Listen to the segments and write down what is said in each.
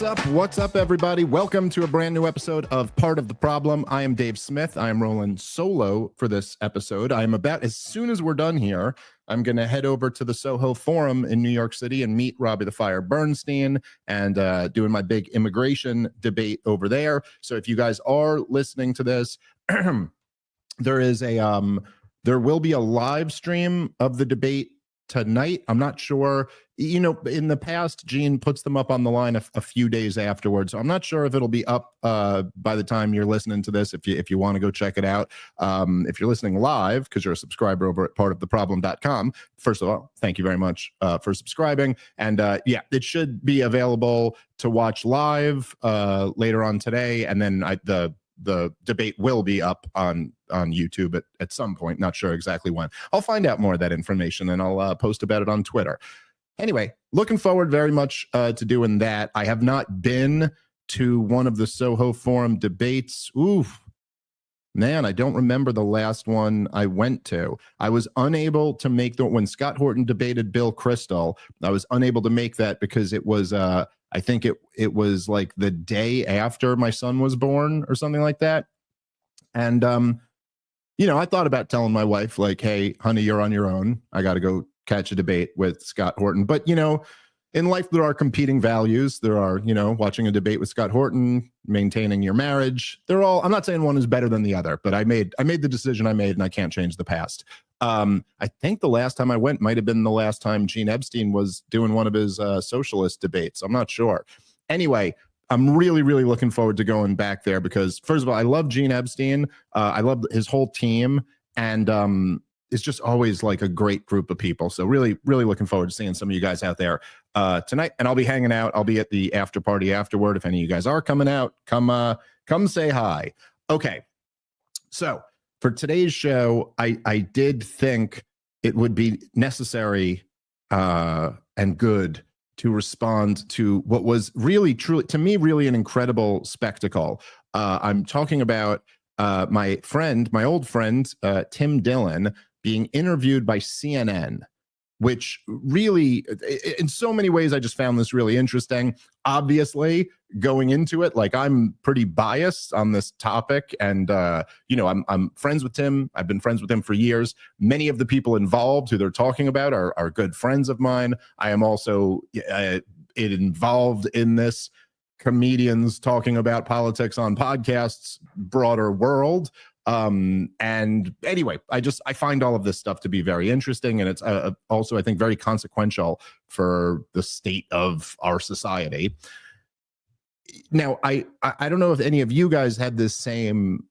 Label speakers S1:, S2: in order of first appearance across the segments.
S1: What's up, everybody? Welcome to a brand new episode of Part of the Problem. I am Dave Smith. I am rolling solo for this episode. I am about, as soon as we're done here, I'm going to head over to the Soho Forum in New York City and meet Robbie the Fire Bernstein and doing my big immigration debate over there. So if you guys are listening to this, there will be a live stream of the debate tonight. I'm not sure. You know, in the past, Gene puts them up on the line a few days afterwards. So I'm not sure if it'll be up by the time you're listening to this, if you want to go check it out. If you're listening live, because you're a subscriber over at partoftheproblem.com, first of all, thank you very much for subscribing. And yeah, it should be available to watch live later on today. And then the debate will be up on YouTube at some point. Not sure exactly when. I'll find out more of that information and I'll post about it on Twitter. Anyway, looking forward very much to doing that. I have not been to one of the Soho Forum debates. Oof, man, I don't remember the last one I went to. I was unable to make when Scott Horton debated Bill Kristol. I was unable to make that because it was I think it was like the day after my son was born or something like that. And you know, I thought about telling my wife, like, hey, honey, you're on your own. I got to go catch a debate with Scott Horton. But, you know, in life, there are competing values. There are, you know, watching a debate with Scott Horton, maintaining your marriage. They're all, I'm not saying one is better than the other, but I made the decision I made and I can't change the past. I think the last time I went might have been the last time Gene Epstein was doing one of his socialist debates. I'm not sure. Anyway, I'm really, really looking forward to going back there because, first of all, I love Gene Epstein. I love his whole team. And it's just always like a great group of people. So really, really looking forward to seeing some of you guys out there tonight. And I'll be hanging out. I'll be at the after party afterward. If any of you guys are coming out, come say hi. Okay. So for today's show, I did think it would be necessary and good to respond to what was really, truly, to me, really an incredible spectacle. I'm talking about my old friend, Tim Dillon, being interviewed by CNN, which really, in so many ways, I just found this really interesting. Obviously, going into it, like, I'm pretty biased on this topic, and you know, I'm friends with Tim. I've been friends with him for years. Many of the people involved who they're talking about are good friends of mine. I am also involved in this comedians talking about politics on podcasts broader world. And anyway, I find all of this stuff to be very interesting, and it's also, I think, very consequential for the state of our society. Now, I don't know if any of you guys had this same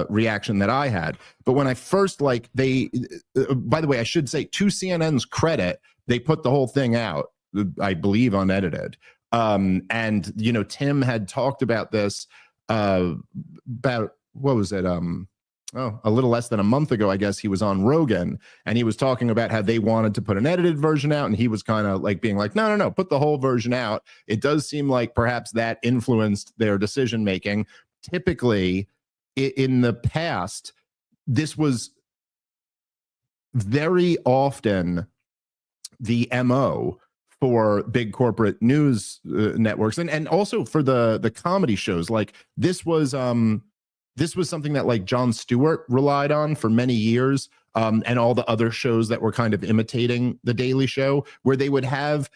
S1: reaction that I had, but when I first, like, by the way, I should say, to CNN's credit, they put the whole thing out, I believe, unedited. And, you know, Tim had talked about this about, what was it? A little less than a month ago, I guess. He was on Rogan and he was talking about how they wanted to put an edited version out. And he was kind of like being like, no, put the whole version out. It does seem like perhaps that influenced their decision making. Typically, in the past, this was very often the MO for big corporate news networks, and also for the comedy shows. Like, this was something that, like, Jon Stewart relied on for many years, and all the other shows that were kind of imitating The Daily Show, where they'd have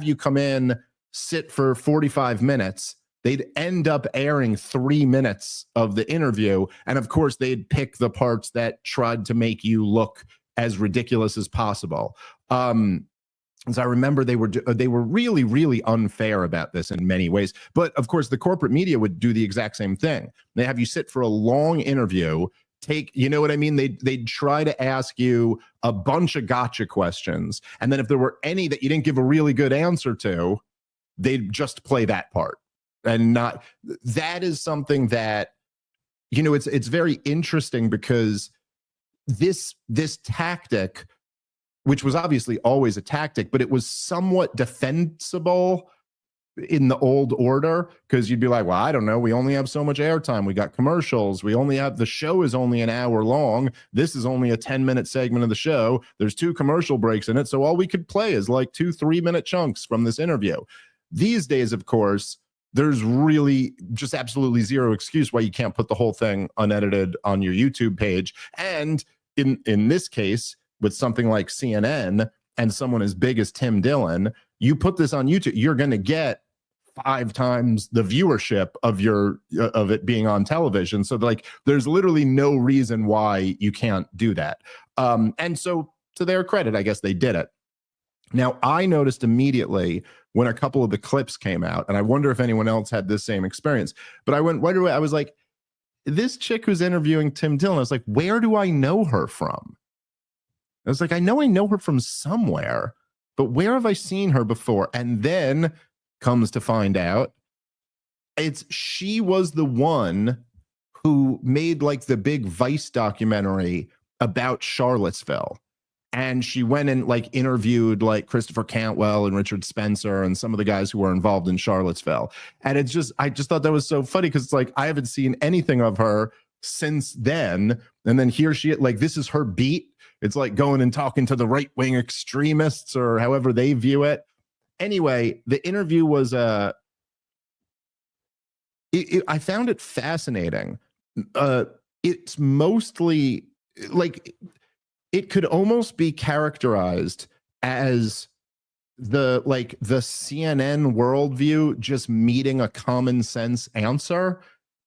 S1: you come in, sit for 45 minutes. They'd end up airing 3 minutes of the interview, and of course, they'd pick the parts that tried to make you look as ridiculous as possible. As I remember, they were really, really unfair about this in many ways. But of course, the corporate media would do the exact same thing. They have you sit for a long interview, you know what I mean? They'd try to ask you a bunch of gotcha questions. And then if there were any that you didn't give a really good answer to, they'd just play that part. And that is something that, you know, it's very interesting because this tactic, which was obviously always a tactic, but it was somewhat defensible in the old order, because you'd be like, well, I don't know, we only have so much airtime. We got commercials. The show is only an hour long. This is only a 10-minute segment of the show. There's 2 commercial breaks in it. So all we could play is like 2 3-minute chunks from this interview. These days, of course, there's really just absolutely zero excuse why you can't put the whole thing unedited on your YouTube page. And in this case, with something like CNN and someone as big as Tim Dillon, you put this on YouTube, you're going to get 5 times the viewership of it being on television. So like, there's literally no reason why you can't do that. And so to their credit, I guess they did it. Now, I noticed immediately when a couple of the clips came out, and I wonder if anyone else had this same experience, but I went right away. I was like, this chick who's interviewing Tim Dillon, I was like, where do I know her from? I was like, I know her from somewhere, but where have I seen her before? And then comes to find out, she was the one who made like the big Vice documentary about Charlottesville. And she went and like interviewed like Christopher Cantwell and Richard Spencer and some of the guys who were involved in Charlottesville. And I just thought that was so funny because it's like, I haven't seen anything of her since then. And then here she, like, this is her beat. It's like going and talking to the right-wing extremists or however they view it. Anyway, the interview was, I found it fascinating. It's mostly like, it could almost be characterized as the CNN worldview just meeting a common sense answer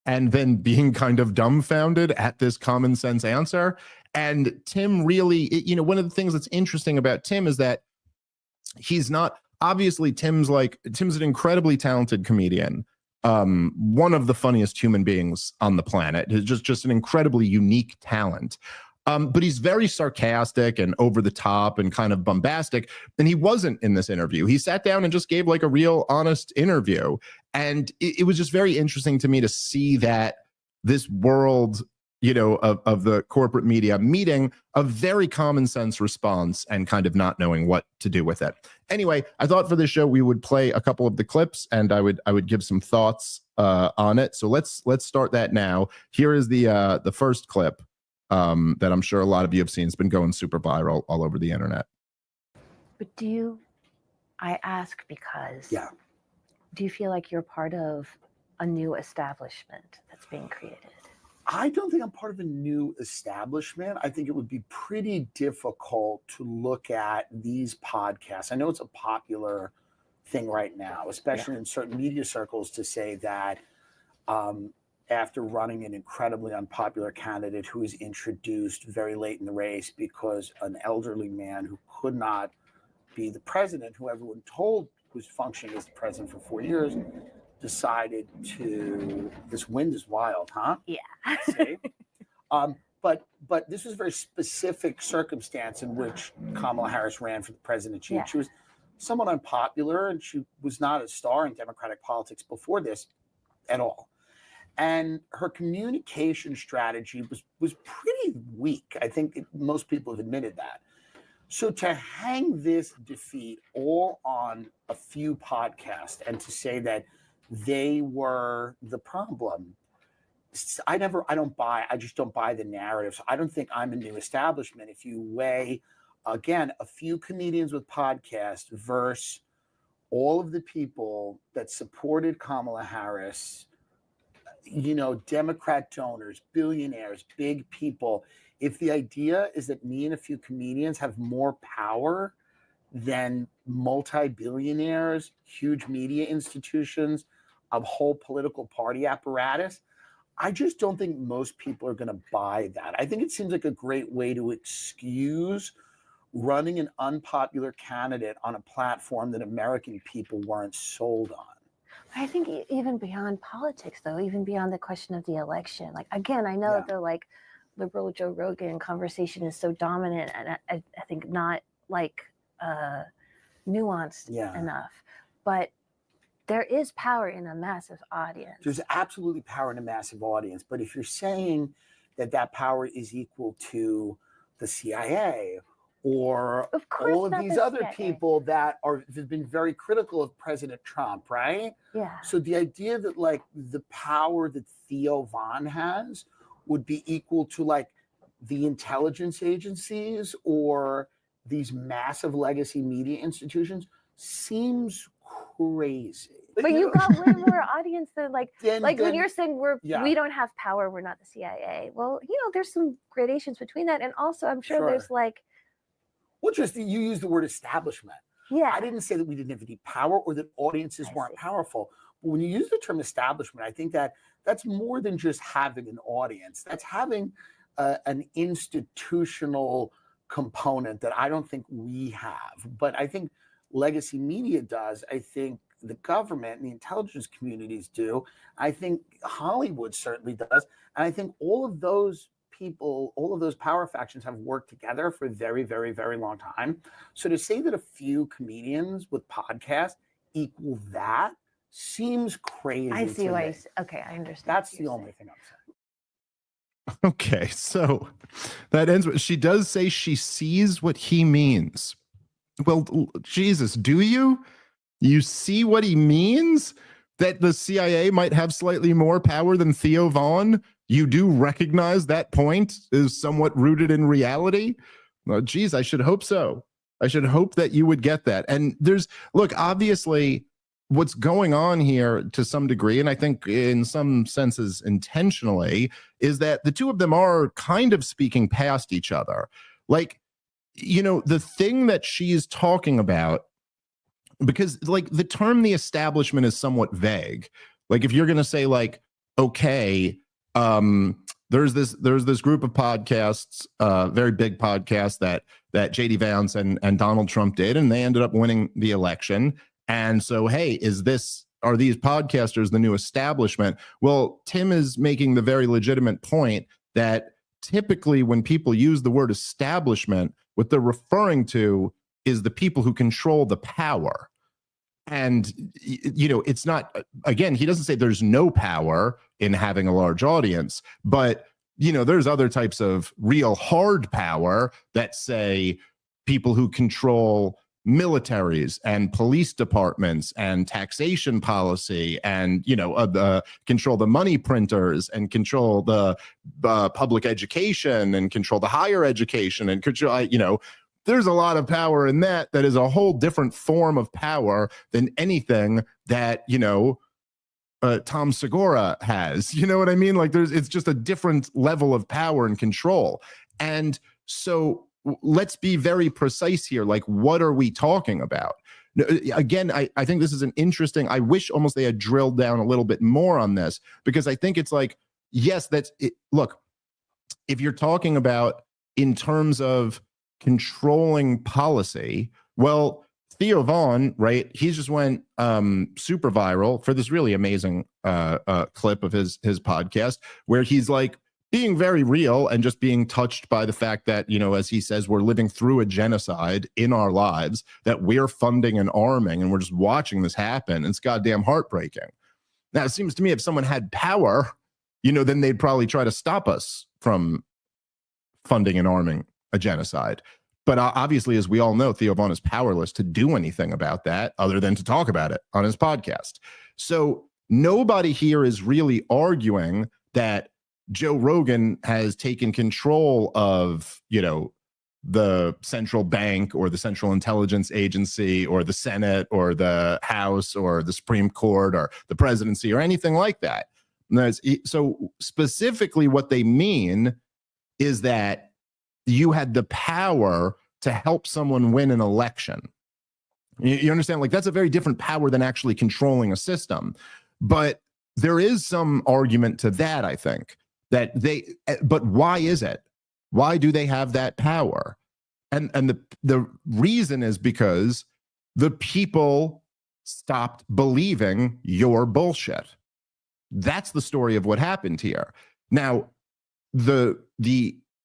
S1: and then being kind of dumbfounded at this common sense answer. And Tim really, one of the things that's interesting about Tim is that he's not, obviously Tim's an incredibly talented comedian. One of the funniest human beings on the planet. He's just an incredibly unique talent. But he's very sarcastic and over the top and kind of bombastic. And he wasn't in this interview. He sat down and just gave like a real honest interview. And it was just very interesting to me to see that this world, of the corporate media meeting a very common sense response and kind of not knowing what to do with it. Anyway, I thought for this show we would play a couple of the clips and I would give some thoughts on it. So let's start that now. Here is the first clip. That I'm sure a lot of you have seen. It's been going super viral all over the internet.
S2: But I ask because,
S3: yeah,
S2: do you feel like you're part of a new establishment that's being created?
S3: I don't think I'm part of a new establishment. I think it would be pretty difficult to look at these podcasts. I know it's a popular thing right now, especially in certain media circles, to say that after running an incredibly unpopular candidate who was introduced very late in the race because an elderly man who could not be the president, who everyone told was functioning as the president for 4 years, decided to, this wind is wild, huh?
S2: Yeah.
S3: See? But this was a very specific circumstance in which Kamala Harris ran for the presidency.
S2: Yeah.
S3: She was somewhat unpopular and she was not a star in Democratic politics before this at all. And her communication strategy was pretty weak. I think most people have admitted that. So to hang this defeat all on a few podcasts and to say that they were the problem, I just don't buy the narrative. So I don't think I'm a new establishment. If you weigh, again, a few comedians with podcasts versus all of the people that supported Kamala Harris, Democrat donors, billionaires, big people. If the idea is that me and a few comedians have more power than multi-billionaires, huge media institutions, a whole political party apparatus, I just don't think most people are going to buy that. I think it seems like a great way to excuse running an unpopular candidate on a platform that American people weren't sold on.
S2: I think even beyond politics, though, even beyond the question of the election, like, again, I know that the liberal Joe Rogan conversation is so dominant and I think not nuanced enough, but there is power in a massive audience.
S3: There's absolutely power in a massive audience. But if you're saying that power is equal to the CIA or all of these other people that have been very critical of President Trump, right?
S2: Yeah.
S3: So the idea that the power that Theo Von has would be equal to the intelligence agencies or these massive legacy media institutions seems crazy.
S2: But you got way more audience than like when you're saying
S3: Yeah.
S2: we don't have power, we're not the CIA. Well, there's some gradations between that, and also I'm sure there's like.
S3: Well, just you use the word establishment.
S2: Yeah.
S3: I didn't say that we didn't have any power or that audiences weren't powerful. But when you use the term establishment, I think that that's more than just having an audience. That's having an institutional component that I don't think we have. But I think legacy media does. I think the government and the intelligence communities do. I think Hollywood certainly does. And I think all of those people, all of those power factions have worked together for a very, very, very long time. So to say that a few comedians with podcasts equal that seems crazy.
S2: I see why. Okay, I understand.
S3: That's the only thing I'm saying.
S1: Okay, so that ends with, she does say she sees what he means. Well, Jesus, do you? You see what he means? That the CIA might have slightly more power than Theo Vaughn? You do recognize that point is somewhat rooted in reality? Well, geez, I should hope so. I should hope that you would get that. And look, obviously, what's going on here to some degree, and I think in some senses intentionally, is that the two of them are kind of speaking past each other. Like, the thing that she's talking about, because like the term the establishment is somewhat vague. Like if you're going to say like, okay, there's this group of podcasts, very big podcasts that JD Vance and Donald Trump did, and they ended up winning the election. And so, hey, are these podcasters the new establishment? Well, Tim is making the very legitimate point that typically when people use the word establishment, what they're referring to is the people who control the power. And, it's not, again, he doesn't say there's no power in having a large audience, but, there's other types of real hard power that say people who control militaries and police departments and taxation policy and, control the money printers and control the public education and control the higher education and control, there's a lot of power in that is a whole different form of power than anything that, Tom Segura has. You know what I mean? Like it's just a different level of power and control. And so let's be very precise here. Like, what are we talking about? Again, I think this is an interesting, I wish almost they had drilled down a little bit more on this, because I think it's like, yes, that's it. Look, if you're talking about in terms of controlling policy, well, Theo Vaughn, right? He just went super viral for this really amazing clip of his podcast where he's like being very real and just being touched by the fact that, as he says, we're living through a genocide in our lives, that we're funding and arming, and we're just watching this happen. It's goddamn heartbreaking. Now, it seems to me if someone had power, then they'd probably try to stop us from funding and arming a genocide. But obviously, as we all know, Theo Vaughn is powerless to do anything about that other than to talk about it on his podcast. So nobody here is really arguing that Joe Rogan has taken control of, the central bank or the Central Intelligence Agency or the Senate or the House or the Supreme Court or the presidency or anything like that. So specifically what they mean is that you had the power to help someone win an election. You understand? Like that's a very different power than actually controlling a system. But there is some argument to that, I think, but why is it? Why do they have that power? And the reason is because the people stopped believing your bullshit. That's the story of what happened here. Now, the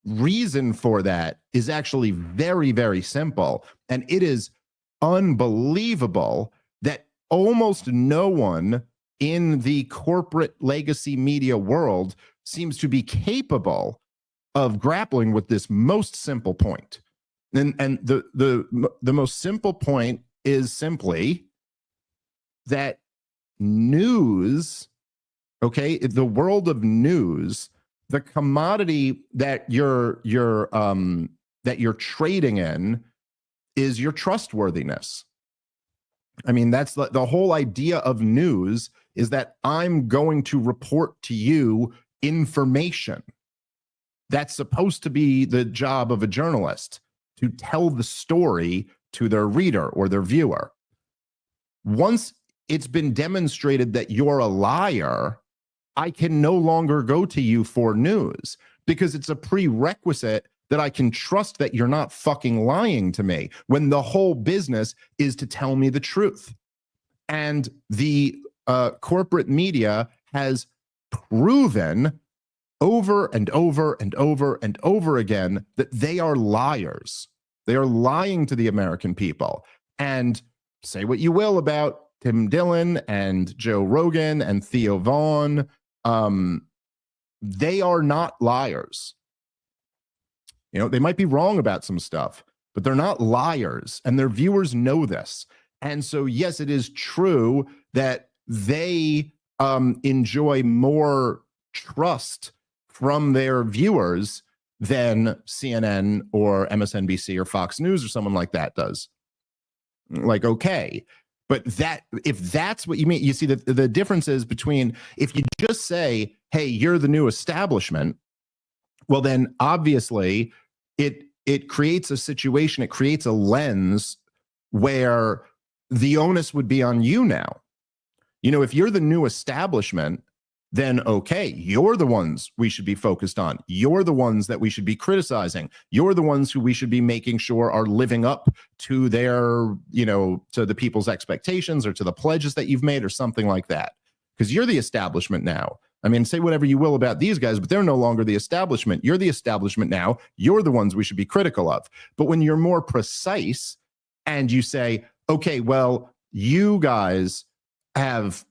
S1: reason for that is actually very, very simple. And it is unbelievable that almost no one in the corporate legacy media world seems to be capable of grappling with this most simple point. And the most simple point is simply that news, okay, the world of news, the commodity that you're trading in is your trustworthiness. I mean, that's the whole idea of news, is that I'm going to report to you information. That's supposed to be the job of a journalist, to tell the story to their reader or their viewer. Once it's been demonstrated that you're a liar, I can no longer go to you for news, because it's a prerequisite that I can trust that you're not fucking lying to me, when the whole business is to tell me the truth. And the corporate media has proven over and over and over and over again that they are liars. They are lying to the American people. And say what you will about Tim Dillon and Joe Rogan and Theo Vaughn, they are not liars. You know, they might be wrong about some stuff, but they're not liars, and their viewers know this. And so, yes, it is true that they enjoy more trust from their viewers than CNN or MSNBC or Fox News or someone like that does. Like, okay, but that, if that's what you mean, you see that the difference is between, if you just say, hey, you're the new establishment, well, then obviously it creates a situation, it creates a lens where the onus would be on you now. You know, if you're the new establishment, then okay, you're the ones we should be focused on. You're the ones that we should be criticizing. You're the ones who we should be making sure are living up to their, you know, to the people's expectations or to the pledges that you've made or something like that. Because you're the establishment now. I mean, say whatever you will about these guys, but they're no longer the establishment. You're the establishment now. You're the ones we should be critical of. But when you're more precise and you say, okay, well, you guys have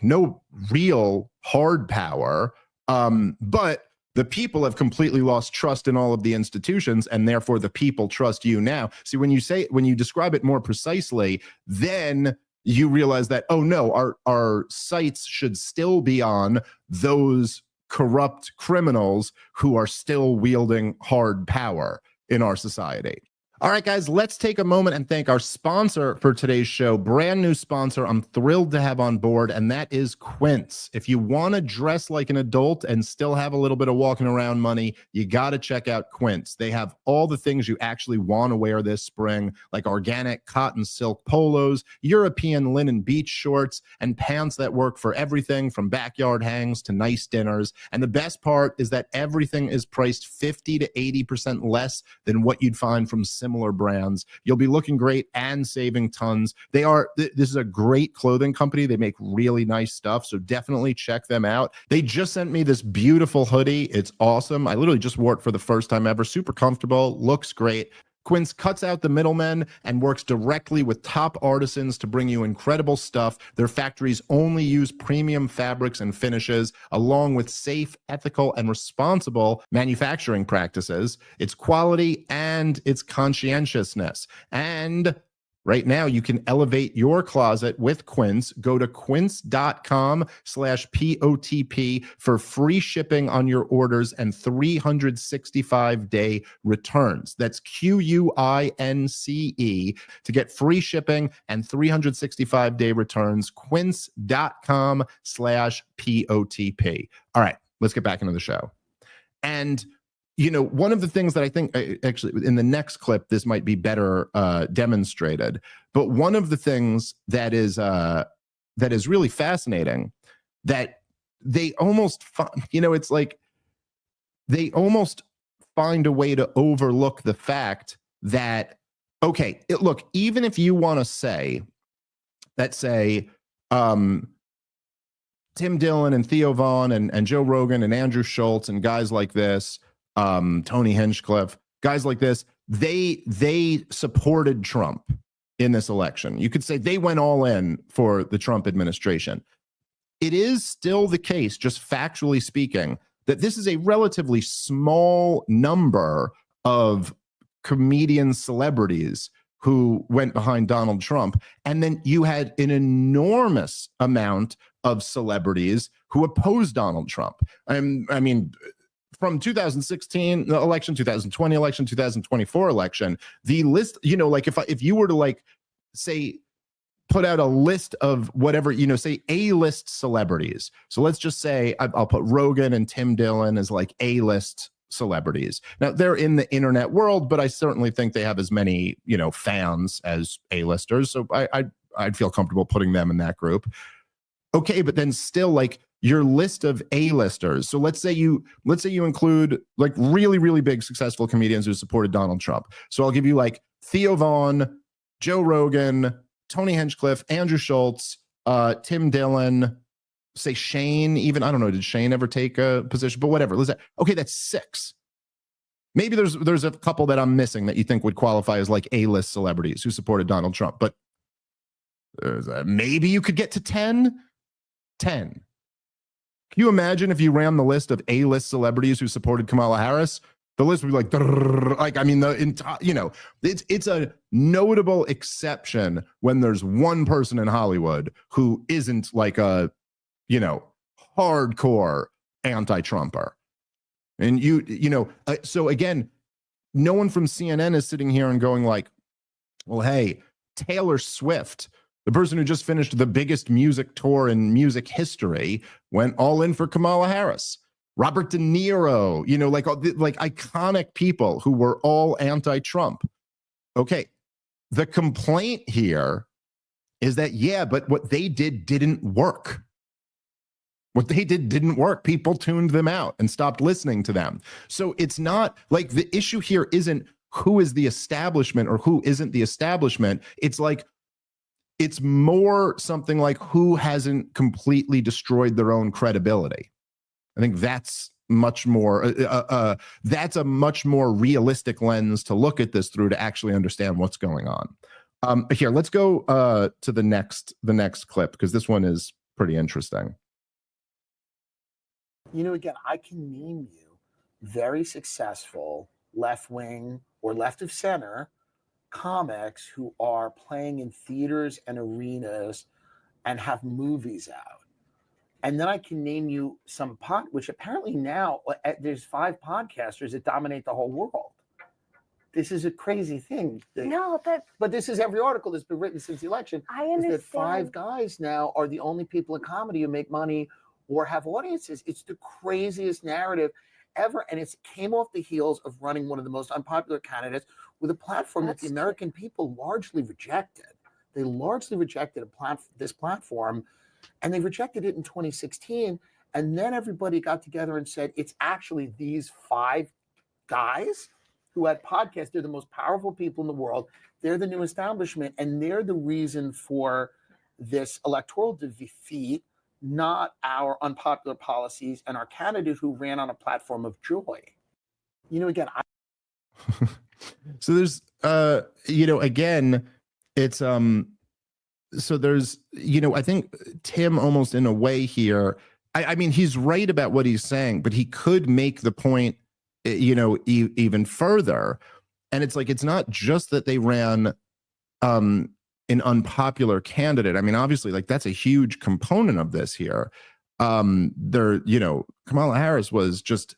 S1: no real hard power, but the people have completely lost trust in all of the institutions, and therefore the people trust you now. See, when you describe it more precisely, then you realize that, oh no, our sights should still be on those corrupt criminals who are still wielding hard power in our society. All right, guys, let's take a moment and thank our sponsor for today's show. Brand new sponsor I'm thrilled to have on board, and that is Quince. If you want to dress like an adult and still have a little bit of walking around money, you got to check out Quince. They have all the things you actually want to wear this spring, like organic cotton silk polos, European linen beach shorts, and pants that work for everything from backyard hangs to nice dinners. And the best part is that everything is priced 50 to 80% less than what you'd find from similar brands. You'll be looking great and saving tons. This is a great clothing company. They make really nice stuff, so definitely check them out. They just sent me this beautiful hoodie. It's awesome. I literally just wore it for the first time ever. Super comfortable, looks great. Quince cuts out the middlemen and works directly with top artisans to bring you incredible stuff. Their factories only use premium fabrics and finishes, along with safe, ethical, and responsible manufacturing practices. It's quality and it's conscientiousness. And right now, you can elevate your closet with Quince. Go to quince.com/POTP for free shipping on your orders and 365-day returns. That's QUINCE to get free shipping and 365-day returns. Quince.com/POTP. All right, let's get back into the show. And you know, one of the things that I think actually in the next clip, this might be better demonstrated, but one of the things that is really fascinating, that they almost, it's like they almost find a way to overlook the fact that, okay, look, even if you want to say that, Tim Dillon and Theo Vaughn and Joe Rogan and Andrew Schultz and guys like this, Tony Hinchcliffe, guys like this, they supported Trump in this election. You could say they went all in for the Trump administration. It is still the case, just factually speaking, that this is a relatively small number of comedian celebrities who went behind Donald Trump. And then you had an enormous amount of celebrities who opposed Donald Trump. I mean, from 2016 election, 2020 election, 2024 election, the list, like if you were to say put out a list of whatever, say A-list celebrities. So let's just say I'll put Rogan and Tim Dillon as like A-list celebrities. Now they're in the internet world, but I certainly think they have as many, fans as A-listers. So I'd feel comfortable putting them in that group. Okay, but then still like your list of A-listers. So let's say you include like really, really big successful comedians who supported Donald Trump. So I'll give you like Theo Vaughn, Joe Rogan, Tony Hinchcliffe, Andrew Schultz, Tim Dillon, say Shane, even, I don't know, did Shane ever take a position? But whatever. Okay, that's 6. Maybe there's a couple that I'm missing that you think would qualify as like A-list celebrities who supported Donald Trump. But maybe you could get to 10. Can you imagine if you ran the list of A-list celebrities who supported Kamala Harris? The list would be like I mean, the entire, it's a notable exception when there's one person in Hollywood who isn't like a, hardcore anti-Trumper. And so again, no one from CNN is sitting here and going like, well, hey, Taylor Swift, the person who just finished the biggest music tour in music history, went all in for Kamala Harris. Robert De Niro, like iconic people who were all anti-Trump. Okay, the complaint here is that, yeah, but what they did didn't work. What they did didn't work. People tuned them out and stopped listening to them. So it's not like the issue here isn't who is the establishment or who isn't the establishment. It's like, it's more something like who hasn't completely destroyed their own credibility. I think that's much more, that's a much more realistic lens to look at this through to actually understand what's going on. Here, let's go to the next clip, because this one is pretty interesting.
S3: Again, I can name you very successful left-wing or left of center comics who are playing in theaters and arenas and have movies out. And then I can name you some which apparently now there's 5 podcasters that dominate the whole world. This is a crazy thing.
S2: No,
S3: but this is every article that's been written since the election.
S2: I understand
S3: that 5 guys now are the only people in comedy who make money or have audiences. It's the craziest narrative ever. And it came off the heels of running one of the most unpopular candidates with a platform that the American people largely rejected. They largely rejected this platform, and they rejected it in 2016. And then everybody got together and said, it's actually these 5 guys who had podcasts. They're the most powerful people in the world. They're the new establishment, and they're the reason for this electoral defeat, not our unpopular policies and our candidate who ran on a platform of joy. Again,
S1: so there's, again, it's, so there's, I think Tim almost in a way here, I mean, he's right about what he's saying, but he could make the point, even further. And it's like, it's not just that they ran, an unpopular candidate. I mean, obviously, like that's a huge component of this here. Kamala Harris was just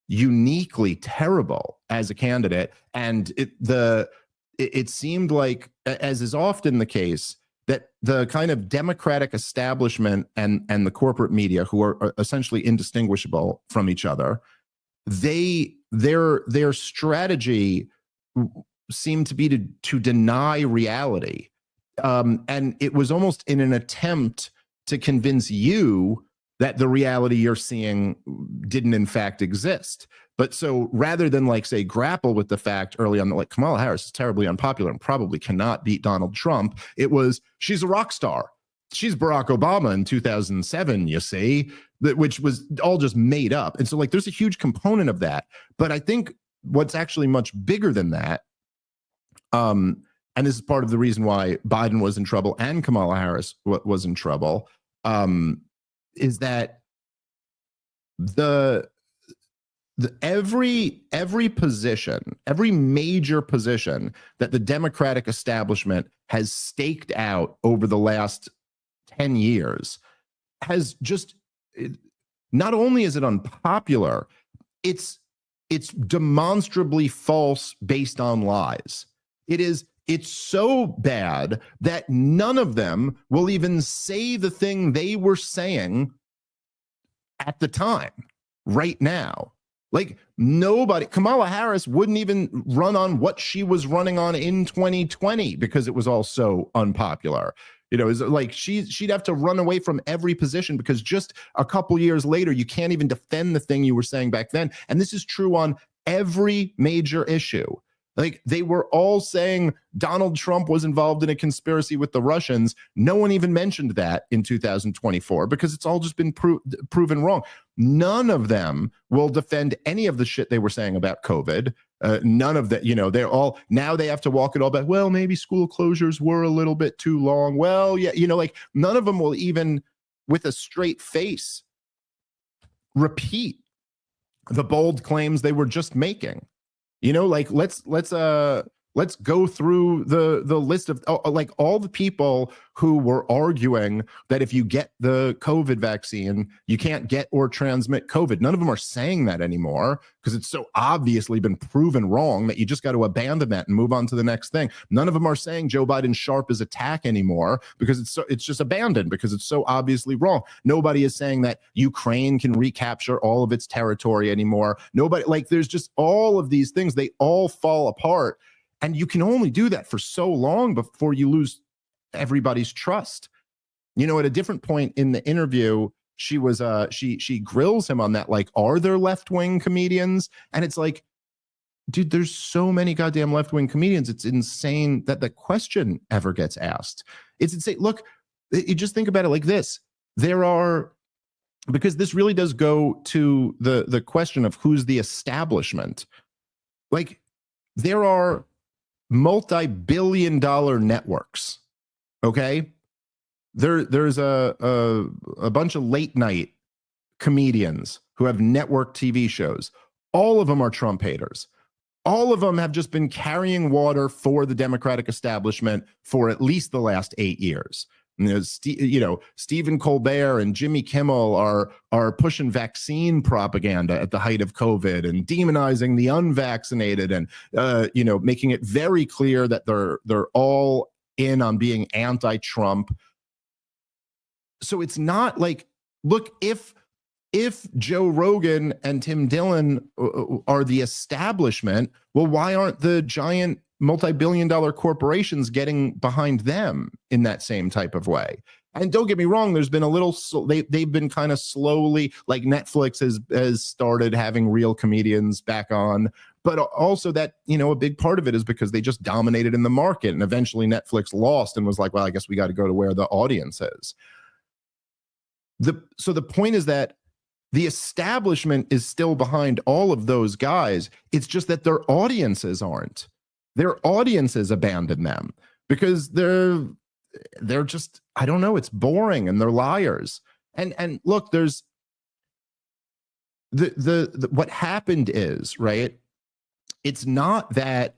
S1: uniquely terrible as a candidate, and it seemed like, as is often the case, that the kind of Democratic establishment and the corporate media, who are essentially indistinguishable from each other, their strategy seemed to be to deny reality. And it was almost in an attempt to convince you that the reality you're seeing didn't in fact exist. But so rather than like say grapple with the fact early on that like Kamala Harris is terribly unpopular and probably cannot beat Donald Trump, it was she's a rock star. She's Barack Obama in 2007, you see, which was all just made up. And so like there's a huge component of that. But I think what's actually much bigger than that, and this is part of the reason why Biden was in trouble and Kamala Harris was in trouble, is that every position, every major position that the Democratic establishment has staked out over the last 10 years has just, not only is it unpopular, it's demonstrably false based on lies. It is It's so bad that none of them will even say the thing they were saying at the time, right now. Like nobody, Kamala Harris wouldn't even run on what she was running on in 2020 because it was all so unpopular. It's like she'd have to run away from every position because just a couple years later, you can't even defend the thing you were saying back then. And this is true on every major issue. Like they were all saying Donald Trump was involved in a conspiracy with the Russians. No one even mentioned that in 2024 because it's all just been proven wrong. None of them will defend any of the shit they were saying about COVID. None of that, they're all, now they have to walk it all back. Well, maybe school closures were a little bit too long. Well, yeah, like none of them will even with a straight face repeat the bold claims they were just making. Like let's go through the list of like all the people who were arguing that if you get the COVID vaccine, you can't get or transmit COVID. None of them are saying that anymore because it's so obviously been proven wrong that you just got to abandon that and move on to the next thing. None of them are saying Joe Biden's sharp as a tack anymore because it's just abandoned because it's so obviously wrong. Nobody is saying that Ukraine can recapture all of its territory anymore. Nobody, like there's just all of these things. They all fall apart. And you can only do that for so long before you lose everybody's trust. At a different point in the interview, she was she grills him on that, like, are there left-wing comedians? And it's like, dude, there's so many goddamn left-wing comedians. It's insane that the question ever gets asked. It's insane. Look, you just think about it like this. There are, because this really does go to the question of who's the establishment. Like, there are multi-billion-dollar networks. Okay, there's a bunch of late night comedians who have network TV shows. All of them are Trump haters. All of them have just been carrying water for the Democratic establishment for at least the last 8 years. Stephen Colbert and Jimmy Kimmel are pushing vaccine propaganda at the height of COVID and demonizing the unvaccinated and making it very clear that they're all in on being anti-Trump. So it's not like, look, if Joe Rogan and Tim Dillon are the establishment, well, why aren't the giant multi-billion-dollar corporations getting behind them in that same type of way? And don't get me wrong, there's been a little, they've been kind of slowly, like Netflix has started having real comedians back on, but also that, a big part of it is because they just dominated in the market and eventually Netflix lost and was like, well, I guess we got to go to where the audience is. So the point is that the establishment is still behind all of those guys. It's just that their audiences aren't. Their audiences abandon them because they're just, I don't know, it's boring and they're liars. And look, there's the what happened is, right? It's not that,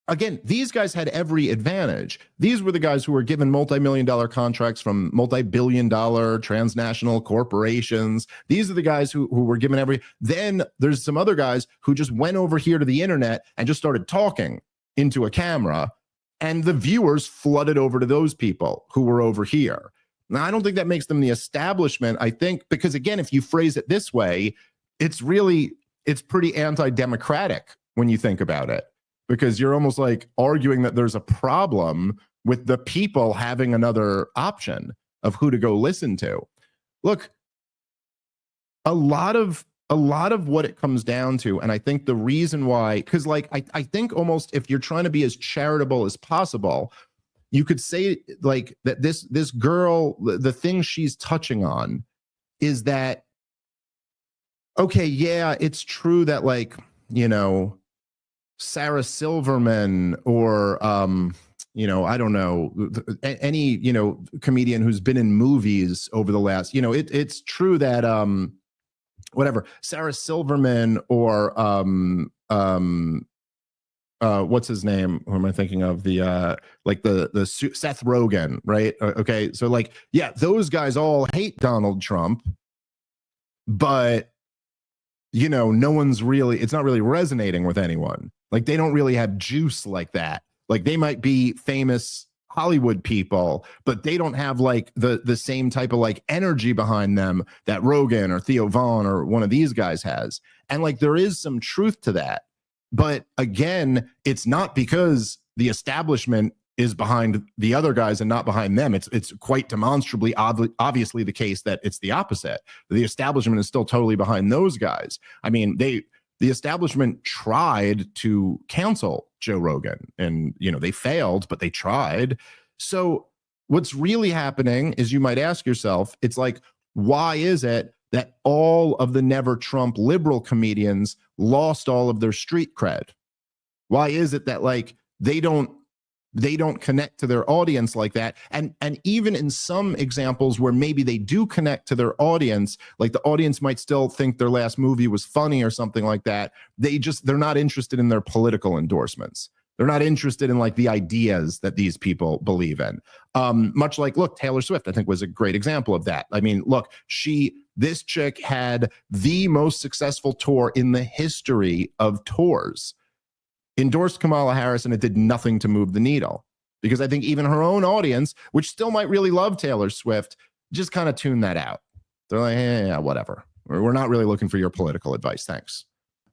S1: again, these guys had every advantage. These were the guys who were given multi-million-dollar contracts from multi-billion-dollar transnational corporations. These are the guys who were given every. Then there's some other guys who just went over here to the internet and just started talking into a camera, and the viewers flooded over to those people who were over here. Now, I don't think that makes them the establishment. I think because, again, if you phrase it this way, it's pretty anti-democratic when you think about it, because you're almost like arguing that there's a problem with the people having another option of who to go listen to. Look, a lot of what it comes down to, and I think the reason why, because like I think almost if you're trying to be as charitable as possible, you could say like that this girl, the thing she's touching on is that, okay, yeah, it's true that, like, Sarah Silverman or I don't know, any comedian who's been in movies over the last, it's true that whatever, Sarah Silverman or what's his name? Who am I thinking of? The Seth Rogen, right? Okay, so like, yeah, those guys all hate Donald Trump, but no one's really, it's not really resonating with anyone. Like, they don't really have juice like that. Like they might be famous Hollywood people, but they don't have like the same type of like energy behind them that Rogan or Theo Vaughn or one of these guys has. And like there is some truth to that. But again, it's not because the establishment is behind the other guys and not behind them. It's quite demonstrably obviously the case that it's the opposite. The establishment is still totally behind those guys. I mean, the establishment tried to cancel Joe Rogan and, you know, they failed, but they tried. So what's really happening is, you might ask yourself, it's like, why is it that all of the Never Trump liberal comedians lost all of their street cred? Why is it that like they don't connect to their audience like that? And even in some examples where maybe they do connect to their audience, like the audience might still think their last movie was funny or something like that, they're not interested in their political endorsements. They're not interested in like the ideas that these people believe in. Much like, look, Taylor Swift, I think, was a great example of that. I mean, look, this chick had the most successful tour in the history of tours, endorsed Kamala Harris, and it did nothing to move the needle, because I think even her own audience, which still might really love Taylor Swift, just kind of tuned that out. They're like, yeah, whatever. We're not really looking for your political advice. Thanks.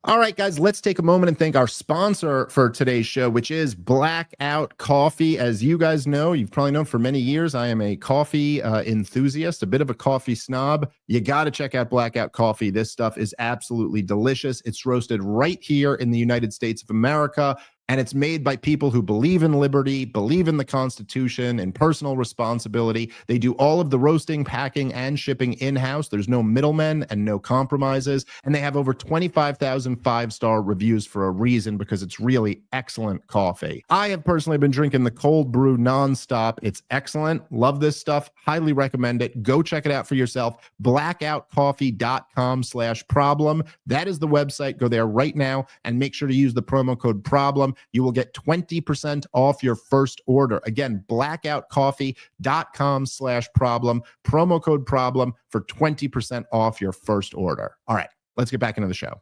S1: All right, guys, let's take a moment and thank our sponsor for today's show, which is Blackout Coffee. As you guys know, you've probably known for many years, I am a coffee enthusiast, a bit of a coffee snob. You got to check out Blackout Coffee. This stuff is absolutely delicious. It's roasted right here in the United States of America, and it's made by people who believe in liberty, believe in the Constitution, and personal responsibility. They do all of the roasting, packing, and shipping in-house. There's no middlemen and no compromises. And they have over 25,000 five-star reviews for a reason, because it's really excellent coffee. I have personally been drinking the cold brew nonstop. It's excellent. Love this stuff. Highly recommend it. Go check it out for yourself. blackoutcoffee.com/problem. That is the website. Go there right now and make sure to use the promo code problem. You will get 20% off your first order. Again, blackoutcoffee.com/problem, promo code problem for 20% off your first order. All right, let's get back into the show.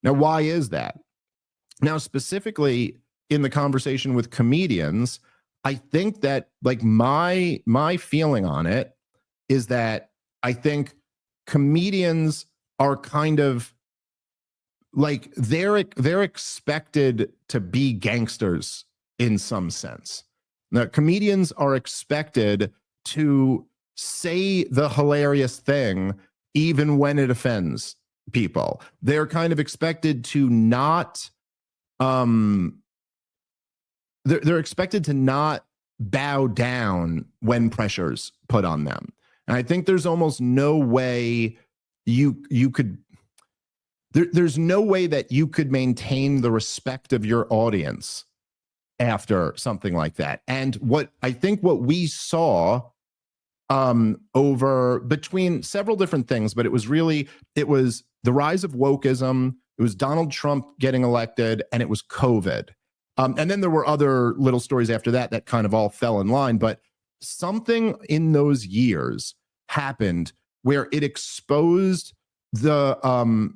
S1: Now, why is that? Now, specifically in the conversation with comedians, I think that like my feeling on it is that I think comedians are kind of like they're expected to be gangsters in some sense. Now, comedians are expected to say the hilarious thing even when it offends people. They're kind of expected to not they're expected to not bow down when pressure's put on them. And I think there's almost no way you could there's no way that you could maintain the respect of your audience after something like that. And what we saw over between several different things, but it was the rise of wokeism, it was Donald Trump getting elected, and it was COVID. And then there were other little stories after that kind of all fell in line, but something in those years happened where it exposed the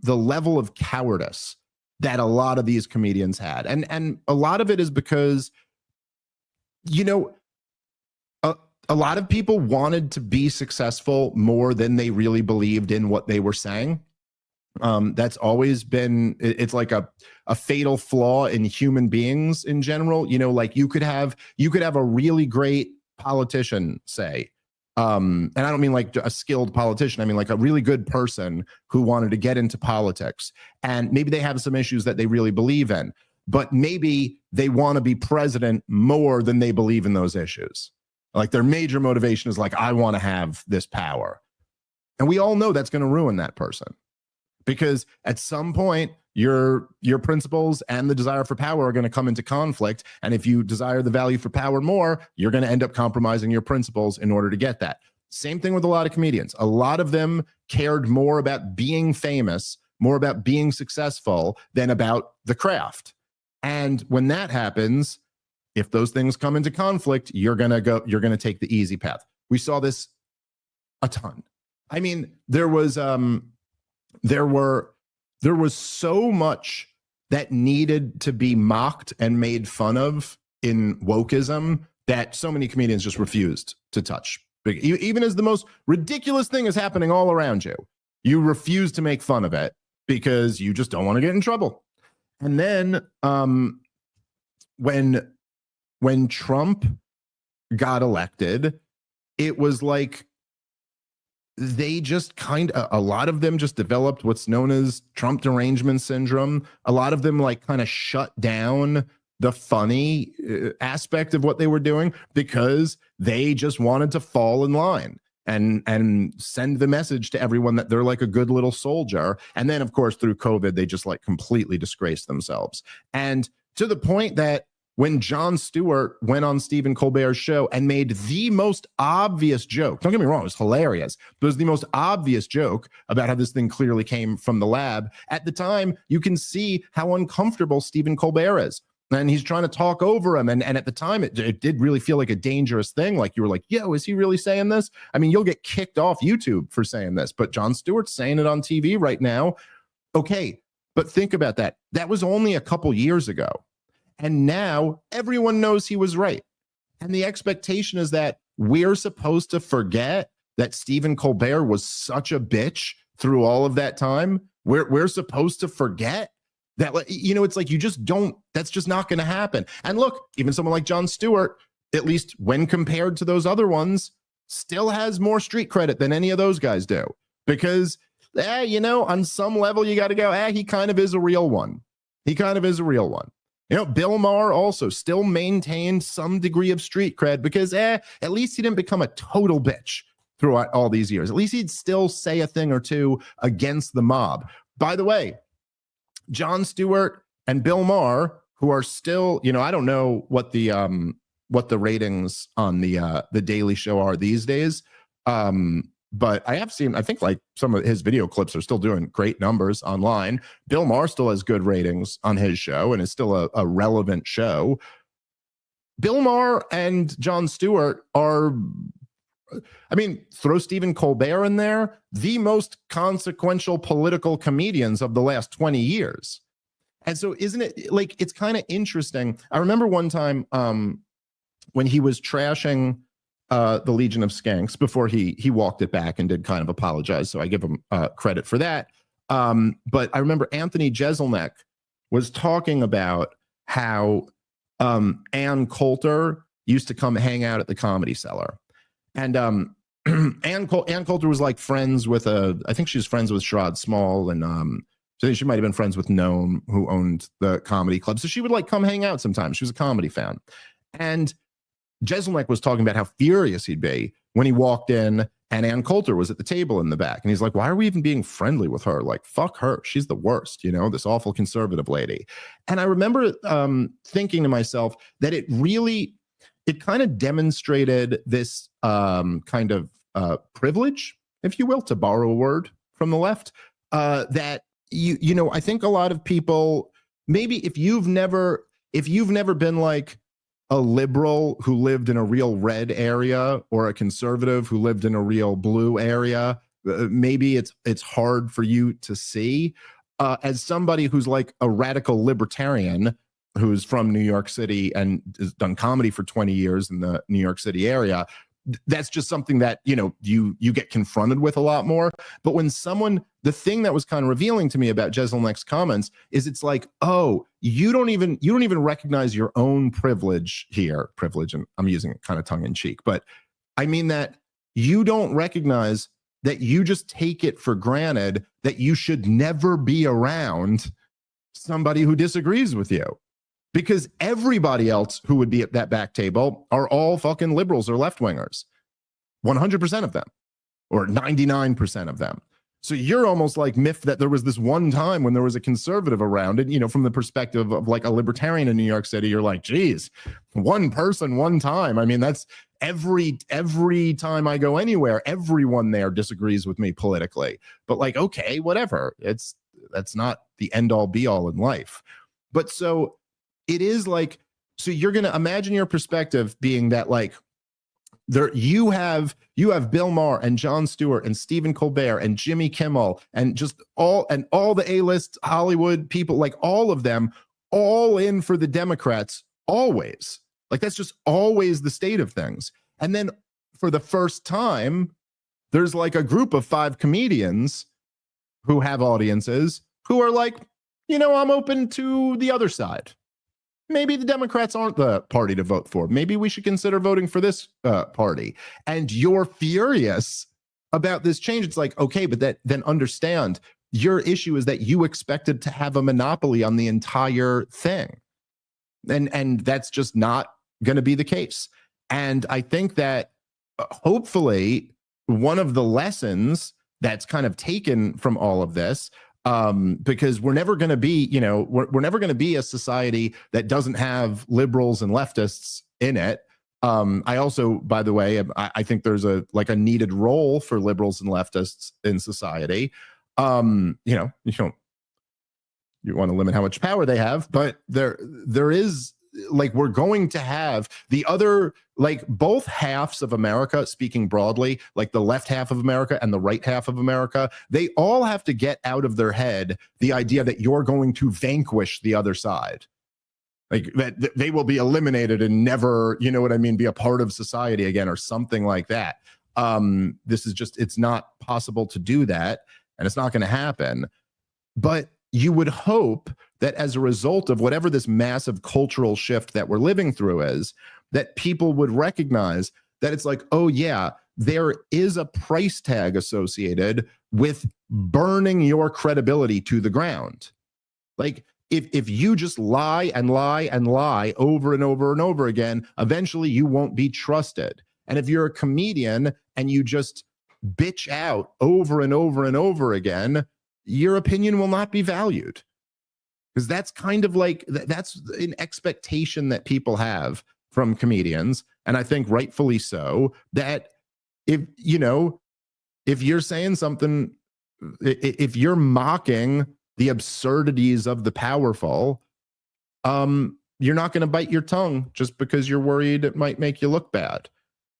S1: level of cowardice that a lot of these comedians had. And a lot of it is because, you know, a lot of people wanted to be successful more than they really believed in what they were saying. That's always been, it's like a fatal flaw in human beings in general. You know, like you could have a really great politician, say, and I don't mean like a skilled politician. I mean like a really good person who wanted to get into politics, and maybe they have some issues that they really believe in, but maybe they want to be president more than they believe in those issues. Like their major motivation is like, I want to have this power. And we all know that's going to ruin that person, because at some point your principles and the desire for power are going to come into conflict. And if you desire the value for power more, you're going to end up compromising your principles in order to get that. Same thing with a lot of comedians. A lot of them cared more about being famous, more about being successful than about the craft. And when that happens, if those things come into conflict, you're going to take the easy path. We saw this a ton. I mean, there was so much that needed to be mocked and made fun of in wokeism that so many comedians just refused to touch. Even as the most ridiculous thing is happening all around you, you refuse to make fun of it because you just don't want to get in trouble. And then when Trump got elected, it was like they just a lot of them just developed what's known as Trump derangement syndrome. A lot of them like kind of shut down the funny aspect of what they were doing because they just wanted to fall in line and send the message to everyone that they're like a good little soldier. And then, of course, through COVID, they just like completely disgraced themselves. And to the point that when Jon Stewart went on Stephen Colbert's show and made the most obvious joke, don't get me wrong, it was hilarious, but it was the most obvious joke about how this thing clearly came from the lab. At the time, you can see how uncomfortable Stephen Colbert is. And he's trying to talk over him. And at the time, it did really feel like a dangerous thing. Like you were like, yo, is he really saying this? I mean, you'll get kicked off YouTube for saying this, but Jon Stewart's saying it on TV right now. Okay, but think about that. That was only a couple years ago. And now everyone knows he was right. And the expectation is that we're supposed to forget that Stephen Colbert was such a bitch through all of that time. We're supposed to forget that, you know, it's like you just don't, that's just not going to happen. And look, even someone like Jon Stewart, at least when compared to those other ones, still has more street credit than any of those guys do. Because, you know, on some level, you got to go, he kind of is a real one. He kind of is a real one. You know, Bill Maher also still maintained some degree of street cred because at least he didn't become a total bitch throughout all these years. At least he'd still say a thing or two against the mob. By the way, Jon Stewart and Bill Maher, who are still, you know, I don't know what the ratings on the Daily Show are these days. But I have seen, I think like some of his video clips are still doing great numbers online. Bill Maher still has good ratings on his show and is still a relevant show. Bill Maher and Jon Stewart are, I mean, throw Stephen Colbert in there, the most consequential political comedians of the last 20 years. And so isn't it like, it's kind of interesting. I remember one time when he was trashing the Legion of Skanks before he walked it back and did kind of apologize. So I give him credit for that. But I remember Anthony Jeselnik was talking about how Ann Coulter used to come hang out at the Comedy Cellar. And Ann Coulter was like friends with I think she was friends with Sherrod Small, and so she might have been friends with Noam, who owned the comedy club. So she would like come hang out sometimes. She was a comedy fan. And Jeselnik was talking about how furious he'd be when he walked in and Ann Coulter was at the table in the back. And he's like, why are we even being friendly with her? Like, fuck her. She's the worst, you know, this awful conservative lady. And I remember thinking to myself that it kind of demonstrated this kind of privilege, if you will, to borrow a word from the left, that, you know, I think a lot of people, maybe if you've never been like a liberal who lived in a real red area or a conservative who lived in a real blue area, maybe it's hard for you to see. As somebody who's like a radical libertarian who's from New York City and has done comedy for 20 years in the New York City area, that's just something that, you know, you get confronted with a lot more. But when the thing that was kind of revealing to me about Jeselnik's comments is it's like, oh, you don't even recognize your own privilege here. Privilege, and I'm using it kind of tongue in cheek, but I mean that you don't recognize that you just take it for granted that you should never be around somebody who disagrees with you. Because everybody else who would be at that back table are all fucking liberals or left-wingers. 100% of them, or 99% of them. So you're almost like miffed that there was this one time when there was a conservative around. And, you know, from the perspective of like a libertarian in New York City, you're like, geez, one person, one time. I mean, that's every time I go anywhere, everyone there disagrees with me politically. But like, okay, whatever. That's not the end all be all in life. But so it is like, so you're going to imagine your perspective being that like there you have Bill Maher and Jon Stewart and Stephen Colbert and Jimmy Kimmel and just all the A-list Hollywood people, like all of them, all in for the Democrats always. Like, that's just always the state of things. And then for the first time, there's like a group of 5 comedians who have audiences who are like, I'm open to the other side. Maybe the Democrats aren't the party to vote for. Maybe we should consider voting for this party. And you're furious about this change. It's like, okay, but then understand your issue is that you expected to have a monopoly on the entire thing. And that's just not going to be the case. And I think that hopefully one of the lessons that's kind of taken from all of this, because we're never going to be, we're never going to be a society that doesn't have liberals and leftists in it. I also, by the way, I think there's a needed role for liberals and leftists in society. You want to limit how much power they have, but there is, we're going to have the other, both halves of America, speaking broadly, like the left half of America and the right half of America, they all have to get out of their head the idea that you're going to vanquish the other side. Like that they will be eliminated and never, be a part of society again or something like that. This is just, it's not possible to do that, and it's not going to happen. But you would hope that as a result of whatever this massive cultural shift that we're living through is, that people would recognize that it's like, oh yeah, there is a price tag associated with burning your credibility to the ground. Like if you just lie and lie and lie over and over and over again, eventually you won't be trusted. And if you're a comedian and you just bitch out over and over and over again, your opinion will not be valued. Because that's kind of that's an expectation that people have from comedians. And I think rightfully so, that if you're saying something, if you're mocking the absurdities of the powerful, you're not going to bite your tongue just because you're worried it might make you look bad.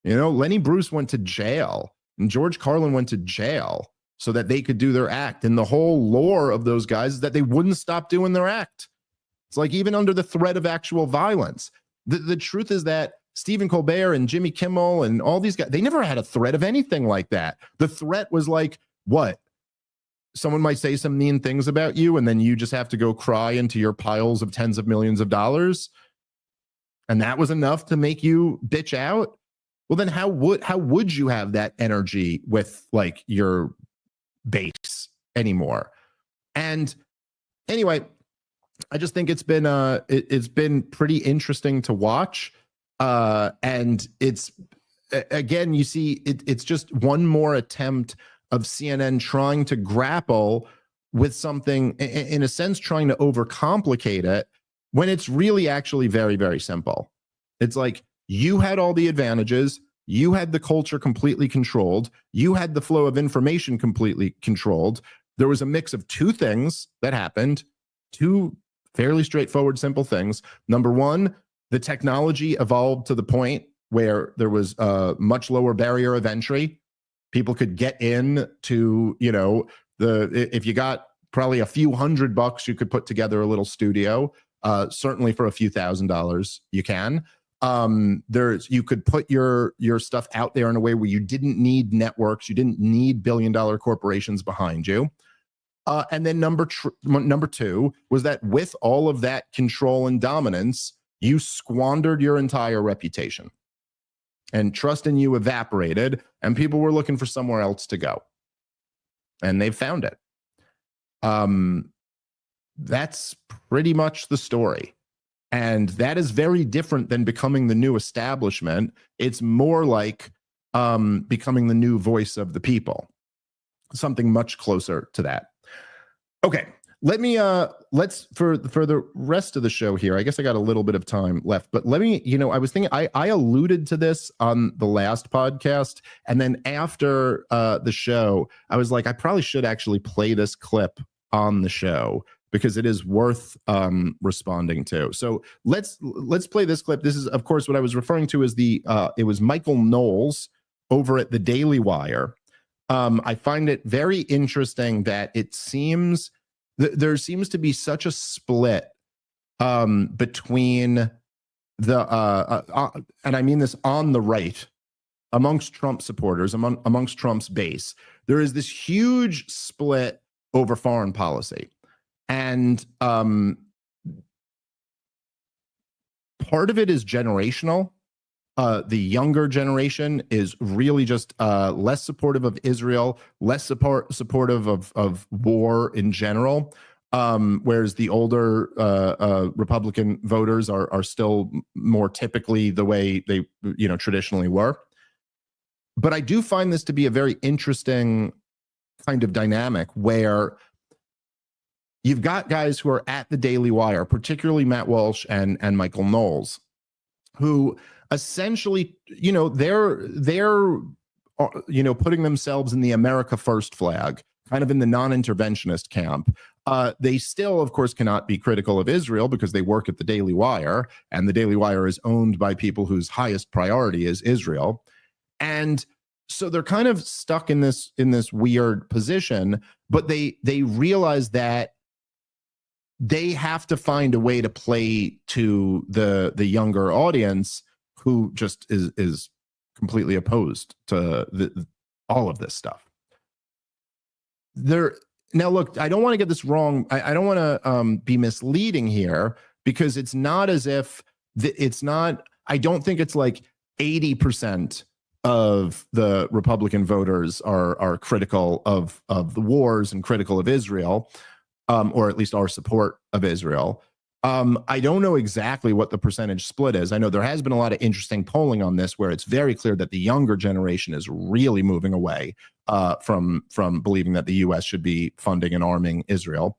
S1: Lenny Bruce went to jail and George Carlin went to jail so that they could do their act. And the whole lore of those guys is that they wouldn't stop doing their act. It's like, even under the threat of actual violence. The truth is that Stephen Colbert and Jimmy Kimmel and all these guys, they never had a threat of anything like that. The threat was like, what? Someone might say some mean things about you, and then you just have to go cry into your piles of tens of millions of dollars. And that was enough to make you bitch out? Well, then how would you have that energy with your base anymore? And anyway, I just think it's been pretty interesting to watch. And it's, again, you see, it's just one more attempt of CNN trying to grapple with something, in a sense, trying to overcomplicate it, when it's really actually very, very simple. It's like, you had all the advantages. You had the culture completely controlled. You had the flow of information completely controlled. There was a mix of 2 things that happened, 2 fairly straightforward, simple things. Number one, the technology evolved to the point where there was a much lower barrier of entry. People could get in to, if you got probably a few $100, you could put together a little studio. Certainly for a few $1,000s, you can. You could put your stuff out there in a way where you didn't need networks, you didn't need billion-dollar corporations behind you. And then number 2 was that with all of that control and dominance, you squandered your entire reputation, and trust in you evaporated, and people were looking for somewhere else to go, and they found it. That's pretty much the story. And that is very different than becoming the new establishment. It's more like becoming the new voice of the people, something much closer to that. Okay, let's for the rest of the show here, I guess I got a little bit of time left, but let me, I was thinking, I alluded to this on the last podcast, and then after the show, I was like, I probably should actually play this clip on the show, because it is worth responding to. So let's play this clip. This is, of course, what I was referring to as it was Michael Knowles over at the Daily Wire. I find it very interesting that it seems there seems to be such a split between and I mean this on the right, amongst Trump supporters, amongst Trump's base, there is this huge split over foreign policy. And part of it is generational. The younger generation is really just less supportive of Israel, less supportive of war in general, whereas the older Republican voters are still more typically the way they traditionally were. But I do find this to be a very interesting kind of dynamic where you've got guys who are at the Daily Wire, particularly Matt Walsh and Michael Knowles, who essentially, they're putting themselves in the America First flag, kind of in the non-interventionist camp. They still, of course, cannot be critical of Israel because they work at the Daily Wire, and the Daily Wire is owned by people whose highest priority is Israel. And so they're kind of stuck in this weird position, but they realize that they have to find a way to play to the younger audience who just is completely opposed to all of this stuff. Now, look, I don't want to get this wrong. I don't want to be misleading here, because it's not as if I don't think it's like 80% of the Republican voters are critical of the wars and critical of Israel, or at least our support of Israel. I don't know exactly what the percentage split is. I know there has been a lot of interesting polling on this, where it's very clear that the younger generation is really moving away from believing that the U.S. should be funding and arming Israel.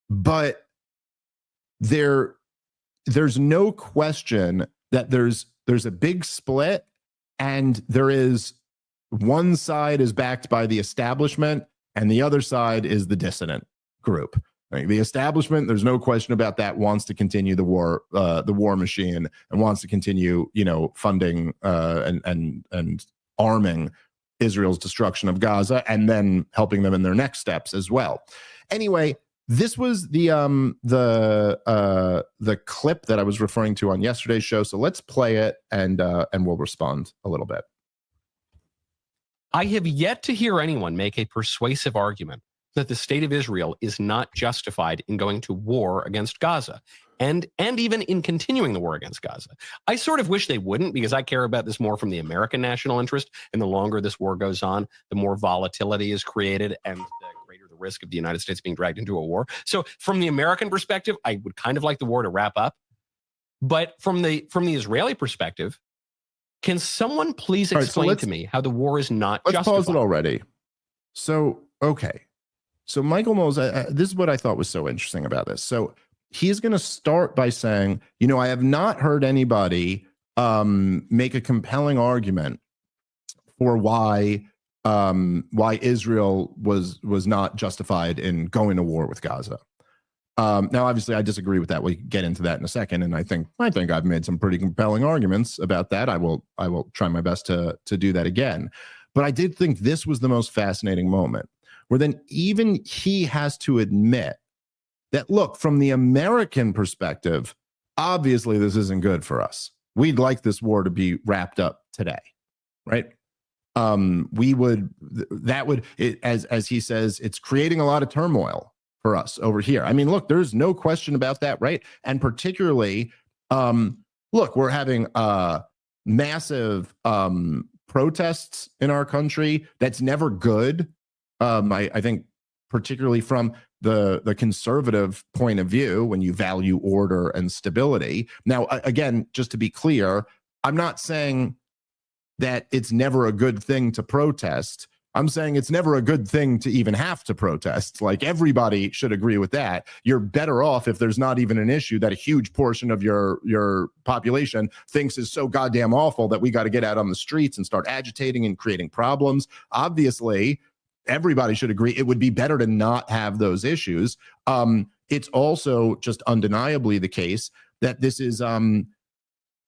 S1: But there's no question that there's a big split, and there is one side is backed by the establishment, and the other side is the dissident group. Right? The establishment, there's no question about that, wants to continue the war machine, and wants to continue, funding and arming Israel's destruction of Gaza, and then helping them in their next steps as well. Anyway, this was the clip that I was referring to on yesterday's show. So let's play it, and we'll respond a little bit.
S4: I have yet to hear anyone make a persuasive argument that the state of Israel is not justified in going to war against Gaza, and even in continuing the war against Gaza. I sort of wish they wouldn't, because I care about this more from the American national interest, and the longer this war goes on, the more volatility is created, and the greater the risk of the United States being dragged into a war. So from the American perspective, I would kind of like the war to wrap up. But from the Israeli perspective, can someone please explain to me how the war is not justified?
S1: Let's pause it already. So, okay. So Michael Knowles, this is what I thought was so interesting about this. So he's going to start by saying, I have not heard anybody make a compelling argument for why Israel was not justified in going to war with Gaza. Now, obviously, I disagree with that. We can get into that in a second, and I think I've made some pretty compelling arguments about that. I will try my best to do that again. But I did think this was the most fascinating moment, where then even he has to admit that, look, from the American perspective, obviously this isn't good for us. We'd like this war to be wrapped up today, right? As he says, it's creating a lot of turmoil for us over here. I mean, look, there's no question about that, right? And particularly, look, we're having massive protests in our country. That's never good. I think particularly from the conservative point of view, when you value order and stability. Now, again, just to be clear, I'm not saying that it's never a good thing to protest. I'm saying it's never a good thing to even have to protest. Like, everybody should agree with that. You're better off if there's not even an issue that a huge portion of your population thinks is so goddamn awful that we got to get out on the streets and start agitating and creating problems. Obviously, everybody should agree it would be better to not have those issues. It's also just undeniably the case that this is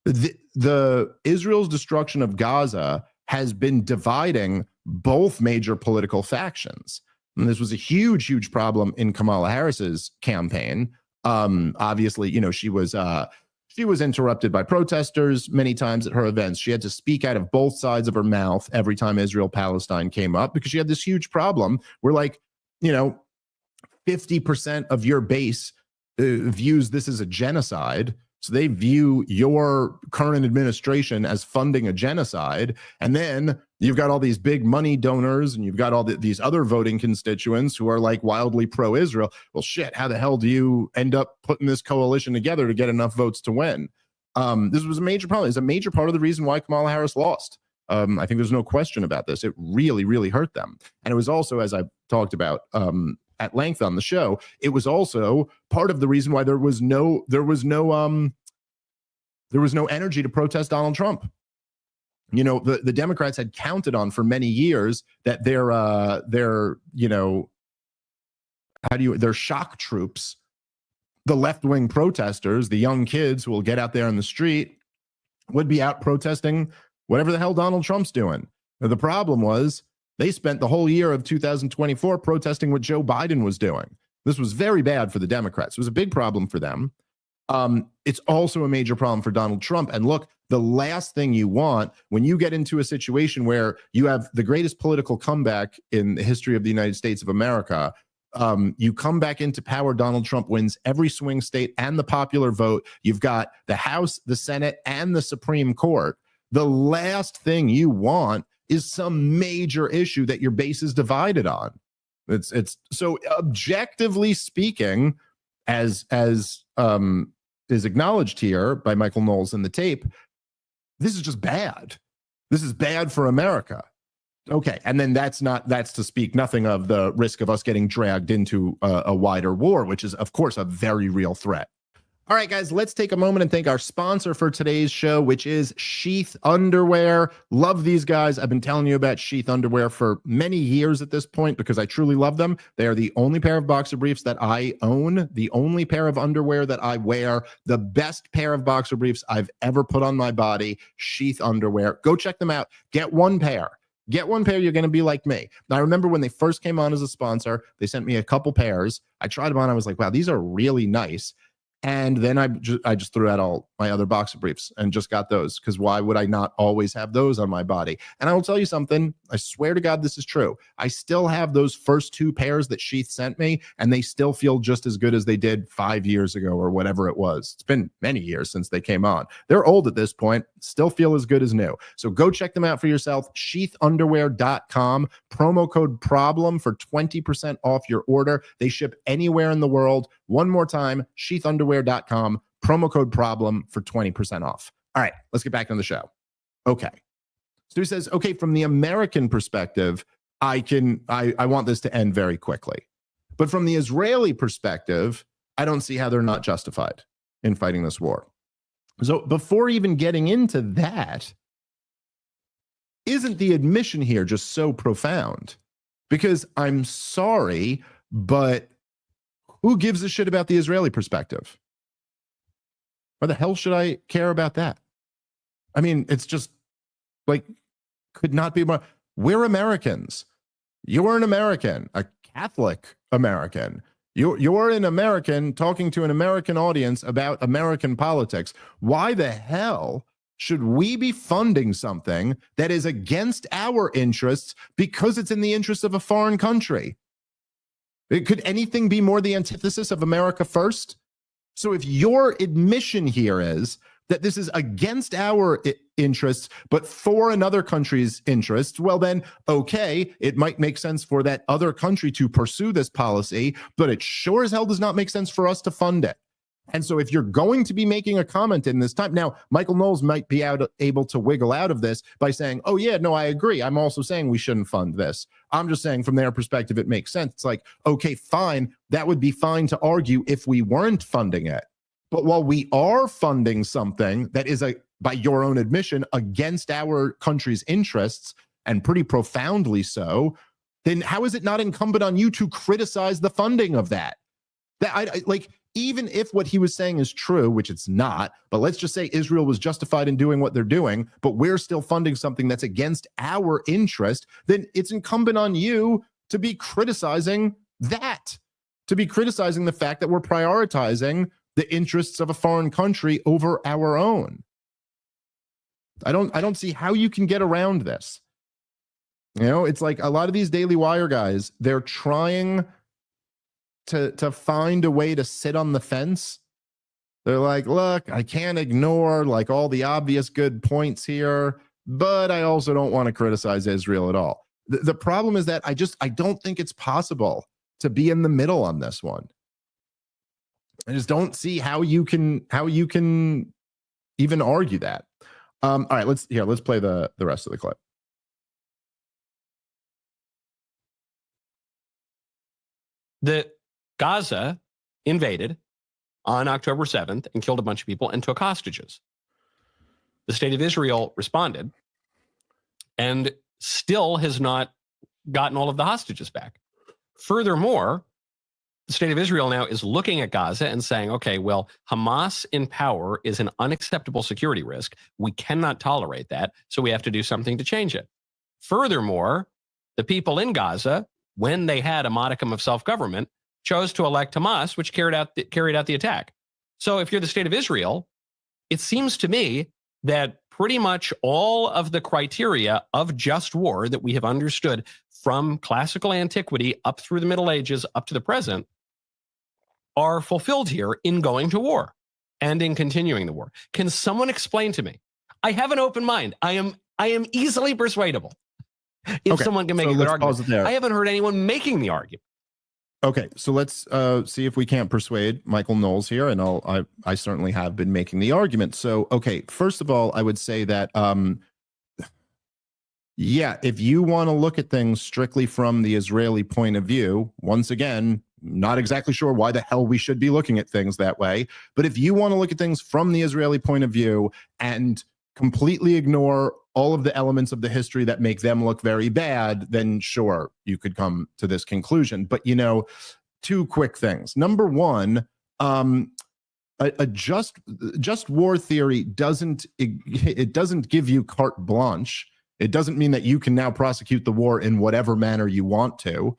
S1: the Israel's destruction of Gaza has been dividing both major political factions. And this was a huge, huge problem in Kamala Harris's campaign. Obviously, she was She was interrupted by protesters many times at her events. She had to speak out of both sides of her mouth every time Israel-Palestine came up because she had this huge problem where, like, 50% of your base views this as a genocide. So they view your current administration as funding a genocide. And then you've got all these big money donors and you've got all these other voting constituents who are like wildly pro-Israel. Well, shit, how the hell do you end up putting this coalition together to get enough votes to win? This was a major problem. It's a major part of the reason why Kamala Harris lost. I think there's no question about this. It really, really hurt them. And it was also, as I talked about at length on the show, it was also part of the reason why there was no energy to protest Donald Trump. The Democrats had counted on for many years that their shock troops, the left-wing protesters, the young kids who will get out there in the street, would be out protesting whatever the hell Donald Trump's doing. Now, the problem was they spent the whole year of 2024 protesting what Joe Biden was doing. This was very bad for the Democrats. It was a big problem for them. It's also a major problem for Donald Trump. And look, the last thing you want when you get into a situation where you have the greatest political comeback in the history of the United States of America, you come back into power, Donald Trump wins every swing state and the popular vote. You've got the House, the Senate, and the Supreme Court. The last thing you want is some major issue that your base is divided on. It's so objectively speaking, as is acknowledged here by Michael Knowles in the tape, this is just bad. This is bad for America. Okay, and then that's to speak nothing of the risk of us getting dragged into a wider war, which is, of course, a very real threat. All right, guys, let's take a moment and thank our sponsor for today's show, which is Sheath Underwear. Love these guys. I've been telling you about Sheath Underwear for many years at this point because I truly love them. They are the only pair of boxer briefs that I own, the only pair of underwear that I wear, the best pair of boxer briefs I've ever put on my body, Sheath Underwear. Go check them out. Get one pair. Get one pair, you're going to be like me. Now, I remember when they first came on as a sponsor, they sent me a couple pairs. I tried them on. I was like, wow, these are really nice. And then I just threw out all my other boxer briefs and just got those because why would I not always have those on my body? And I will tell you something. I swear to God, this is true. I still have those first two pairs that Sheath sent me, and they still feel just as good as they did 5 years ago or whatever it was. It's been many years since they came on. They're old at this point, still feel as good as new. So go check them out for yourself. Sheathunderwear.com. Promo code PROBLEM for 20% off your order. They ship anywhere in the world. One more time, sheathunderwear.com, promo code PROBLEM for 20% off. All right, let's get back on the show. Okay. So he says, okay, from the American perspective, I want this to end very quickly. But from the Israeli perspective, I don't see how they're not justified in fighting this war. So before even getting into that, isn't the admission here just so profound? Because I'm sorry, but who gives a shit about the Israeli perspective? Why the hell should I care about that? I mean, it's just like, could not be more. We're Americans. You're an American, a Catholic American. You're an American talking to an American audience about American politics. Why the hell should we be funding something that is against our interests because it's in the interest of a foreign country? Could anything be more the antithesis of America first? So if your admission here is that this is against our interests, but for another country's interests, well then, okay, it might make sense for that other country to pursue this policy, but it sure as hell does not make sense for us to fund it. And so if you're going to be making a comment in this time, now, Michael Knowles might be able to wiggle out of this by saying, oh yeah, no, I agree. I'm also saying we shouldn't fund this. I'm just saying from their perspective, it makes sense. It's like, okay, fine. That would be fine to argue if we weren't funding it. But while we are funding something that is, by your own admission, against our country's interests, and pretty profoundly so, then how is it not incumbent on you to criticize the funding of that? Even if what he was saying is true, which it's not, but let's just say Israel was justified in doing what they're doing, but we're still funding something that's against our interest, then it's incumbent on you to be criticizing that, to be criticizing the fact that we're prioritizing the interests of a foreign country over our own. I don't see how you can get around this. You know, it's like a lot of these Daily Wire guys, they're trying to find a way to sit on the fence. They're like, look, I can't ignore like all the obvious good points here, but I also don't want to criticize Israel at all. The problem is that I don't think it's possible to be in the middle on this one. I just don't see how you can even argue that. All right, let's play the rest of the clip.
S4: The Gaza invaded on October 7th and killed a bunch of people and took hostages. The state of Israel responded and still has not gotten all of the hostages back. Furthermore, the state of Israel now is looking at Gaza and saying, okay, well, Hamas in power is an unacceptable security risk. We cannot tolerate that, so we have to do something to change it. Furthermore, the people in Gaza, when they had a modicum of self-government, chose to elect Hamas, which carried out the attack. So if you're the state of Israel, it seems to me that pretty much all of the criteria of just war that we have understood from classical antiquity up through the Middle Ages up to the present are fulfilled here in going to war and in continuing the war. Can someone explain to me? I have an open mind. I am easily persuadable. If someone can make a good argument. I haven't heard anyone making the argument.
S1: Okay, so let's see if we can't persuade Michael Knowles here, and I certainly have been making the argument. So, okay, first of all, I would say that, yeah, if you want to look at things strictly from the Israeli point of view, once again, not exactly sure why the hell we should be looking at things that way, but if you want to look at things from the Israeli point of view and completely ignore all of the elements of the history that make them look very bad, then sure, you could come to this conclusion. But, you know, two quick things. Number one, a just war theory doesn't give you carte blanche. It doesn't mean that you can now prosecute the war in whatever manner you want to.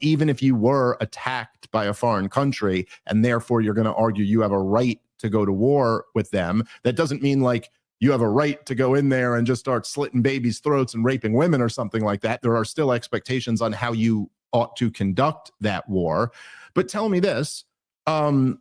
S1: Even if you were attacked by a foreign country and therefore you're going to argue you have a right to go to war with them, that doesn't mean like you have a right to go in there and just start slitting babies' throats and raping women or something like that. There are still expectations on how you ought to conduct that war. But tell me this, with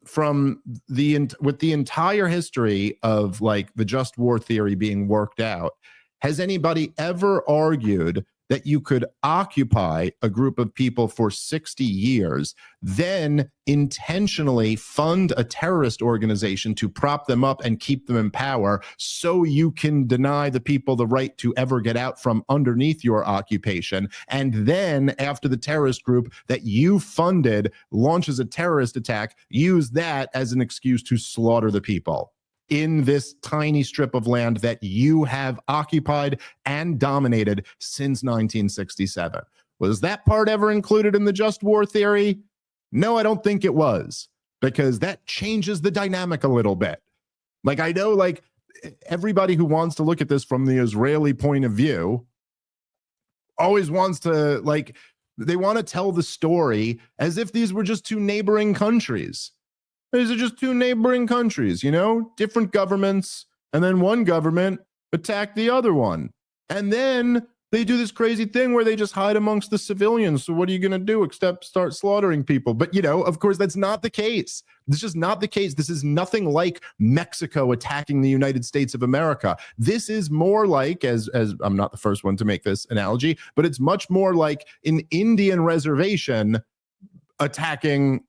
S1: the entire history of like the just war theory being worked out, has anybody ever argued that you could occupy a group of people for 60 years, then intentionally fund a terrorist organization to prop them up and keep them in power so you can deny the people the right to ever get out from underneath your occupation, and then after the terrorist group that you funded launches a terrorist attack, use that as an excuse to slaughter the people in this tiny strip of land that you have occupied and dominated since 1967. Was that part ever included in the just war theory? No, I don't think it was, because that changes the dynamic a little bit. Like, I know, like, everybody who wants to look at this from the Israeli point of view always wants to, like, they want to tell the story as if these were just two neighboring countries. These are just two neighboring countries, you know, different governments, and then one government attacked the other one. And then they do this crazy thing where they just hide amongst the civilians. So what are you going to do except start slaughtering people? But, you know, of course, that's not the case. This is not the case. This is nothing like Mexico attacking the United States of America. This is more like, as I'm not the first one to make this analogy, but it's much more like an Indian reservation attacking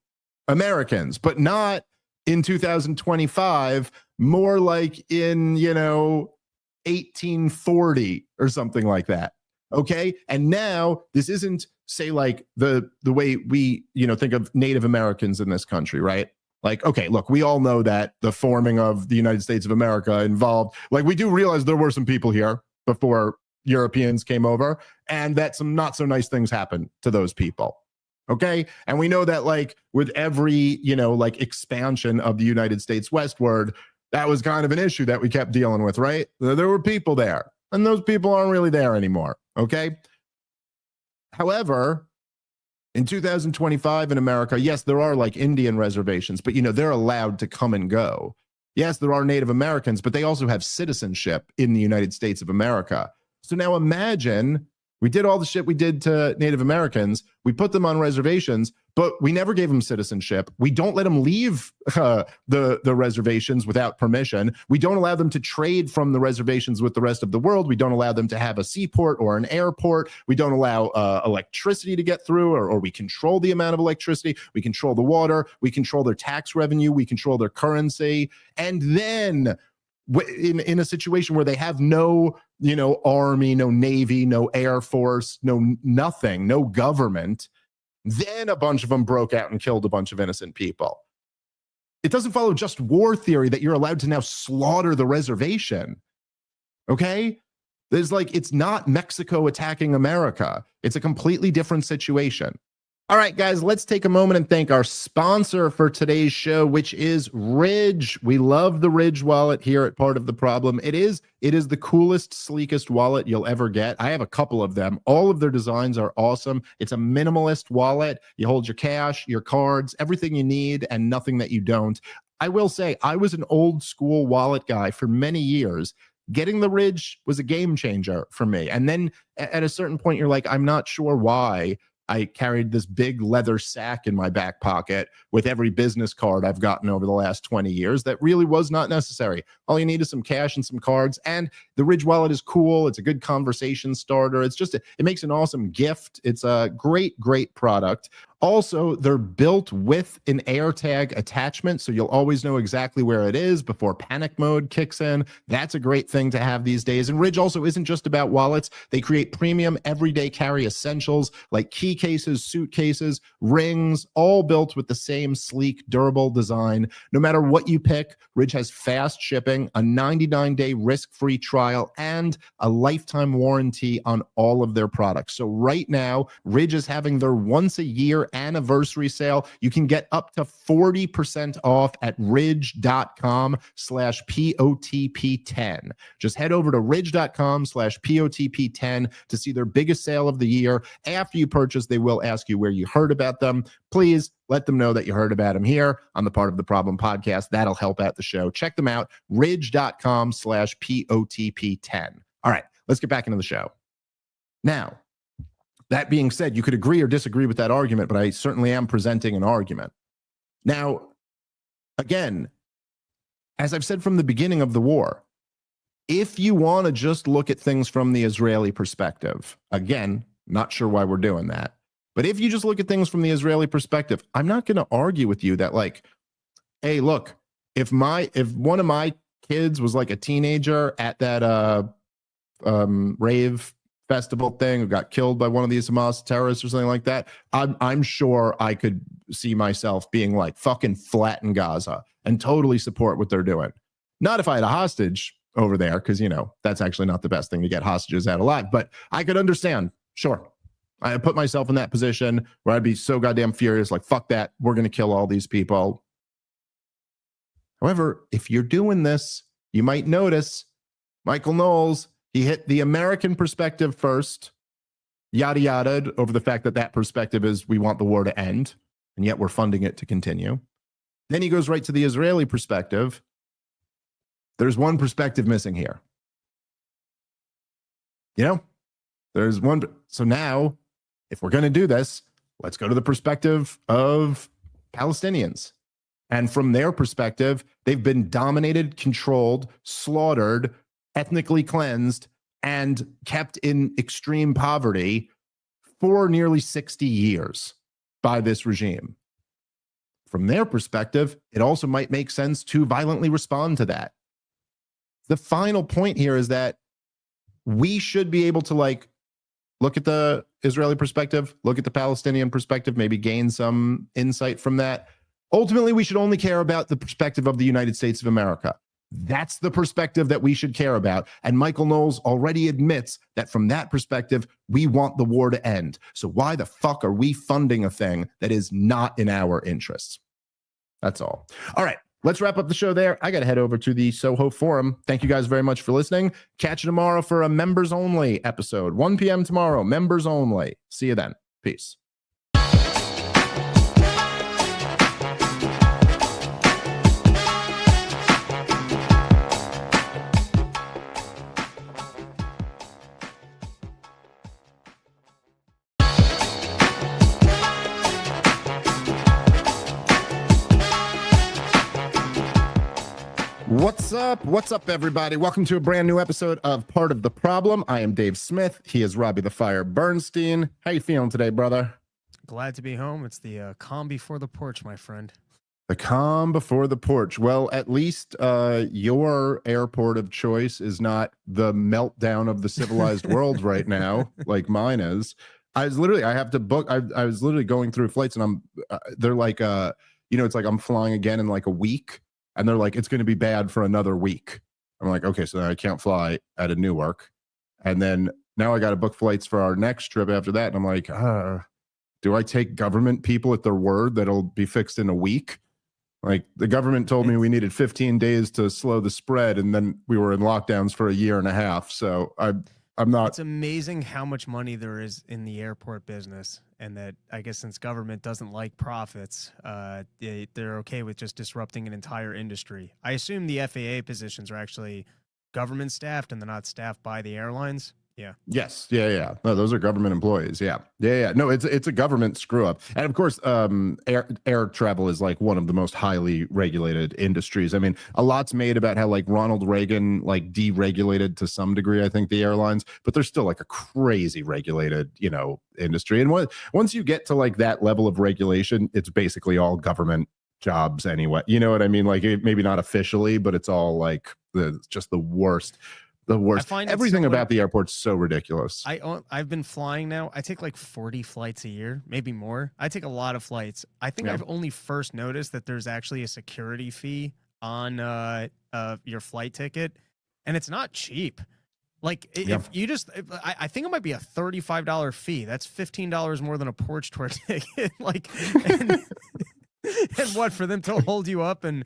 S1: Americans, but not in 2025, more like in, you know, 1840 or something like that. Okay. And now this isn't, say, like the way we, you know, think of Native Americans in this country, right? Like, okay, look, we all know that the forming of the United States of America involved, like, we do realize there were some people here before Europeans came over, and that some not so nice things happened to those people. Okay. And we know that, like, with every, you know, like, expansion of the United States westward, that was kind of an issue that we kept dealing with, right? There were people there, and those people aren't really there anymore. Okay. However, In 2025 in America, yes, there are like Indian reservations, but they're allowed to come and go. Yes, there are Native Americans, but they also have citizenship in the United States of America. So now imagine we did all the shit we did to Native Americans. We put them on reservations, but we never gave them citizenship. We don't let them leave the reservations without permission. We don't allow them to trade from the reservations with the rest of the world. We don't allow them to have a seaport or an airport. We don't allow electricity to get through, or we control the amount of electricity. We control the water. We control their tax revenue. We control their currency. And then in a situation where they have no army, no navy, no air force, nothing, no government, then a bunch of them broke out and killed a bunch of innocent people. It doesn't follow just war theory that you're allowed to now slaughter the reservation. Okay? It's not Mexico attacking America. It's a completely different situation. All right, guys, let's take a moment and thank our sponsor for today's show, which is Ridge. We love the Ridge wallet here at Part of the Problem. It is the coolest, sleekest wallet you'll ever get. I have a couple of them. All of their designs are awesome. It's a minimalist wallet. You hold your cash, your cards, everything you need, and nothing that you don't. I will say, I was an old school wallet guy for many years. Getting the Ridge was a game changer for me. And then at a certain point, you're like, I'm not sure why I carried this big leather sack in my back pocket with every business card I've gotten over the last 20 years. That really was not necessary. All you need is some cash and some cards. And the Ridge wallet is cool. It's a good conversation starter. It makes an awesome gift. It's a great, great product. Also, they're built with an AirTag attachment, so you'll always know exactly where it is before panic mode kicks in. That's a great thing to have these days. And Ridge also isn't just about wallets. They create premium everyday carry essentials like key cases, suitcases, rings, all built with the same sleek, durable design. No matter what you pick, Ridge has fast shipping, a 99-day risk-free trial, and a lifetime warranty on all of their products. So right now, Ridge is having their once-a-year anniversary sale. You can get up to 40% off at ridge.com/POTP10. Just head over to ridge.com/POTP10 to see their biggest sale of the year. After you purchase, they will ask you where you heard about them. Please let them know that you heard about them here on the Part of the Problem podcast. That'll help out the show. Check them out, ridge.com/POTP10. All right, let's get back into the show. Now, that being said, you could agree or disagree with that argument, but I certainly am presenting an argument. Now, again, as I've said from the beginning of the war, if you want to just look at things from the Israeli perspective, again, not sure why we're doing that, but if you just look at things from the Israeli perspective, I'm not going to argue with you that, like, hey, look, if one of my kids was like a teenager at that rave festival thing who got killed by one of these Hamas terrorists or something like that, I'm sure I could see myself being like, fucking flatten Gaza and totally support what they're doing. Not if I had a hostage over there, because that's actually not the best thing to get hostages out alive, but I could understand. Sure, I put myself in that position where I'd be so goddamn furious, like, fuck that, we're going to kill all these people. However, if you're doing this, you might notice Michael Knowles, he hit the American perspective first, yada yada, over the fact that perspective is we want the war to end, and yet we're funding it to continue. Then he goes right to the Israeli perspective. There's one perspective missing here. There's one. So now, if we're going to do this, let's go to the perspective of Palestinians. And from their perspective, they've been dominated, controlled, slaughtered, ethnically cleansed, and kept in extreme poverty for nearly 60 years by this regime. From their perspective, it also might make sense to violently respond to that. The final point here is that we should be able to, like, look at the Israeli perspective, look at the Palestinian perspective, maybe gain some insight from that. Ultimately, we should only care about the perspective of the United States of America. That's the perspective that we should care about. And Michael Knowles already admits that from that perspective, we want the war to end. So why the fuck are we funding a thing that is not in our interests? That's all. All right, let's wrap up the show there. I got to head over to the Soho Forum. Thank you guys very much for listening. Catch you tomorrow for a members only episode. 1 p.m. tomorrow, members only. See you then. Peace. What's up? What's up, everybody? Welcome to a brand new episode of Part of the Problem. I am Dave Smith. He is Robbie the Fire Bernstein. How you feeling today, brother?
S5: Glad to be home. It's the calm before the porch, my friend.
S1: The calm before the porch. Well, at least your airport of choice is not the meltdown of the civilized world right now, like mine is. I have to book. I was literally going through flights, and they're like, it's like I'm flying again in like a week. And they're like, it's going to be bad for another week. I'm like, okay, so then I can't fly out of Newark. And then now I got to book flights for our next trip after that. And I'm like, do I take government people at their word that it'll be fixed in a week? Like the government told me we needed 15 days to slow the spread. And then we were in lockdowns for a year and a half. So I'm not.
S5: It's amazing how much money there is in the airport business. And that, I guess, since government doesn't like profits, they're okay with just disrupting an entire industry. I assume the FAA positions are actually government staffed and they're not staffed by the airlines. Yeah.
S1: Yes. Yeah. No, those are government employees. Yeah. No, it's a government screw up. And of course, air travel is like one of the most highly regulated industries. I mean, a lot's made about how like Ronald Reagan like deregulated to some degree, I think, the airlines, but there's still like a crazy regulated, industry. And once you get to like that level of regulation, it's basically all government jobs anyway. You know what I mean? Like maybe not officially, but it's all like just the worst. The worst. Everything about the airport's so ridiculous.
S5: I've been flying now. I take like 40 flights a year, maybe more. I take a lot of flights. I think I've only first noticed that there's actually a security fee on your flight ticket, and it's not cheap. Like if you I think it might be a $35 fee. That's $15 more than a porch tour ticket. Like. And what, for them to hold you up and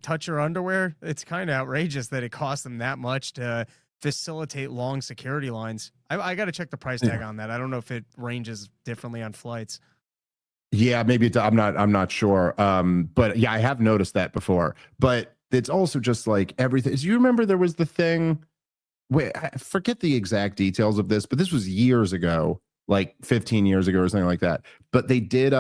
S5: touch your underwear? It's kind of outrageous that it costs them that much to facilitate long security lines. I got to check the price tag on that. I don't know if it ranges differently on flights. Yeah,
S1: maybe I'm not sure. But yeah, I have noticed that before. But it's also just like everything. Do you remember there was the thing? Wait, I forget the exact details of this, but this was years ago, like 15 years ago or something like that. But they did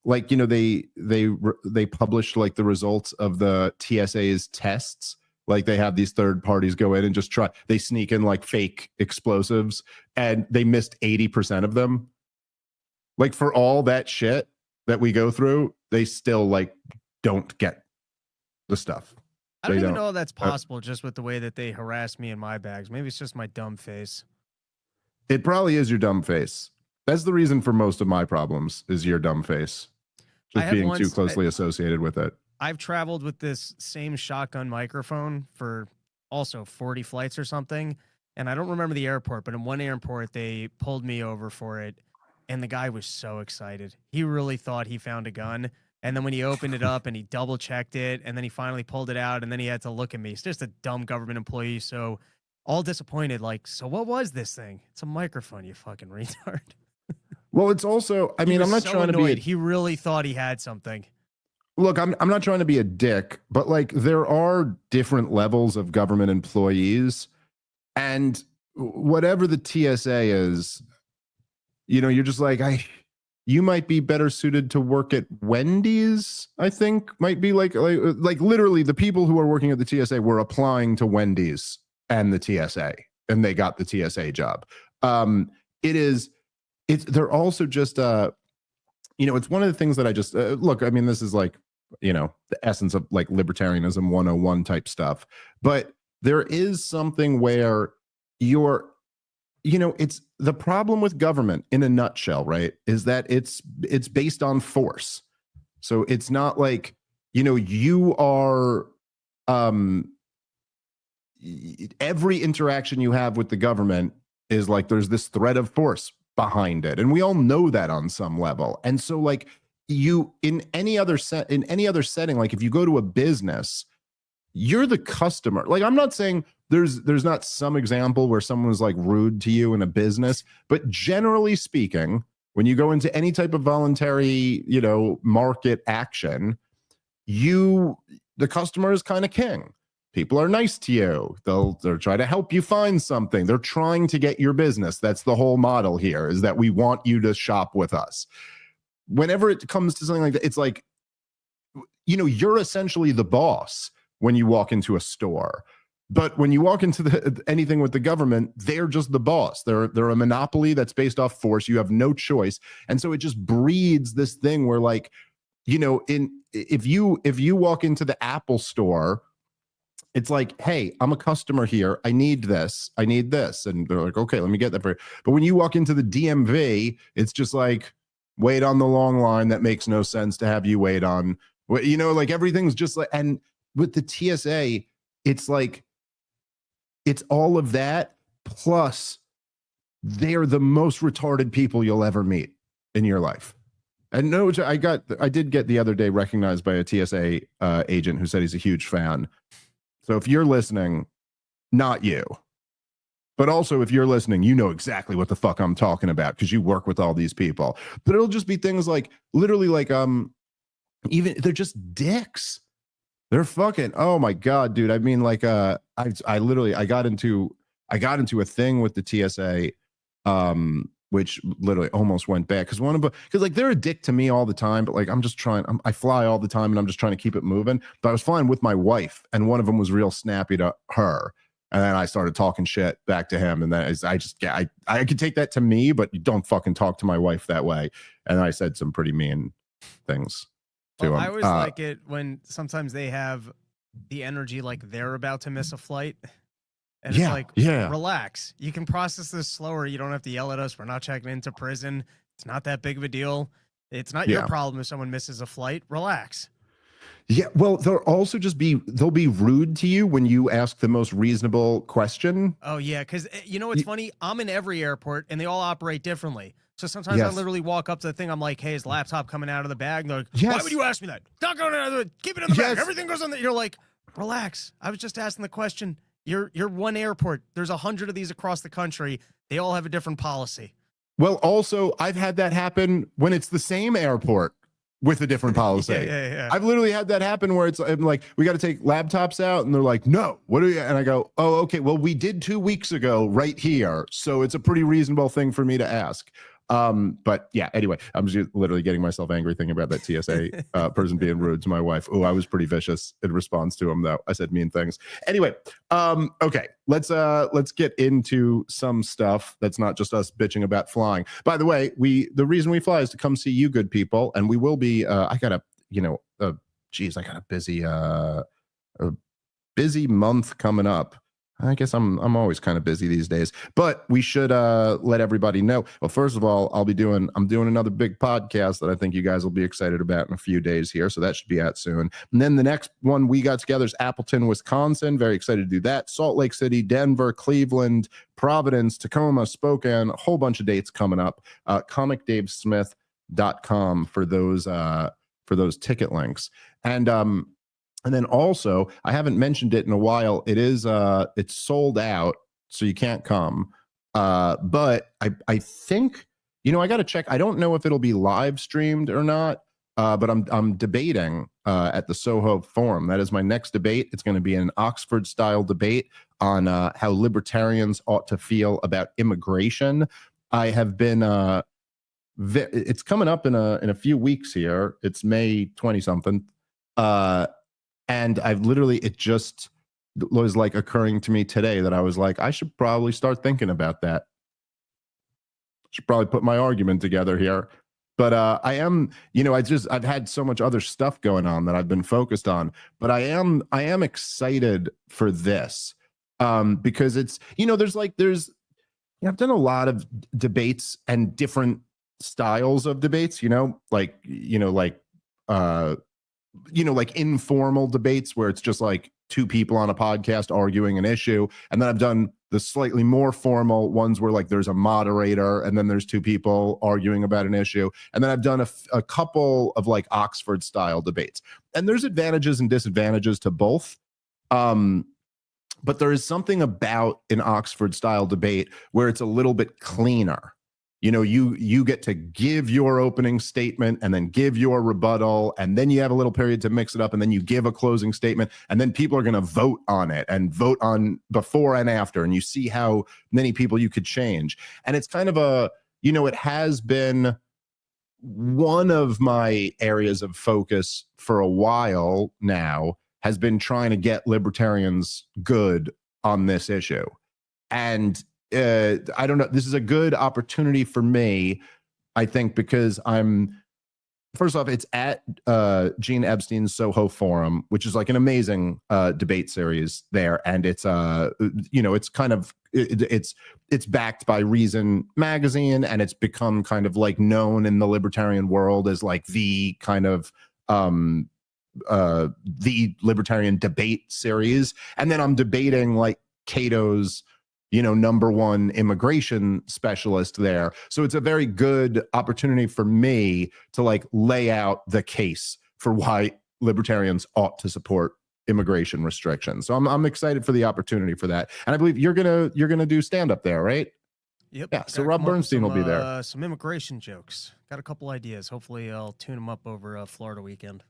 S1: like, they published like the results of the TSA's tests. Like they have these third parties go in and just they sneak in like fake explosives, and they missed 80% of them. Like for all that shit that we go through, they still like don't get the stuff.
S5: I don't even know if that's possible just with the way that they harass me in my bags. Maybe it's just my dumb face.
S1: It probably is your dumb face. That's the reason for most of my problems is your dumb face. Just being too closely associated with it.
S5: I've traveled with this same shotgun microphone for also 40 flights or something. And I don't remember the airport, but in one airport, they pulled me over for it. And the guy was so excited. He really thought he found a gun. And then when he opened it up and he double checked it, and then he finally pulled it out, and then he had to look at me. He's just a dumb government employee. So all disappointed, like, so what was this thing? It's a microphone, you fucking retard.
S1: Well, it's also, I mean, I'm not trying to be.
S5: He really thought he had something.
S1: Look, I'm not trying to be a dick, but like there are different levels of government employees, and whatever the TSA is, you're just like, you might be better suited to work at Wendy's. I think might be like literally the people who are working at the TSA were applying to Wendy's and the TSA, and they got the TSA job. They're also just, it's one of the things that I just, look, I mean, this is like, the essence of like libertarianism 101 type stuff. But there is something where it's the problem with government in a nutshell, right? Is that it's based on force. So it's not like, you are, every interaction you have with the government is like, there's this threat of force behind it, and we all know that on some level. And so like in any other setting, like if you go to a business, you're the customer. Like I'm not saying there's not some example where someone was like rude to you in a business, but generally speaking, when you go into any type of voluntary market action, the customer is kind of king. People are nice to you. They'll try to help you find something. They're trying to get your business. That's the whole model here, is that we want you to shop with us. Whenever it comes to something like that, it's like, you're essentially the boss, when you walk into a store. But when you walk into anything with the government, they're just the boss. They're a monopoly that's based off force. You have no choice. And so it just breeds this thing where, like, if you walk into the Apple store, it's like, hey, I'm a customer here. I need this. And they're like, okay, let me get that for you. But when you walk into the DMV, it's just like, wait on the long line that makes no sense to have you wait on. Like everything's just like, and with the TSA, it's like, it's all of that, plus they're the most retarded people you'll ever meet in your life. And no, I did get the other day recognized by a TSA agent who said he's a huge fan. So if you're listening, not you, but also if you're listening, you know exactly what the fuck I'm talking about because you work with all these people. But it'll just be things like, literally, like, even they're just dicks. They're fucking, oh my God, dude. I mean, like, I got into a thing with the TSA, which literally almost went bad because like they're a dick to me all the time, but like I fly all the time and I'm just trying to keep it moving. But I was flying with my wife and one of them was real snappy to her. And then I started talking shit back to him. And then I could take that to me, but you don't fucking talk to my wife that way. And I said some pretty mean things.
S5: Well, I always like it when sometimes they have the energy like they're about to miss a flight. And it's like, relax. You can process this slower. You don't have to yell at us. We're not checking into prison. It's not that big of a deal. It's not your problem if someone misses a flight. Relax.
S1: Yeah, well, they'll be rude to you when you ask the most reasonable question.
S5: Oh, yeah, because what's funny? I'm in every airport, and they all operate differently. So sometimes I literally walk up to the thing. I'm like, hey, is laptop coming out of the bag? And they're like, why would you ask me that? Not going out of the keep it in the bag. Everything goes on the. You're like, relax. I was just asking the question. You're one airport. There's 100 of these across the country. They all have a different policy.
S1: Well, also, I've had that happen when it's the same airport with a different policy.
S5: Yeah.
S1: I've literally had that happen where I'm like, we got to take laptops out. And they're like, no, what are you? And I go, oh, okay. Well, we did 2 weeks ago right here. So it's a pretty reasonable thing for me to ask. But yeah, anyway, I'm just literally getting myself angry thinking about that TSA person being rude to my wife. Oh, I was pretty vicious in response to him though. I said mean things. Anyway, okay, let's get into some stuff that's not just us bitching about flying. By the way, the reason we fly is to come see you good people, and we will be I got a busy month coming up. I guess I'm always kind of busy these days, but we should let everybody know. Well, first of all, I'm doing another big podcast that I think you guys will be excited about in a few days here. So that should be out soon. And then the next one we got together is Appleton, Wisconsin. Very excited to do that. Salt Lake City, Denver, Cleveland, Providence, Tacoma, Spokane, a whole bunch of dates coming up. ComicDaveSmith.com for those ticket links. And then also, I haven't mentioned it in a while. It's sold out, so you can't come. But I think, I got to check. I don't know if it'll be live streamed or not. But I'm debating at the Soho Forum. That is my next debate. It's going to be an Oxford style debate on how libertarians ought to feel about immigration. I have been. It's coming up in a few weeks here. It's May 20 something. And it just was like occurring to me today that I was like, I should probably start thinking about that. Should probably put my argument together here. But I am, I've had so much other stuff going on that I've been focused on. But I am excited for this because it's, I've done a lot of debates and different styles of debates, like informal debates where it's just like two people on a podcast arguing an issue. And then I've done the slightly more formal ones where like there's a moderator and then there's two people arguing about an issue. And then I've done a couple of like Oxford style debates, and there's advantages and disadvantages to both. But there is something about an Oxford style debate where it's a little bit cleaner. You get to give your opening statement and then give your rebuttal, and then you have a little period to mix it up, and then you give a closing statement, and then people are going to vote on it and vote on before and after, and you see how many people you could change. And it's kind of it has been one of my areas of focus for a while now, has been trying to get libertarians good on this issue. And I don't know, this is a good opportunity for me, I think, because first off, it's at Gene Epstein's Soho Forum, which is like an amazing debate series there, and it's it's kind of it's backed by Reason magazine, and it's become kind of like known in the libertarian world as like the kind of the libertarian debate series. And then I'm debating like Cato's #1 immigration specialist there. So it's a very good opportunity for me to like lay out the case for why libertarians ought to support immigration restrictions. So I'm excited for the opportunity for that. And I believe you're gonna do stand up there, right?
S5: Yep.
S1: Yeah. So Rob Bernstein will be there.
S5: Some immigration jokes. Got a couple ideas. Hopefully, I'll tune them up over Florida weekend.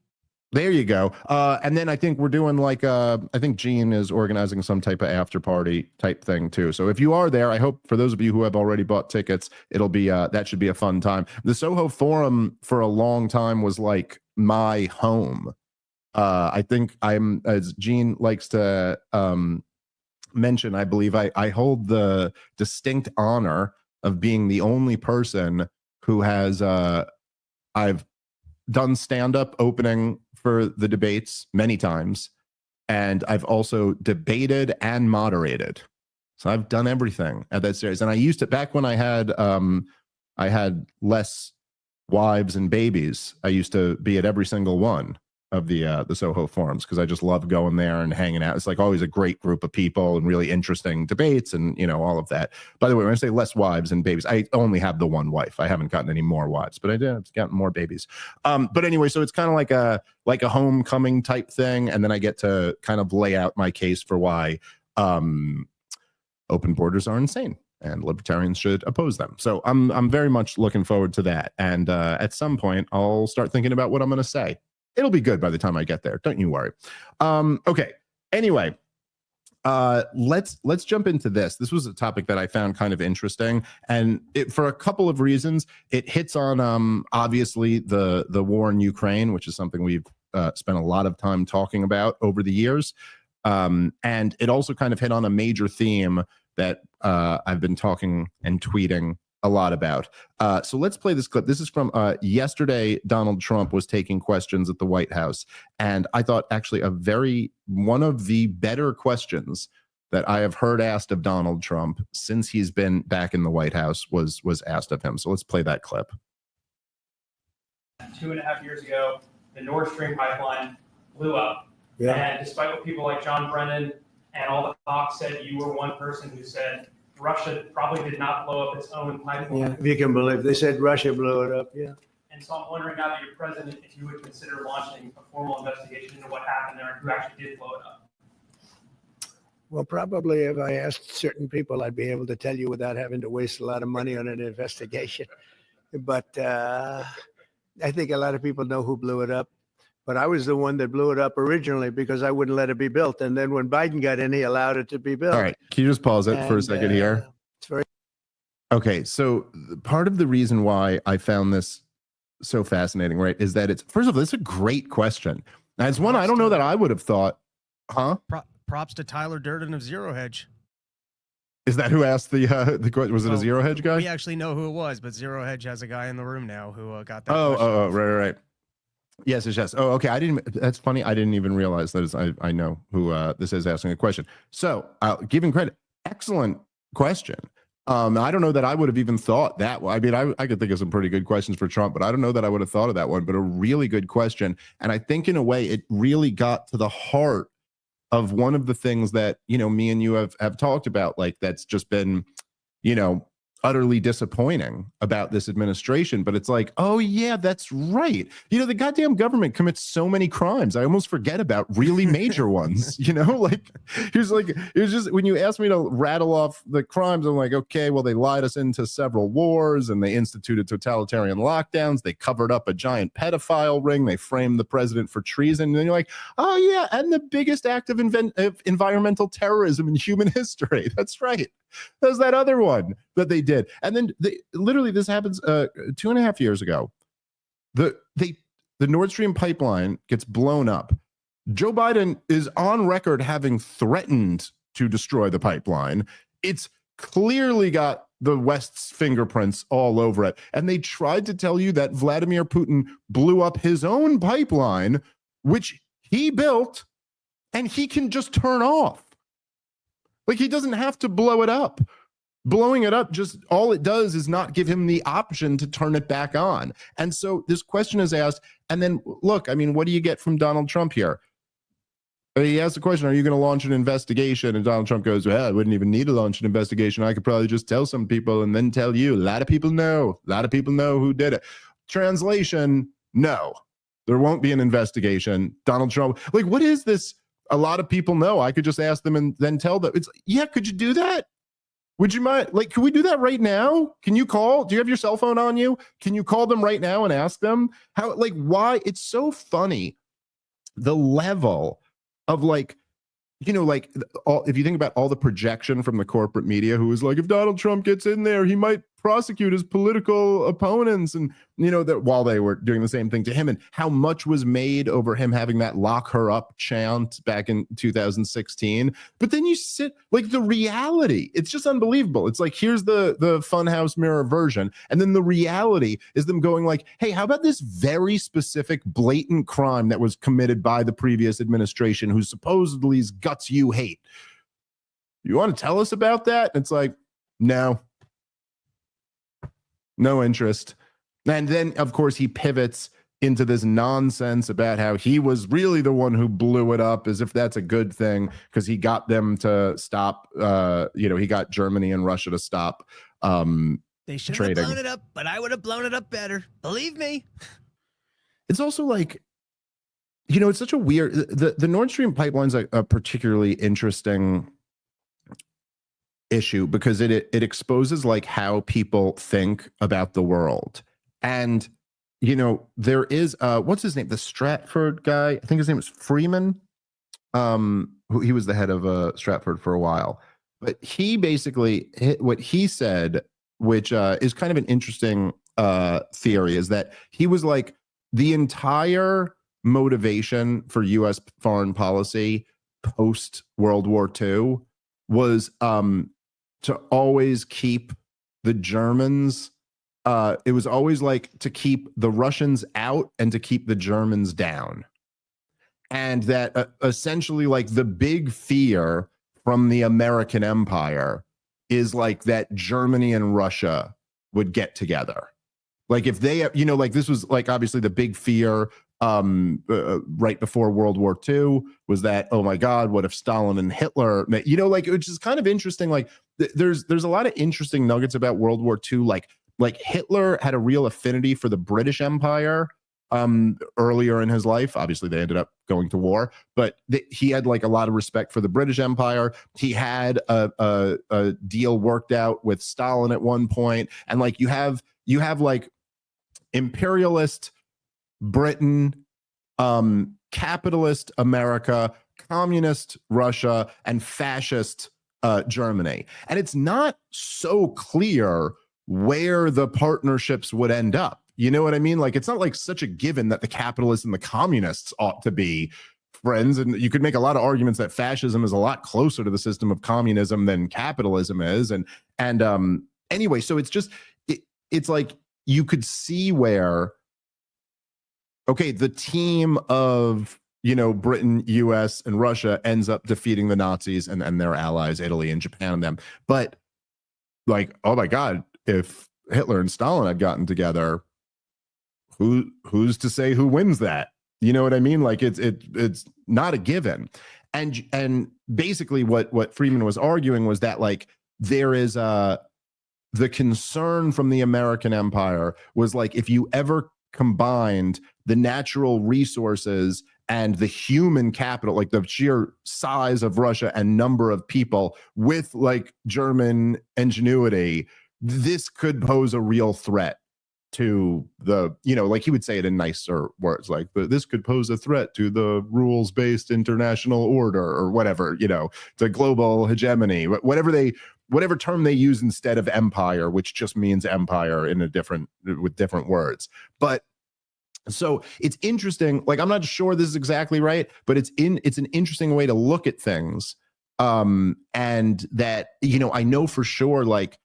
S1: There you go. And then I think we're doing like I think Gene is organizing some type of after party type thing too. So if you are there, I hope for those of you who have already bought tickets, it'll be that should be a fun time. The Soho Forum for a long time was like my home. I think I'm, as Gene likes to mention, I believe I hold the distinct honor of being the only person who has I've done stand-up opening for the debates many times, and I've also debated and moderated. So I've done everything at that series. And I used to, back when I had less wives and babies, I used to be at every single one of the Soho forums because I just love going there and hanging out. It's like always a great group of people and really interesting debates and all of that. By the way, when I say less wives and babies, I only have the one wife. I haven't gotten any more wives, but I've gotten more babies. But anyway, so it's kind of like a homecoming type thing, and then I get to kind of lay out my case for why open borders are insane and libertarians should oppose them. So I'm very much looking forward to that. And at some point, I'll start thinking about what I'm going to say. It'll be good by the time I get there. Don't you worry. Okay. Anyway, let's jump into this. This was a topic that I found kind of interesting, and for a couple of reasons. It hits on obviously the war in Ukraine, which is something we've spent a lot of time talking about over the years, and it also kind of hit on a major theme that I've been talking and tweeting a lot about. So let's play this clip. This is from yesterday. Donald Trump was taking questions at the White House, and I thought actually one of the better questions that I have heard asked of Donald Trump since he's been back in the White House was asked of him. So let's play that clip.
S6: 2.5 years ago, the Nord Stream pipeline blew up.
S7: Yeah.
S6: And despite what people like John Brennan and all the talks said, you were one person who said Russia probably did not blow up its own pipeline.
S7: Yeah, if you can believe, they said Russia blew it up. Yeah.
S6: And so I'm wondering now that you're president, if you would consider launching a formal investigation into what happened there and who actually did blow it up.
S7: Well, probably if I asked certain people, I'd be able to tell you without having to waste a lot of money on an investigation. But I think a lot of people know who blew it up. But I was the one that blew it up originally because I wouldn't let it be built. And then when Biden got in, he allowed it to be built.
S1: All right. Can you just pause it for a second here?
S7: It's very
S1: Okay. So part of the reason why I found this so fascinating, right, is that first of all, it's a great question. Now, it's one I don't know that I would have thought, huh?
S5: Props to Tyler Durden of Zero Hedge.
S1: Is that who asked the question? Was it a Zero Hedge guy?
S5: We actually know who it was, but Zero Hedge has a guy in the room now who got that question.
S1: Right. Yes. Oh, okay. That's funny. I didn't even realize that I know who this is asking a question. So give him credit. Excellent question. I don't know that I would have even thought that. I mean, I could think of some pretty good questions for Trump, but I don't know that I would have thought of that one, but a really good question. And I think in a way it really got to the heart of one of the things that, me and you have talked about, like that's just been, utterly disappointing about this administration. But it's like, oh yeah, that's right. The goddamn government commits so many crimes. I almost forget about really major ones, like it was just, when you asked me to rattle off the crimes, I'm like, okay, well, they lied us into several wars and they instituted totalitarian lockdowns. They covered up a giant pedophile ring. They framed the president for treason. And then you're like, oh yeah. And the biggest act of environmental terrorism in human history. That's right. There's that other one that they did. And then literally this happens 2.5 years ago. The Nord Stream pipeline gets blown up. Joe Biden is on record having threatened to destroy the pipeline. It's clearly got the West's fingerprints all over it. And they tried to tell you that Vladimir Putin blew up his own pipeline, which he built, and he can just turn off. Like, he doesn't have to blow it up. Blowing it up, just all it does is not give him the option to turn it back on. And so this question is asked. And then, look, I mean, what do you get from Donald Trump here? He asked the question, are you going to launch an investigation? And Donald Trump goes, well, I wouldn't even need to launch an investigation. I could probably just tell some people and then tell you. A lot of people know. A lot of people know who did it. Translation, no, there won't be an investigation. Donald Trump, like, what is this? A lot of people know. I could just ask them and then tell them. It's, yeah, could you do that? Would you mind? Like, can we do that right now? Can you call? Do you have your cell phone on you? Can you call them right now and ask them how, like, why? It's so funny. The level of, like, you know, like, if you think about all the projection from the corporate media, who is like, if Donald Trump gets in there, he might prosecute his political opponents, and, you know, that while they were doing the same thing to him, and how much was made over him having that lock her up chant back in 2016. But then you sit, like, the reality, it's just unbelievable. It's like, here's the funhouse mirror version, and then the reality is them going like, hey, how about this very specific blatant crime that was committed by the previous administration, who supposedly's guts you hate? You want to tell us about that? And it's like, no interest. And then, of course, he pivots into this nonsense about how he was really the one who blew it up, as if that's a good thing, because he got them to stop, he got Germany and Russia to stop
S5: They should
S1: trading.
S5: have blown it up, but I would have blown it up better. Believe me.
S1: It's also like, you know, it's such a weird, the Nord Stream pipeline's a particularly interesting issue, because it exposes, like, how people think about the world. And, you know, there is what's his name, the Stratford guy, I think his name was Freeman, who he was the head of Stratford for a while, but he basically what he said, which is kind of an interesting theory, is that he was like, the entire motivation for US foreign policy post World War II was to always keep the Germans, it was always like to keep the Russians out and to keep the Germans down. And that essentially, like, the big fear from the American empire is like that Germany and Russia would get together. Like, if they, you know, like, this was like obviously the big fear right before World War II was that, oh my God, what if Stalin and Hitler, you know, like, which is kind of interesting. Like, there's a lot of interesting nuggets about World War II. Like Hitler had a real affinity for the British Empire earlier in his life. Obviously, they ended up going to war, but he had, like, a lot of respect for the British Empire. He had a deal worked out with Stalin at one point, and, like, you have like imperialist Britain, capitalist America, communist Russia, and fascist Germany. And it's not so clear where the partnerships would end up. You know what I mean? Like, it's not like such a given that the capitalists and the communists ought to be friends. And you could make a lot of arguments that fascism is a lot closer to the system of communism than capitalism is. And anyway, so it's just, it's like, you could see where, okay, the team of, you know, Britain, US, and Russia ends up defeating the Nazis and their allies, Italy and Japan and them. But, like, oh my God, if Hitler and Stalin had gotten together, who's to say who wins that? You know what I mean? Like, it's not a given. And basically what Freeman was arguing was that, like, there is the concern from the American empire was, like, if you ever combined the natural resources and the human capital, like the sheer size of Russia and number of people, with, like, German ingenuity, this could pose a real threat to the, you know, like, he would say it in nicer words, like, this could pose a threat to the rules-based international order, or whatever, you know, to global hegemony, whatever term they use instead of empire, which just means empire with different words. But So it's interesting. Like, I'm not sure this is exactly right, but it's an interesting way to look at things. And that, I know for sure, like,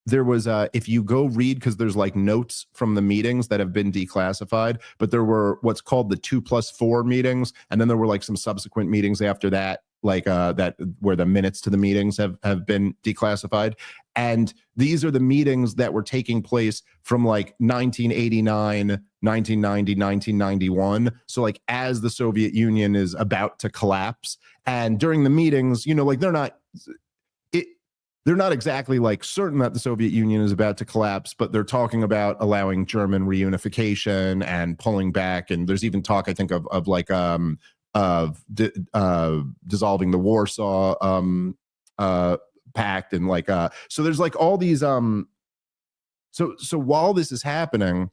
S1: there was if you go read, because there's like notes from the meetings that have been declassified, but there were what's called the 2+4 meetings, and then there were like some subsequent meetings after that, like that where the minutes to the meetings have been declassified. And these are the meetings that were taking place from like 1989, 1990, 1991. So like as the Soviet Union is about to collapse, and during the meetings, like they're not exactly like certain that the Soviet Union is about to collapse, but they're talking about allowing German reunification and pulling back. And there's even talk, I think, of dissolving the Warsaw Pact, and like so there's like all these so while this is happening,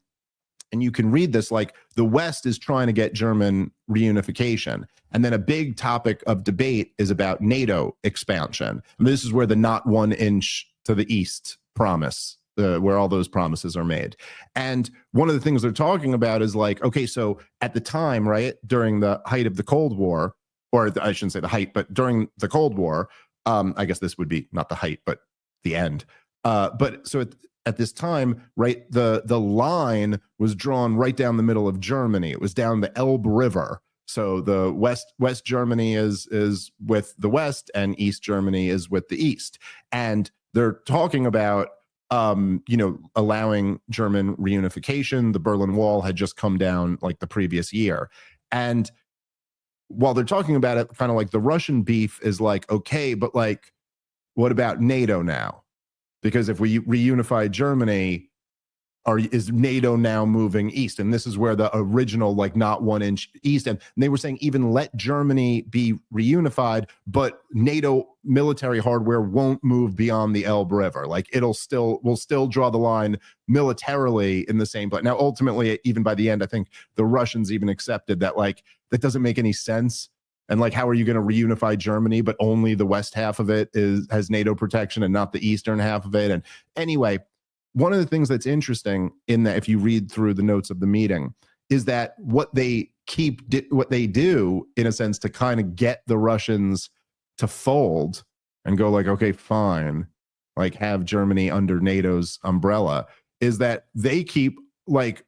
S1: and you can read this, like the West is trying to get German reunification. And then a big topic of debate is about NATO expansion. And this is where the not 1 inch to the east promise, where all those promises are made. And one of the things they're talking about is like, okay, so at the time, right, during the height of the Cold War, or I shouldn't say the height, but during the Cold War, I guess this would be not the height, but the end. But so at this time, right, the line was drawn right down the middle of Germany. It was down the Elbe River. So the West Germany is with the West, and East Germany is with the East. And they're talking about allowing German reunification. The Berlin Wall had just come down like the previous year. And while they're talking about it, kind of like the Russian beef is like, okay, but like, what about NATO now? Because if we reunify Germany, is NATO now moving east? And this is where the original, like, not 1 inch east. And they were saying even let Germany be reunified, but NATO military hardware won't move beyond the Elbe River. Like we'll still draw the line militarily in the same place. Now, ultimately, even by the end, I think the Russians even accepted that, like, that doesn't make any sense. And like, how are you going to reunify Germany, but only the west half of it has NATO protection and not the eastern half of it? And anyway, one of the things that's interesting in that, if you read through the notes of the meeting, is that what they do in a sense to kind of get the Russians to fold and go like, okay, fine, like have Germany under NATO's umbrella, is that they keep like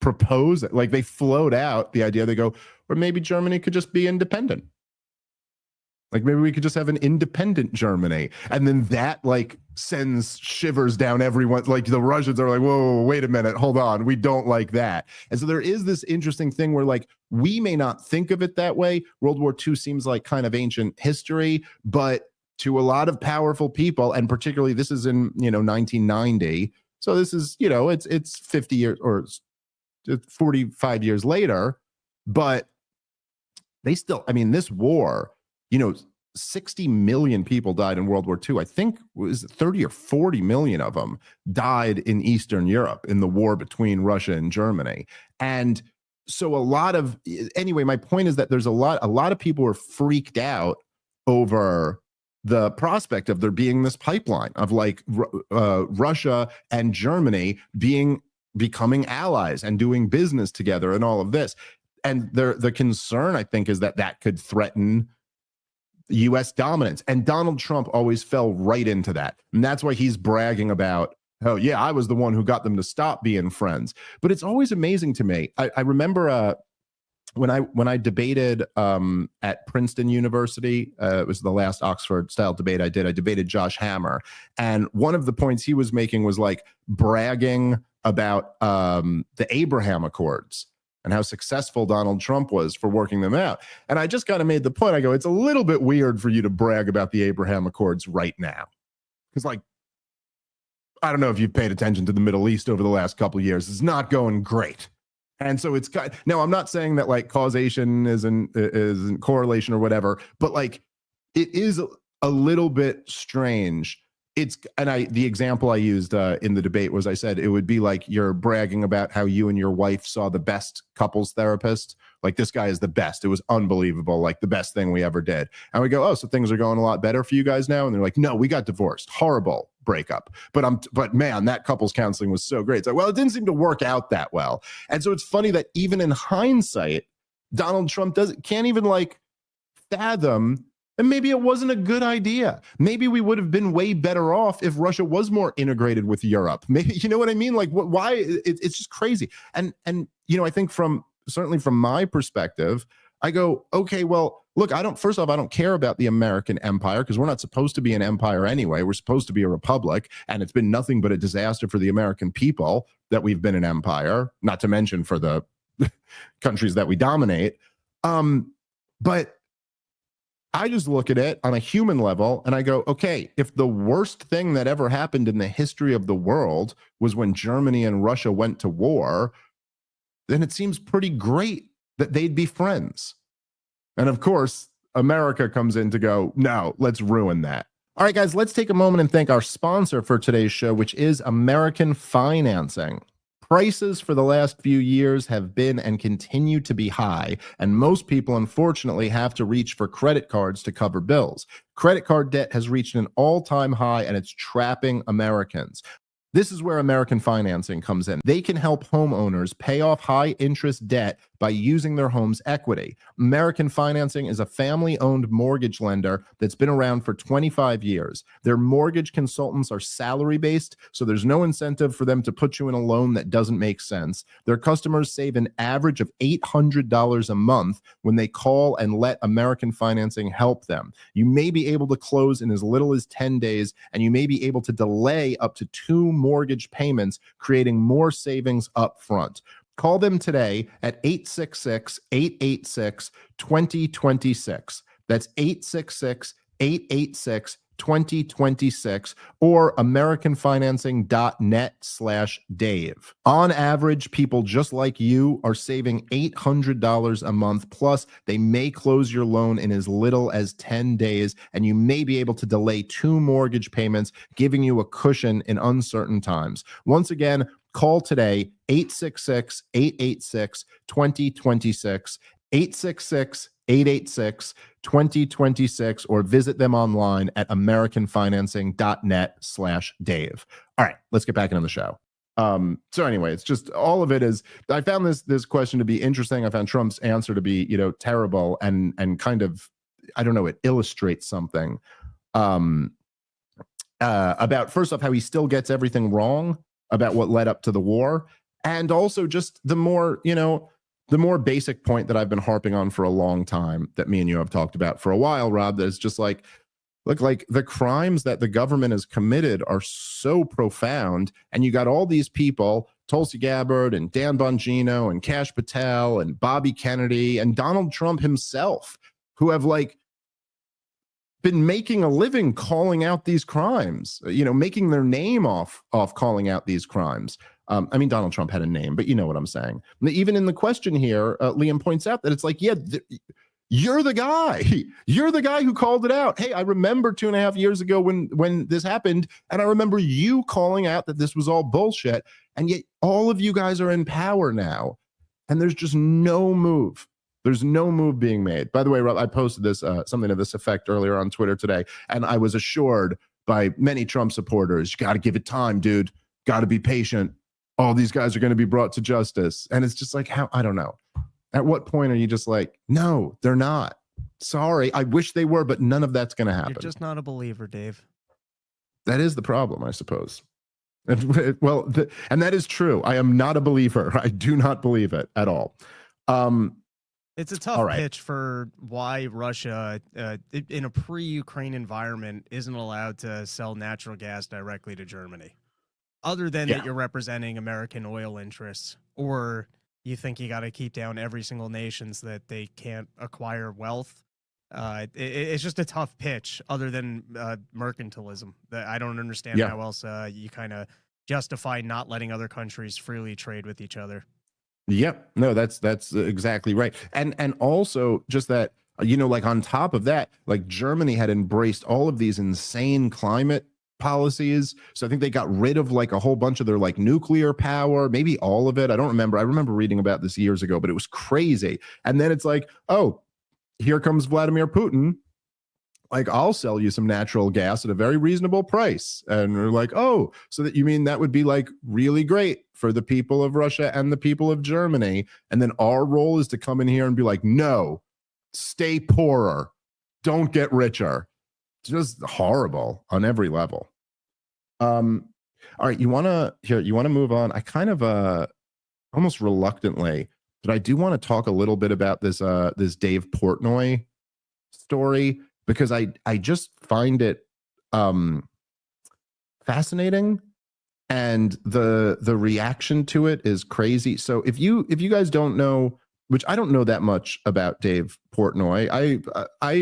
S1: propose, like they float out the idea. They go, or maybe Germany could just be independent. Like maybe we could just have an independent Germany. And then that like sends shivers down everyone. Like the Russians are like, whoa, wait a minute, hold on. We don't like that. And so there is this interesting thing where like, we may not think of it that way. World War II seems like kind of ancient history, but to a lot of powerful people, and particularly this is in, 1990. So this is, it's 50 years or 45 years later, but they still, I mean, this war, 60 million people died in World War II. I think it was 30 or 40 million of them died in Eastern Europe in the war between Russia and Germany. And so anyway, my point is that there's a lot of people are freaked out over the prospect of there being this pipeline of like Russia and Germany becoming allies and doing business together and all of this. And the concern, I think, is that could threaten U.S. dominance. And Donald Trump always fell right into that. And that's why he's bragging about, oh, yeah, I was the one who got them to stop being friends. But it's always amazing to me. I remember when I debated at Princeton University, it was the last Oxford-style debate I did. I debated Josh Hammer. And one of the points he was making was like bragging about the Abraham Accords and how successful Donald Trump was for working them out. And I just kind of made the point, I go, it's a little bit weird for you to brag about the Abraham Accords right now. Because like, I don't know if you've paid attention to the Middle East over the last couple of years. It's not going great. And so it's kind of, now I'm not saying that like causation is in correlation or whatever, but like it is a little bit strange. The example I used in the debate was, I said it would be like you're bragging about how you and your wife saw the best couples therapist. Like, this guy is the best. It was unbelievable. Like the best thing we ever did. And we go, oh, so things are going a lot better for you guys now? And they're like, no, we got divorced. Horrible. breakup. But man, that couples counseling was so great. It's like, well, it didn't seem to work out that well. And so it's funny that even in hindsight, Donald Trump can't even like fathom, and maybe it wasn't a good idea. Maybe we would have been way better off if Russia was more integrated with Europe. Maybe, you know what I mean? Like, why? It's just crazy. And I think certainly from my perspective, I go, okay, well, look, first off, I don't care about the American empire because we're not supposed to be an empire anyway. We're supposed to be a republic, and it's been nothing but a disaster for the American people that we've been an empire, not to mention for the countries that we dominate. But I just look at it on a human level and I go, okay, if the worst thing that ever happened in the history of the world was when Germany and Russia went to war, then it seems pretty great that they'd be friends. And of course, America comes in to go, no, let's ruin that. All right, guys, let's take a moment and thank our sponsor for today's show, which is American Financing. Prices for the last few years have been and continue to be high, and most people, unfortunately, have to reach for credit cards to cover bills. Credit card debt has reached an all-time high, and it's trapping Americans. This is where American Financing comes in. They can help homeowners pay off high-interest debt by using their home's equity. American Financing is a family-owned mortgage lender that's been around for 25 years. Their mortgage consultants are salary-based, so there's no incentive for them to put you in a loan that doesn't make sense. Their customers save an average of $800 a month when they call and let American Financing help them. You may be able to close in as little as 10 days, and you may be able to delay up to 2 mortgage payments, creating more savings up front. Call them today at 866-886-2026. That's 866-886-2026 or americanfinancing.net/Dave. On average, people just like you are saving $800 a month. Plus, they may close your loan in as little as 10 days, and you may be able to delay 2 mortgage payments, giving you a cushion in uncertain times. Once again, call today, 866-886-2026, 866-886-2026, or visit them online at americanfinancing.net/Dave. All right, let's get back into the show. So anyway, it's just all of it is, I found this question to be interesting. I found Trump's answer to be, terrible and kind of, I don't know, it illustrates something about, first off, how he still gets everything wrong about what led up to the war, and also just the more basic point that I've been harping on for a long time, that me and you have talked about for a while, Rob, that is just like, look, like the crimes that the government has committed are so profound, and you got all these people, Tulsi Gabbard and Dan Bongino and Kash Patel and Bobby Kennedy and Donald Trump himself, who have been making a living calling out these crimes, making their name off calling out these crimes. I mean, Donald Trump had a name, but you know what I'm saying. Even in the question here, Liam points out that it's like, yeah, you're the guy. You're the guy who called it out. Hey, I remember 2.5 years ago when this happened, and I remember you calling out that this was all bullshit, and yet all of you guys are in power now, and there's just no move. There's no move being made. By the way, Rob, I posted this something to this effect earlier on Twitter today, and I was assured by many Trump supporters, you got to give it time, dude. Got to be patient. All these guys are going to be brought to justice. And it's just like, how, I don't know. At what point are you just like, no, they're not. Sorry, I wish they were, but none of that's going to happen.
S5: You're just not a believer, Dave.
S1: That is the problem, I suppose. Well, and that is true. I am not a believer. I do not believe it at all.
S5: It's a tough pitch for why Russia, in a pre-Ukraine environment, isn't allowed to sell natural gas directly to Germany. Other than that you're representing American oil interests, or you think you got to keep down every single nation so that they can't acquire wealth. It's just a tough pitch, other than mercantilism. I don't understand how else you kind of justify not letting other countries freely trade with each other.
S1: Yep. No, that's exactly right. And also just that, like on top of that, like Germany had embraced all of these insane climate policies. So I think they got rid of like a whole bunch of their like nuclear power, maybe all of it. I don't remember. I remember reading about this years ago, but it was crazy. And then it's like, oh, here comes Vladimir Putin. like, I'll sell you some natural gas at a very reasonable price. And we're like, oh, so that you mean that would be like really great for the people of Russia and the people of Germany. And then our role is to come in here and be like, no, stay poorer. Don't get richer. It's just horrible on every level. All right, you want to move on. I kind of almost reluctantly, but I do want to talk a little bit about this Dave Portnoy story, because I just find it fascinating, and the reaction to it is crazy. So if you guys don't know, which I don't know that much about Dave Portnoy, I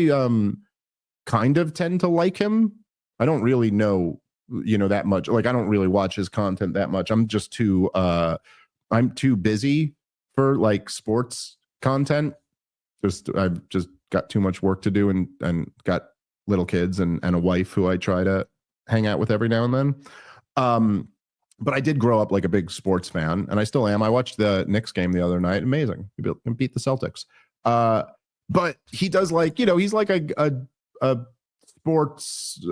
S1: kind of tend to like him. I don't really know, that much. Like, I don't really watch his content that much. I'm just too busy for like sports content. I've just got too much work to do, and got little kids and a wife who I try to hang out with every now and then. But I did grow up like a big sports fan, and I still am. I watched the Knicks game the other night. Amazing. He beat the Celtics. But he does, like, he's like a sports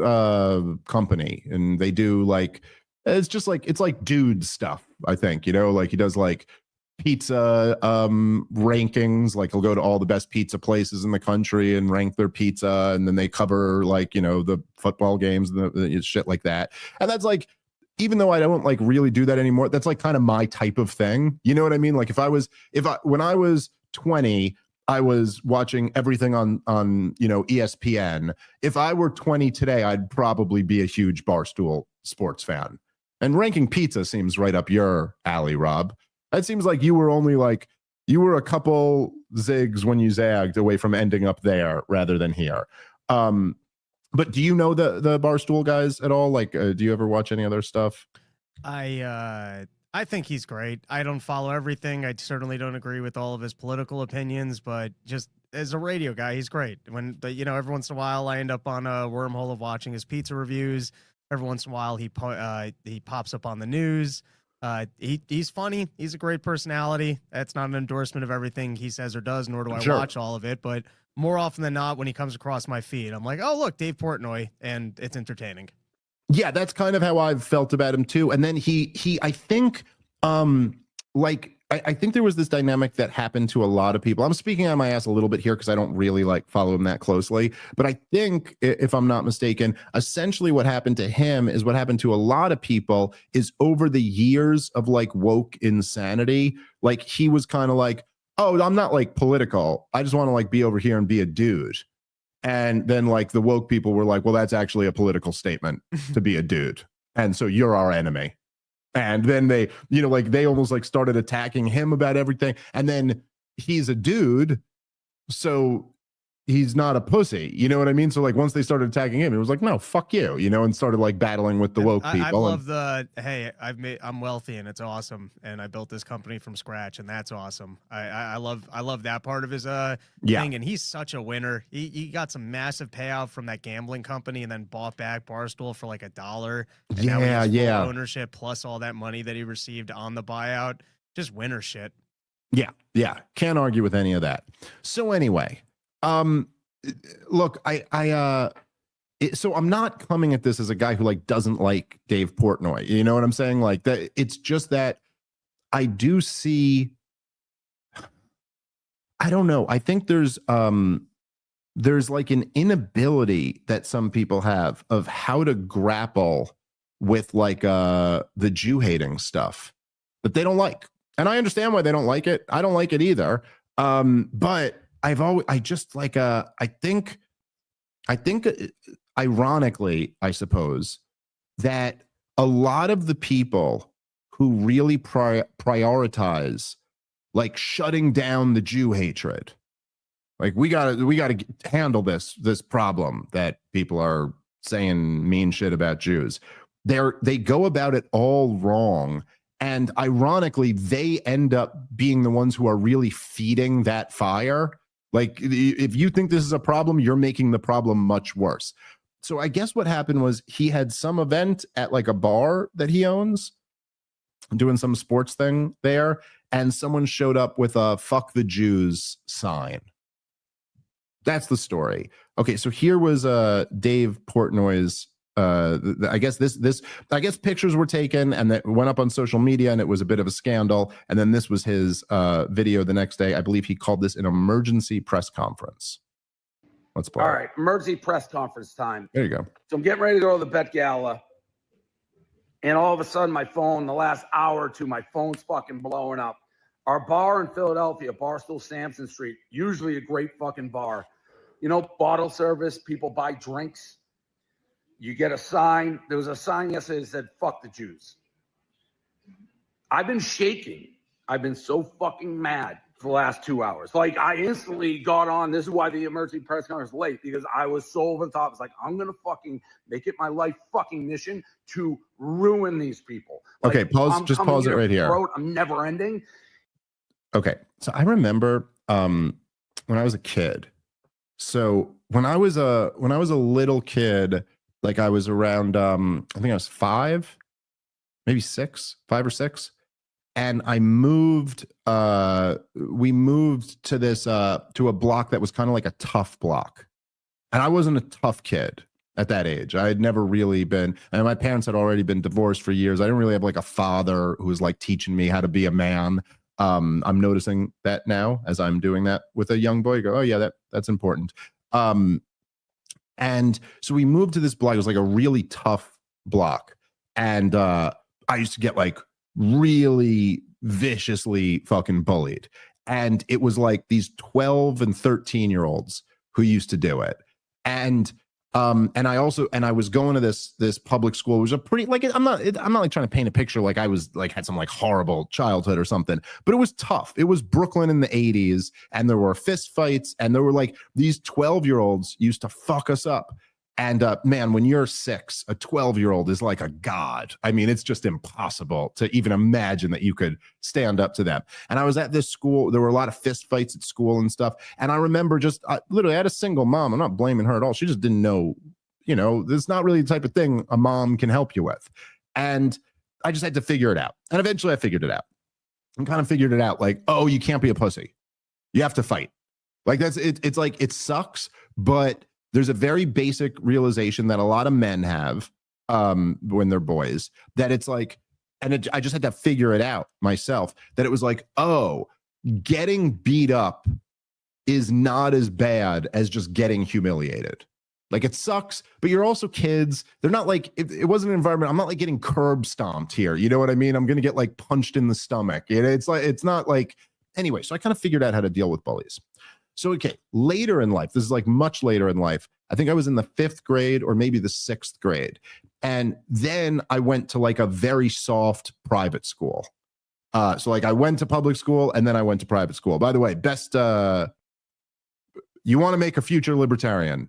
S1: company, and they do like, it's like dude stuff, I think, like he does like pizza rankings. Like, he'll go to all the best pizza places in the country and rank their pizza, and then they cover like the football games and the shit like that. And that's like, even though I don't like really do that anymore, that's like kind of my type of thing. You know what I mean? Like, when I was 20, I was watching everything on ESPN. If I were 20 today, I'd probably be a huge Barstool Sports fan. And ranking pizza seems right up your alley, Rob. It seems like you were a couple zigs when you zagged away from ending up there rather than here. But do you know the Barstool guys at all? Like, do you ever watch any other stuff?
S5: I think he's great. I don't follow everything. I certainly don't agree with all of his political opinions, but just as a radio guy, he's great. Every once in a while I end up on a wormhole of watching his pizza reviews. Every once in a while he pops up on the news. He's funny. He's a great personality. That's not an endorsement of everything he says or does, nor do I watch all of it. But more often than not, when he comes across my feed, I'm like, oh, look, Dave Portnoy, and it's entertaining.
S1: Yeah, that's kind of how I've felt about him too. And then I think, I think there was this dynamic that happened to a lot of people. I'm speaking on my ass a little bit here because I don't really like follow him that closely. But I think, if I'm not mistaken, essentially what happened to him is what happened to a lot of people is over the years of like woke insanity. Like, he was kind of like, oh, I'm not like political. I just want to like be over here and be a dude. And then like the woke people were like, well, that's actually a political statement to be a dude. And so you're our enemy. And then they, they almost like started attacking him about everything. And then he's a dude, so he's not a pussy. You know what I mean? So like once they started attacking him, it was like, no, fuck you, and started like battling with the woke people.
S5: I love I'm wealthy and it's awesome, and I built this company from scratch, and that's awesome. I love that part of his thing, and he's such a winner. He got some massive payout from that gambling company, and then bought back Barstool for like $1. And now he has full ownership plus all that money that he received on the buyout. Just winner shit.
S1: Yeah. Can't argue with any of that. So anyway, look, so I'm not coming at this as a guy who like doesn't like Dave Portnoy. You know what I'm saying? Like, that it's just that I do see, I don't know. I think there's like an inability that some people have of how to grapple with like the Jew hating stuff that they don't like. And I understand why they don't like it. I don't like it either. But I think ironically, I suppose, that a lot of the people who really prioritize like shutting down the Jew hatred, like we gotta handle this problem that people are saying mean shit about Jews. They go about it all wrong. And ironically, they end up being the ones who are really feeding that fire. Like, if you think this is a problem, you're making the problem much worse. So I guess what happened was he had some event at like a bar that he owns, doing some sports thing there, and someone showed up with a "fuck the Jews" sign. That's the story. Okay, so here was Dave Portnoy's. I guess pictures were taken and that went up on social media, and it was a bit of a scandal. And then this was his video the next day. I believe he called this an emergency press conference. Let's play.
S8: All right, emergency press conference time.
S1: There you go.
S8: So I'm getting ready to go to the Met Gala, and all of a sudden my phone, the last hour or two, my phone's fucking blowing up. Our bar in Philadelphia, Barstool Sampson Street, usually a great fucking bar. You know, bottle service, people buy drinks. You get a sign. There was a sign yesterday that said, fuck the Jews. I've been shaking. I've been so fucking mad for the last 2 hours. Like, I instantly got on. This is why the emergency press conference was late, because I was so over the top. It's like, I'm going to fucking make it my life fucking mission to ruin these people. Like,
S1: okay, pause it right here.
S8: I'm never ending.
S1: Okay, so I remember when I was a kid. So when I was a little kid, like I was around, I think I was 5, maybe 6, 5 or 6. And I moved, we moved to this, to a block that was kind of like a tough block. And I wasn't a tough kid at that age. I had never really been, and my parents had already been divorced for years. I didn't really have like a father who was like teaching me how to be a man. I'm noticing that now as I'm doing that with a young boy. I go, oh yeah, that's important. And so we moved to this block. It was like a really tough block. And I used to get like really viciously fucking bullied. And it was like these 12 and 13-year-olds who used to do it. And I was going to this public school. It was a pretty, like, I'm not like trying to paint a picture like I was like had some like horrible childhood or something, but it was tough. It was Brooklyn in the 80s, and there were fist fights, and there were like these 12-year-olds used to fuck us up. And man, when you're 6, a 12-year-old is like a god. I mean, it's just impossible to even imagine that you could stand up to them. And I was at this school. There were a lot of fist fights at school and stuff. And I remember literally, I had a single mom. I'm not blaming her at all. She just didn't know, this is not really the type of thing a mom can help you with. And I just had to figure it out. And eventually I figured it out. And kind of figured it out like, oh, you can't be a pussy. You have to fight. Like that's it. It's like, it sucks, but there's a very basic realization that a lot of men have when they're boys, that it's like, and I just had to figure it out myself, that it was like, oh, getting beat up is not as bad as just getting humiliated. Like, it sucks, but you're also kids. They're not like, it wasn't an environment. I'm not like getting curb stomped here. You know what I mean? I'm going to get like punched in the stomach. It's like, it's not like, anyway, so I kind of figured out how to deal with bullies. So, okay, later in life, this is like much later in life. I think I was in the 5th grade or maybe the 6th grade. And then I went to like a very soft private school. So like I went to public school and then I went to private school. By the way, you want to make a future libertarian,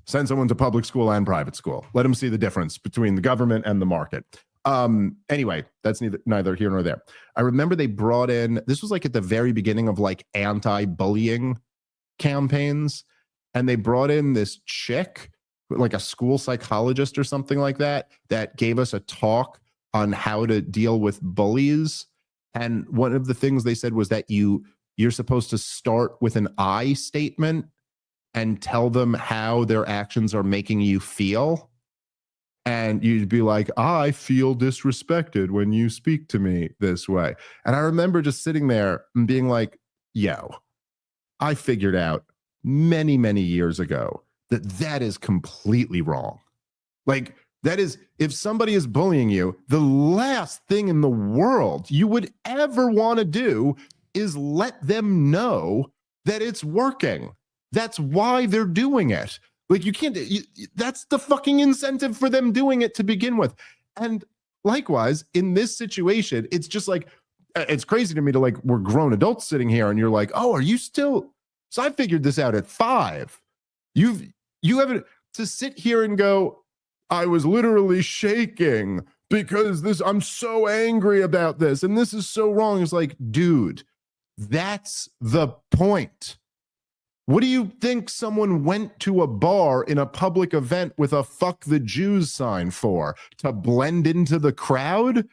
S1: send someone to public school and private school. Let them see the difference between the government and the market. Anyway, that's neither here nor there. I remember they brought in, this was like at the very beginning of like anti-bullying campaigns, and they brought in this chick, like a school psychologist or something like that, that gave us a talk on how to deal with bullies. And one of the things they said was that you're supposed to start with an I statement and tell them how their actions are making you feel. And you'd be like, I feel disrespected when you speak to me this way. And I remember just sitting there and being like, yo, I figured out many, many years ago that is completely wrong. Like, that is, if somebody is bullying you, the last thing in the world you would ever want to do is let them know that it's working. That's why they're doing it. Like, you can't, that's the fucking incentive for them doing it to begin with. And likewise, in this situation, it's just like, it's crazy to me to like, we're grown adults sitting here and you're like, oh, are you still, so I figured this out at 5. You haven't, to sit here and go, I was literally shaking because I'm so angry about this and this is so wrong. It's like, dude, that's the point. What do you think someone went to a bar in a public event with a fuck the Jews sign for? To blend into the crowd?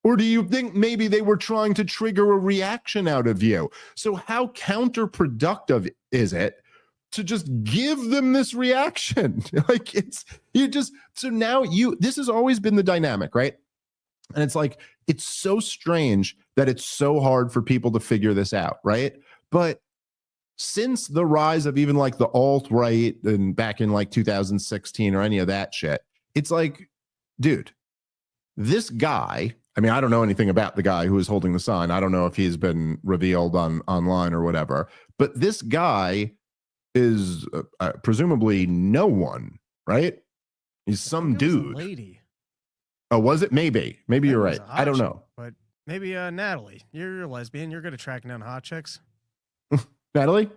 S1: Or do you think maybe they were trying to trigger a reaction out of you? So how counterproductive is it to just give them this reaction. Like so now this has always been the dynamic, right? And it's like, it's so strange that it's so hard for people to figure this out, right? But since the rise of even like the alt-right and back in like 2016 or any of that shit, it's like, dude, this guy, I mean, I don't know anything about the guy who is holding the sign. I don't know if he's been revealed online or whatever, but this guy is presumably no one, right? He's some dude.
S5: Lady.
S1: Oh, was it? Maybe you're right. I don't know.
S5: But maybe Natalie, you're a lesbian. You're good at tracking down hot chicks.
S1: Natalie,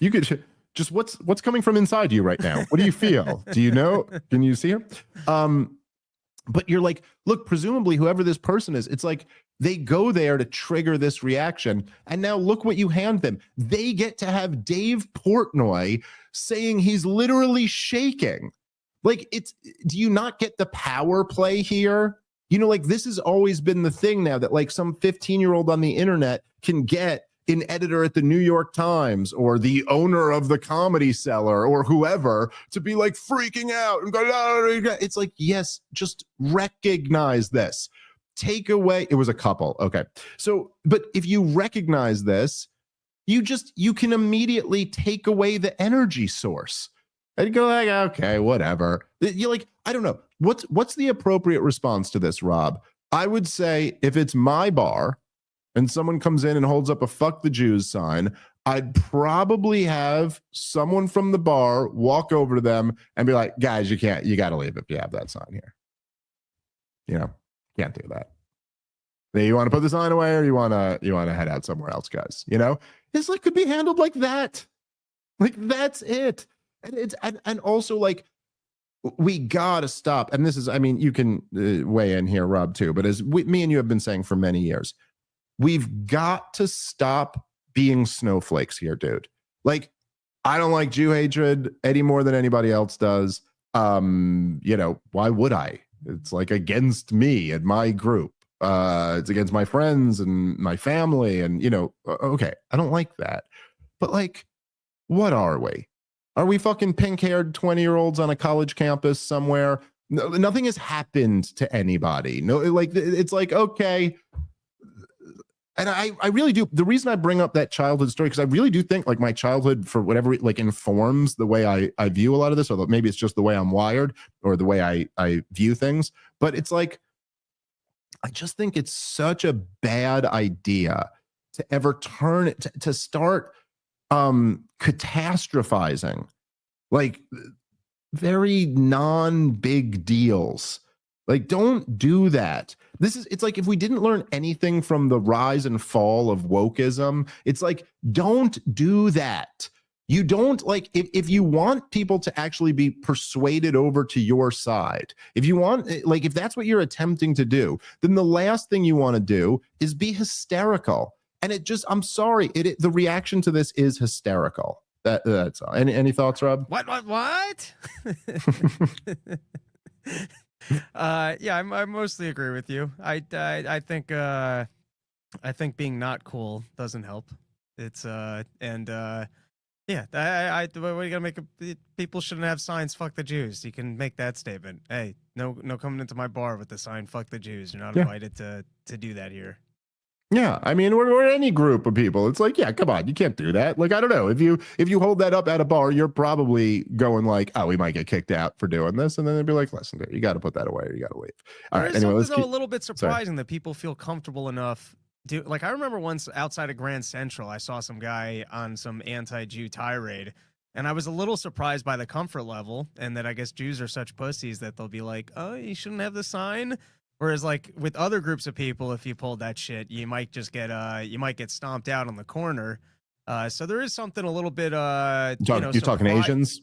S1: you could just what's coming from inside you right now? What do you feel? Do you know? Can you see her? But you're like, look, presumably whoever this person is, it's like they go there to trigger this reaction. And now look what you hand them. They get to have Dave Portnoy saying he's literally shaking. Like, do you not get the power play here? You know, like, this has always been the thing now that like some 15-year-old on the internet can get an editor at the New York Times or the owner of the Comedy Cellar or whoever to be like freaking out and go, it's like, yes, just recognize this. Take away, it was a couple. Okay. So, but if you recognize this, you can immediately take away the energy source and go like, okay, whatever. You're like, I don't know. What's the appropriate response to this, Rob? I would say if it's my bar and someone comes in and holds up a fuck the Jews sign, I'd probably have someone from the bar walk over to them and be like, guys, you got to leave if you have that sign here. You know, can't do that. You want to put the sign away or you want to head out somewhere else, guys? You know, this like could be handled like that. Like, that's it. And also like, we gotta stop. And this is, I mean, you can weigh in here, Rob, too. But as me and you have been saying for many years, we've got to stop being snowflakes here, dude. Like, I don't like Jew hatred any more than anybody else does. You know, why would I? It's like against me and my group. It's against my friends and my family. And, you know, okay, I don't like that. But like, what are we? Are we fucking pink-haired 20-year-olds on a college campus somewhere? No, nothing has happened to anybody. No, like, it's like, okay. And I really do. The reason I bring up that childhood story, because I really do think like my childhood, for whatever, like informs the way I view a lot of this, or maybe it's just the way I'm wired or the way I view things. But it's like, I just think it's such a bad idea to ever turn it to start catastrophizing like very non-big deals. Like, don't do that. It's like, if we didn't learn anything from the rise and fall of wokeism, it's like, don't do that. You don't, like, if you want people to actually be persuaded over to your side, if you want, like, if that's what you're attempting to do, then the last thing you want to do is be hysterical. And it just, I'm sorry, the reaction to this is hysterical. That's all. Any thoughts, Rob?
S5: What? Yeah, I mostly agree with you. I think being not cool doesn't help. It's yeah, what are you gonna make? People shouldn't have signs. Fuck the Jews. You can make that statement. Hey, no coming into my bar with the sign. Fuck the Jews. You're not invited to do that here.
S1: Yeah, I mean, we're any group of people. It's like, yeah, come on, you can't do that. Like, I don't know, if you hold that up at a bar, you're probably going like, oh, we might get kicked out for doing this, and then they'd be like, listen, dude, you got to put that away, or you got to leave. All right, anyway,
S5: let's keep. A little bit surprising that people feel comfortable enough. Like, I remember once outside of Grand Central, I saw some guy on some anti-Jew tirade, and I was a little surprised by the comfort level, and that I guess Jews are such pussies that they'll be like, oh, you shouldn't have the sign. Whereas, like, with other groups of people, if you pulled that shit, you might just get stomped out on the corner. So there is something a little bit you're
S1: talking Asians?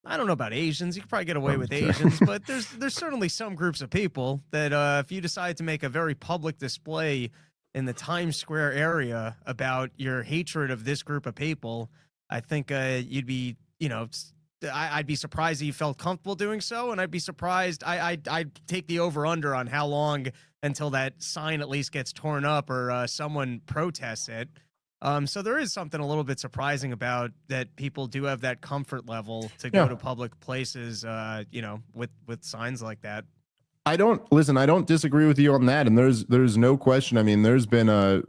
S5: I don't know about Asians. You could probably get away with Asians, but there's certainly some groups of people that if you decide to make a very public display in the Times Square area about your hatred of this group of people, I think you'd be, I'd be surprised that you felt comfortable doing so, and I'd be surprised. I'd take the over/under on how long until that sign at least gets torn up or someone protests it. So there is something a little bit surprising about that. People do have that comfort level to go to public places, with signs like that.
S1: I don't disagree with you on that, and there's no question. I mean, there's been a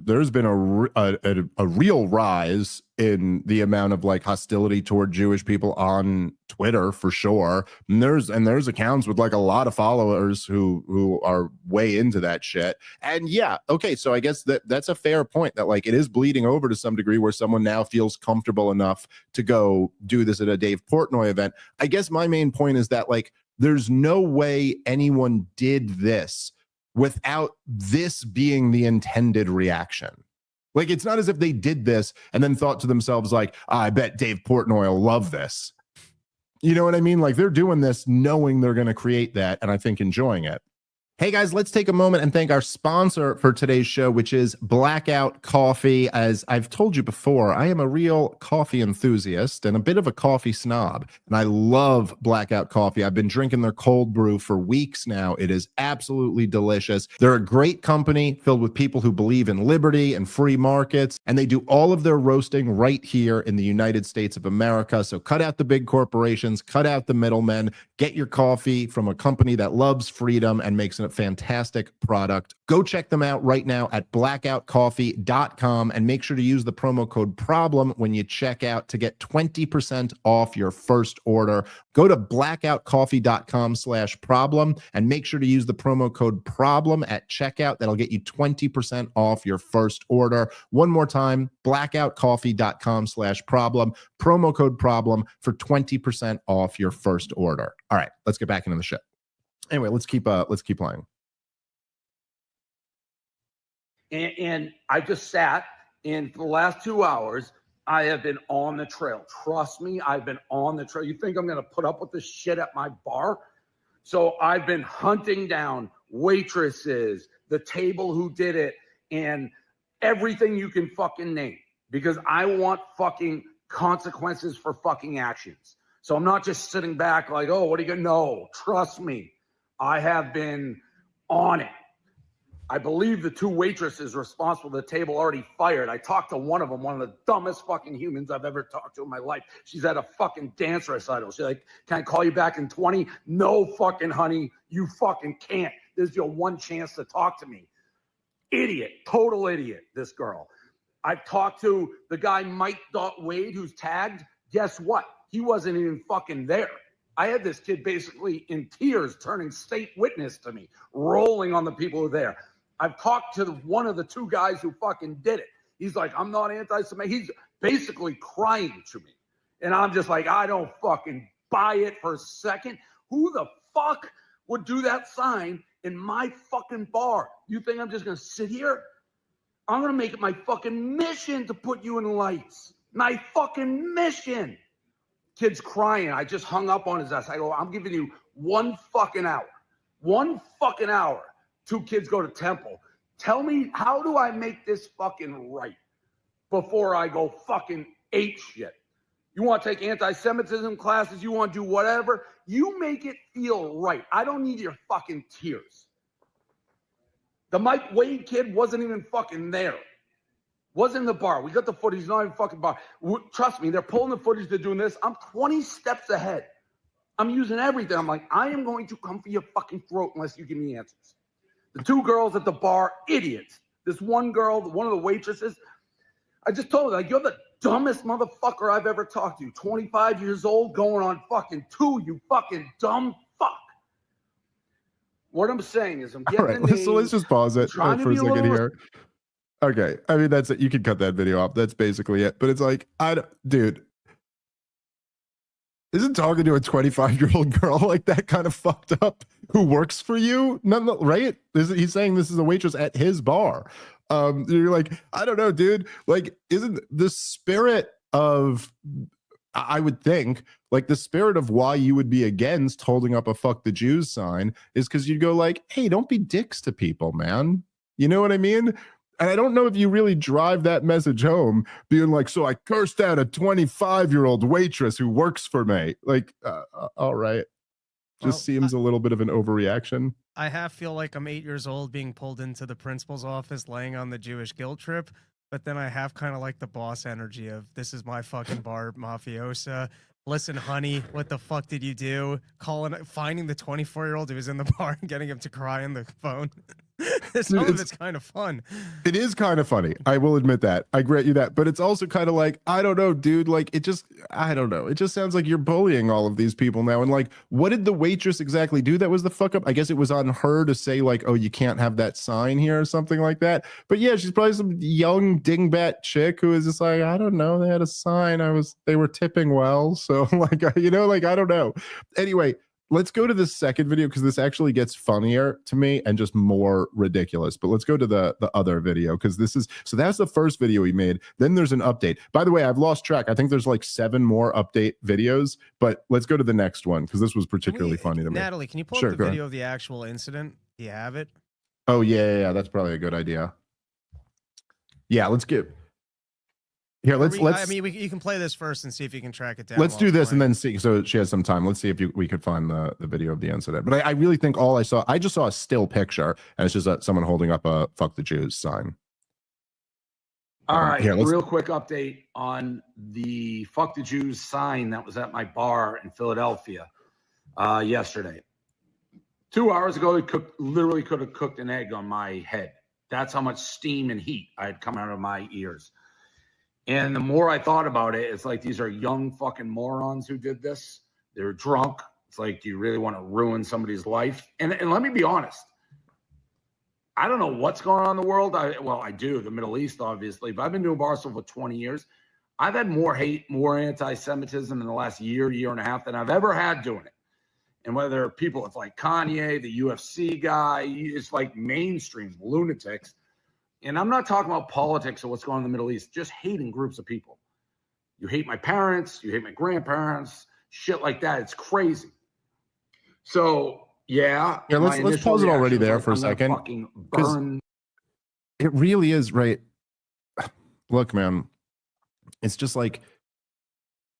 S1: real rise in the amount of like hostility toward Jewish people on Twitter for sure. And there's accounts with like a lot of followers who are way into that shit. And yeah, okay, so I guess that's a fair point, that like it is bleeding over to some degree where someone now feels comfortable enough to go do this at a Dave Portnoy event. I guess my main point is that like there's no way anyone did this without this being the intended reaction. Like, it's not as if they did this and then thought to themselves, like, I bet Dave Portnoy will love this. You know what I mean? Like, they're doing this knowing they're going to create that, and I think enjoying it. Hey guys, let's take a moment and thank our sponsor for today's show, which is Blackout Coffee. As I've told you before, I am a real coffee enthusiast and a bit of a coffee snob, and I love Blackout Coffee. I've been drinking their cold brew for weeks now. It is absolutely delicious. They're a great company filled with people who believe in liberty and free markets, and they do all of their roasting right here in the United States of America. So cut out the big corporations, cut out the middlemen, get your coffee from a company that loves freedom and makes a fantastic product. Go check them out right now at blackoutcoffee.com and make sure to use the promo code PROBLEM when you check out to get 20% off your first order. Go to blackoutcoffee.com/problem and make sure to use the promo code PROBLEM at checkout. That'll get you 20% off your first order. One more time, blackoutcoffee.com/problem, promo code PROBLEM for 20% off your first order. All right, let's get back into the show. Anyway, let's keep playing.
S8: And I just sat, and for the last 2 hours, I have been on the trail. Trust me, I've been on the trail. You think I'm going to put up with this shit at my bar? So I've been hunting down waitresses, the table who did it, and everything you can fucking name, because I want fucking consequences for fucking actions. So I'm not just sitting back like, oh, what are you going to know? Trust me, I have been on it. I believe the two waitresses responsible for the table already fired. I talked to one of them, one of the dumbest fucking humans I've ever talked to in my life. She's at a fucking dance recital. She's like, can I call you back in 20? No fucking honey, you fucking can't. This is your one chance to talk to me. Idiot, total idiot, this girl. I've talked to the guy, Mike Wade, who's tagged. Guess what? He wasn't even fucking there. I had this kid basically in tears turning state witness to me, rolling on the people who were there. I've talked to one of the two guys who fucking did it. He's like, I'm not anti-Semitic. He's basically crying to me. And I'm just like, I don't fucking buy it for a second. Who the fuck would do that sign in my fucking bar? You think I'm just going to sit here? I'm going to make it my fucking mission to put you in lights. My fucking mission. Kid's crying. I just hung up on his ass. I go, I'm giving you 1 fucking hour. 1 fucking hour. 2 kids go to temple. Tell me, how do I make this fucking right before I go fucking ape shit? You want to take anti-Semitism classes? You want to do whatever? You make it feel right. I don't need your fucking tears. The Mike Wade kid wasn't even fucking there. Wasn't in the bar. We got the footage, not even fucking bar. Trust me, they're pulling the footage, they're doing this. I'm 20 steps ahead. I'm using everything. I'm like, I am going to come for your fucking throat unless you give me answers. The 2 girls at the bar, idiots. This one girl, one of the waitresses, I just told her, like, you're the dumbest motherfucker I've ever talked to. 25 years old, going on fucking 2, you fucking dumb fuck. What I'm saying is I'm getting
S1: All right, so let's just pause it for a second here. Okay, I mean, that's it. You can cut that video off. That's basically it. But it's like, dude, isn't talking to a 25-year-old girl like that kind of fucked up who works for you? None, right? He's saying this is a waitress at his bar. You're like, I don't know, dude. Like, isn't the spirit of, I would think, like the spirit of why you would be against holding up a fuck the Jews sign is because you'd go like, hey, don't be dicks to people, man. You know what I mean? And I don't know if you really drive that message home, being like, so I cursed out a 25-year-old waitress who works for me. Like, all right. Just seems a little bit of an overreaction.
S5: I feel like I'm 8 years old being pulled into the principal's office laying on the Jewish guilt trip. but then I have kind of like the boss energy of this is my fucking bar, mafiosa. Listen, honey, what the fuck did you do? Finding the 24-year-old who was in the bar and getting him to cry on the phone. Some of it's kind of fun.
S1: It is kind of funny. I will admit that. I grant you that. But it's also kind of like, I don't know, dude. Like, I don't know. It just sounds like you're bullying all of these people now. And like, what did the waitress exactly do that was the fuck up? I guess it was on her to say like, oh, you can't have that sign here or something like that. But yeah, she's probably some young dingbat chick who is just like, I don't know. They had a sign. They were tipping well. So like, I don't know. Anyway, let's go to the second video because this actually gets funnier to me and just more ridiculous. But let's go to the other video because that's the first video he made. Then there's an update. By the way, I've lost track. I think there's like 7 more update videos, but let's go to the next one because this was particularly funny to me.
S5: Natalie, can you pull up the video of the actual incident? Do you have it?
S1: Oh, yeah. That's probably a good idea. Yeah, let's get... Here, let's.
S5: I mean, you can play this first and see if you can track it down.
S1: Let's do this and then see. So she has some time. Let's see if we could find the video of the incident. But I really think I just saw a still picture, and it's just someone holding up a "fuck the Jews" sign.
S8: All right, real quick update on the "fuck the Jews" sign that was at my bar in Philadelphia yesterday. 2 hours ago, it literally could have cooked an egg on my head. That's how much steam and heat I had come out of my ears. And the more I thought about it, it's like these are young fucking morons who did this. They're drunk. It's like, do you really want to ruin somebody's life? And let me be honest. I don't know what's going on in the world. I do, the Middle East, obviously. But I've been doing Barstool for 20 years. I've had more hate, more anti-Semitism in the last year and a half than I've ever had doing it. And whether people, it's like Kanye, the UFC guy, it's like mainstream lunatics. And I'm not talking about politics or what's going on in the Middle East, just hating groups of people. You hate my parents, you hate my grandparents, shit like that. It's crazy. So, yeah.
S1: Let's pause it already there for a second. Because it really is, right? Look, man, it's just like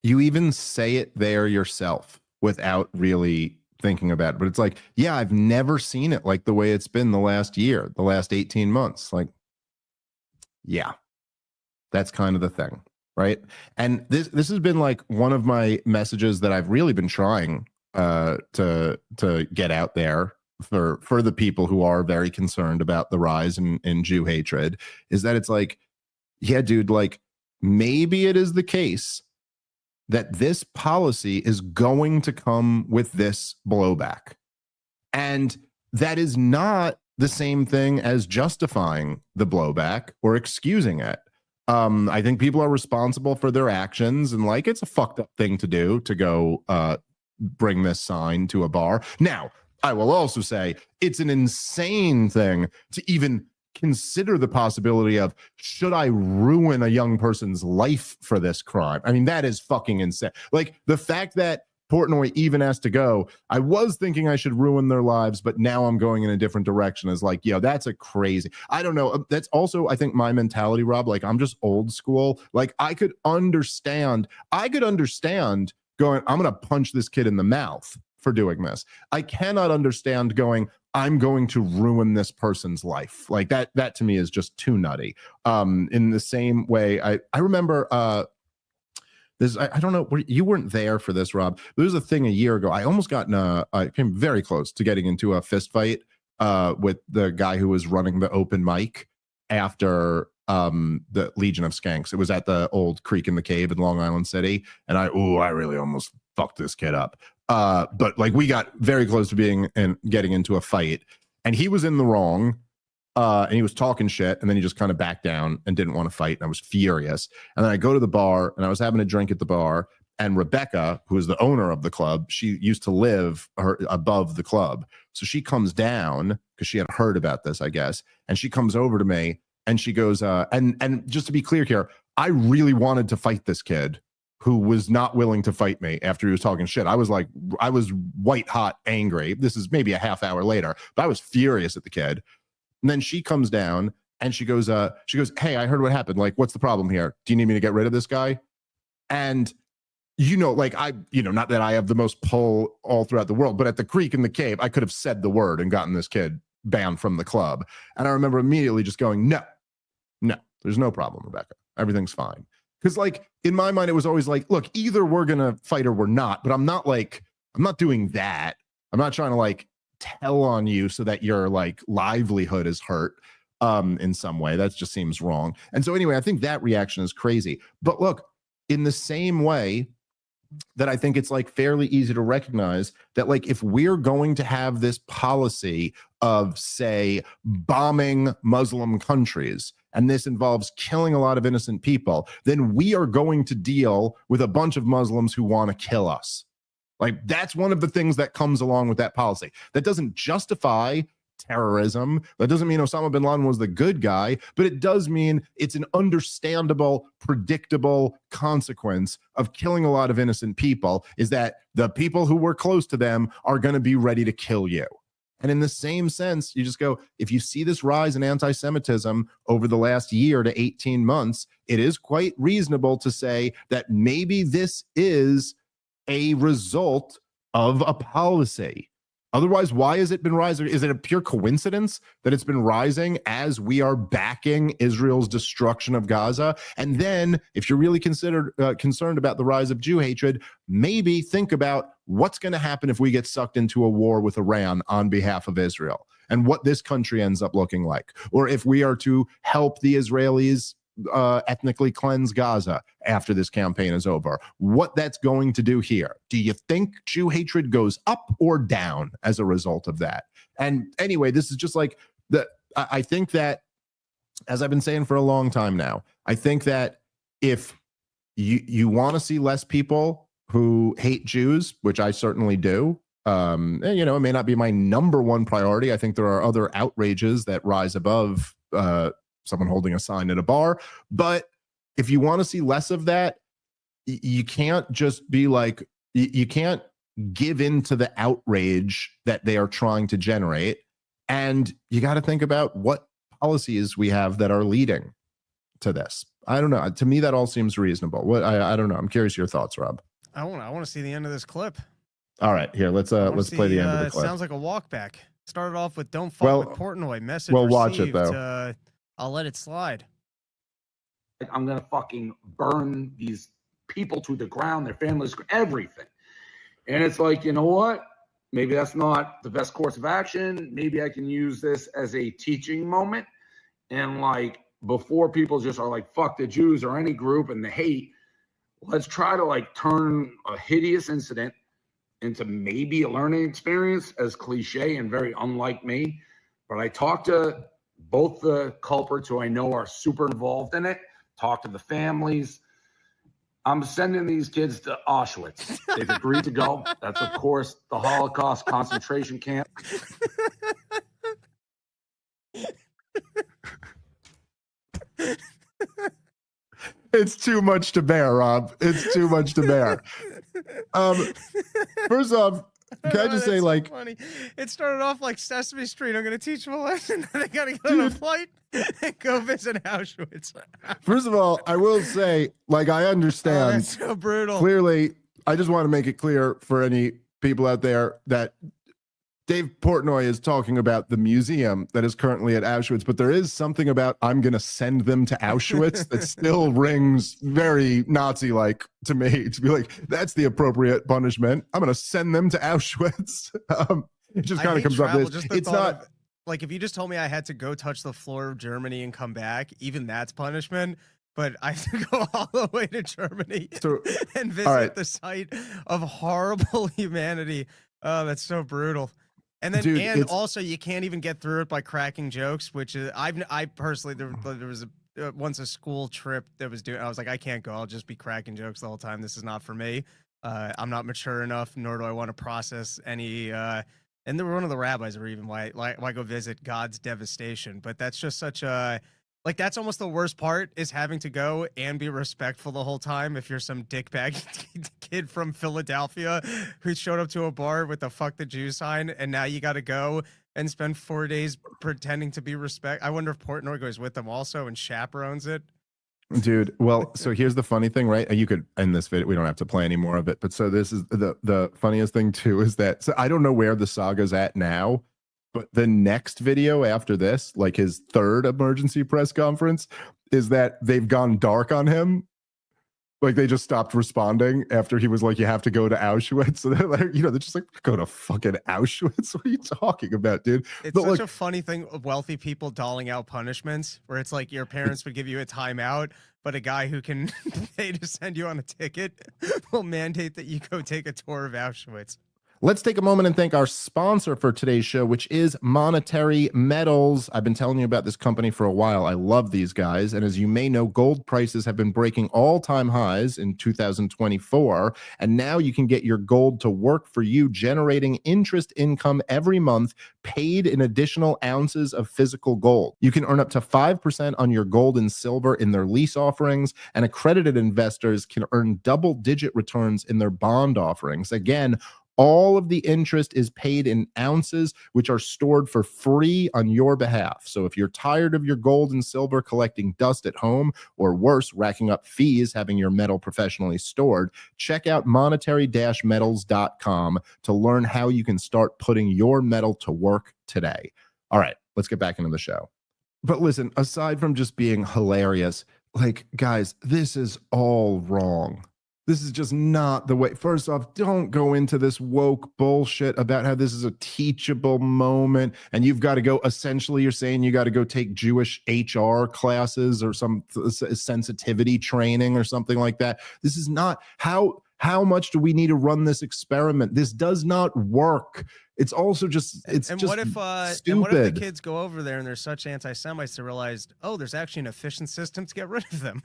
S1: you even say it there yourself without really thinking about it. But it's like, yeah, I've never seen it like the way it's been the last year, the last 18 months. Like, yeah, that's kind of the thing, right? And this has been like one of my messages that I've really been trying to get out there for the people who are very concerned about the rise in Jew hatred, is that it's like, yeah, dude, like maybe it is the case that this policy is going to come with this blowback. And that is not the same thing as justifying the blowback or excusing it. I think people are responsible for their actions, and like it's a fucked up thing to do to go bring this sign to a bar. Now, I will also say it's an insane thing to even consider the possibility of, should I ruin a young person's life for this crime? I mean, that is fucking insane. Like the fact that Portnoy even has to go, I was thinking I should ruin their lives, but now I'm going in a different direction, is like, yo, that's a crazy. I don't know. That's also, I think, my mentality, Rob. Like, I'm just old school. Like, I could understand going, I'm going to punch this kid in the mouth for doing this. I cannot understand going, I'm going to ruin this person's life. Like that to me is just too nutty. In the same way, I remember, I don't know, you weren't there for this, Rob. There was a thing a year ago. I almost got I came very close to getting into a fist fight with the guy who was running the open mic after the Legion of Skanks. It was at the old Creek in the Cave in Long Island City. And I really almost fucked this kid up. But like we got very close to getting into a fight, and he was in the wrong. And he was talking shit, and then he just kind of backed down and didn't want to fight. And I was furious. And then I go to the bar, and I was having a drink at the bar. And Rebecca, who is the owner of the club, she used to live above the club. So she comes down because she had heard about this, I guess. And she comes over to me, and she goes, and just to be clear here, I really wanted to fight this kid who was not willing to fight me after he was talking shit. I was white hot angry. This is maybe a half hour later, but I was furious at the kid. And then she comes down and she goes, hey, I heard what happened. Like, what's the problem here? Do you need me to get rid of this guy? And, not that I have the most pull all throughout the world, but at the Creek in the Cave, I could have said the word and gotten this kid banned from the club. And I remember immediately just going, no, There's no problem, Rebecca. Everything's fine. Because like in my mind, it was always like, look, either we're gonna fight or we're not. But I'm not doing that. I'm not trying to like tell on you so that your like livelihood is hurt in some way. That just seems wrong. And so anyway, I think that reaction is crazy. But look, in the same way that I think it's like fairly easy to recognize that like if we're going to have this policy of say bombing Muslim countries, and this involves killing a lot of innocent people, then we are going to deal with a bunch of Muslims who want to kill us. Like that's one of the things that comes along with that policy. That doesn't justify terrorism. That doesn't mean Osama bin Laden was the good guy, but it does mean it's an understandable, predictable consequence of killing a lot of innocent people, is that the people who were close to them are going to be ready to kill you. And in the same sense, you just go, if you see this rise in anti-Semitism over the last year to 18 months, it is quite reasonable to say that maybe this is a result of a policy. Otherwise, why has it been rising? Is it a pure coincidence that it's been rising as we are backing Israel's destruction of Gaza? And then, if you're really concerned about the rise of Jew hatred, maybe think about what's going to happen if we get sucked into a war with Iran on behalf of Israel, and what this country ends up looking like. Or if we are to help the Israelis ethnically cleanse Gaza after this campaign is over, what that's going to do here. Do you think Jew hatred goes up or down as a result of that? And anyway, this is just like I think that, as I've been saying for a long time now, I think that if you want to see less people who hate Jews, which I certainly do, and you know, it may not be my number one priority. I think there are other outrages that rise above someone holding a sign at a bar. But if you want to see less of that, you can't just be like, you can't give in to the outrage that they are trying to generate. And you got to think about what policies we have that are leading to this. I don't know. To me, that all seems reasonable. I don't know. I'm curious your thoughts, Rob.
S5: I want to see the end of this clip.
S1: All right, here, let's play the end of the clip.
S5: It sounds like a walk back. Started off with "Don't fuck with Portnoy." Message received.
S1: Watch it though.
S5: I'll let it slide.
S8: I'm gonna fucking burn these people to the ground, their families, everything. And it's like, you know what? Maybe that's not the best course of action. Maybe I can use this as a teaching moment. And like, before people just are like, fuck the Jews or any group and the hate, let's try to like turn a hideous incident into maybe a learning experience, as cliche and very unlike me. But I talked to both the culprits who I know are super involved in it, talk to the families. I'm sending these kids to Auschwitz. They've agreed to go. That's, of course, the Holocaust concentration camp.
S1: It's too much to bear, Rob. It's too much to bear. First off, can I just say, so like,
S5: funny. It started off like Sesame Street. I'm going to teach them a lesson. They got to get on a flight and go visit Auschwitz.
S1: First of all, I will say, like, I understand.
S5: That's so brutal.
S1: Clearly, I just want to make it clear for any people out there that Dave Portnoy is talking about the museum that is currently at Auschwitz, but there is something about I'm going to send them to Auschwitz that still rings very Nazi-like to me, to be like, that's the appropriate punishment. I'm going to send them to Auschwitz. It just kind of comes up this. It's not
S5: like, if you just told me I had to go touch the floor of Germany and come back, even that's punishment. But I have to go all the way to Germany and visit the site of horrible humanity. Oh, that's so brutal. And then, Dude, also, you can't even get through it by cracking jokes, which is I personally there was once a school trip that was doing. I was like, I can't go. I'll just be cracking jokes the whole time. This is not for me. I'm not mature enough, nor do I want to process any. And there were one of the rabbis were even why go visit God's devastation. But that's just such a. Like, that's almost the worst part, is having to go and be respectful the whole time if you're some dickbag kid from Philadelphia who showed up to a bar with the "fuck the Jew" sign, and now you got to go and spend 4 days pretending to be I wonder if Portnoy goes with them also and chaperones it.
S1: Dude, well, so here's the funny thing, right? You could end this video. We don't have to play any more of it. But so this is the funniest thing, too, is that, so I don't know where the saga's at now, but the next video after this, like his third emergency press conference, is that they've gone dark on him. Like they just stopped responding after he was like, you have to go to Auschwitz. So they're like, they're just like, go to fucking Auschwitz. What are you talking about, dude?
S5: It's
S1: but
S5: such a funny thing of wealthy people doling out punishments where it's like your parents would give you a timeout, but a guy who can pay to send you on a ticket will mandate that you go take a tour of Auschwitz.
S1: Let's take a moment and thank our sponsor for today's show, which is Monetary Metals. I've been telling you about this company for a while. I love these guys. And as you may know, gold prices have been breaking all-time highs in 2024. And now you can get your gold to work for you, generating interest income every month, paid in additional ounces of physical gold. You can earn up to 5% on your gold and silver in their lease offerings, and accredited investors can earn double-digit returns in their bond offerings. Again, all of the interest is paid in ounces, which are stored for free on your behalf. So if you're tired of your gold and silver collecting dust at home, or worse, racking up fees having your metal professionally stored, check out monetary-metals.com to learn how you can start putting your metal to work today. All right, let's get back into the show. But listen, aside from just being hilarious, like, guys, this is all wrong. This is just not the way. First off, don't go into this woke bullshit about how this is a teachable moment and you've got to go, essentially you're saying you got to go take Jewish HR classes or some sensitivity training or something like that. This is not how much do we need to run this experiment? This does not work. It's also just, it's
S5: and
S1: just
S5: what if,
S1: stupid.
S5: And what if the kids go over there and they're such anti-Semites to realize, oh, there's actually an efficient system to get rid of them.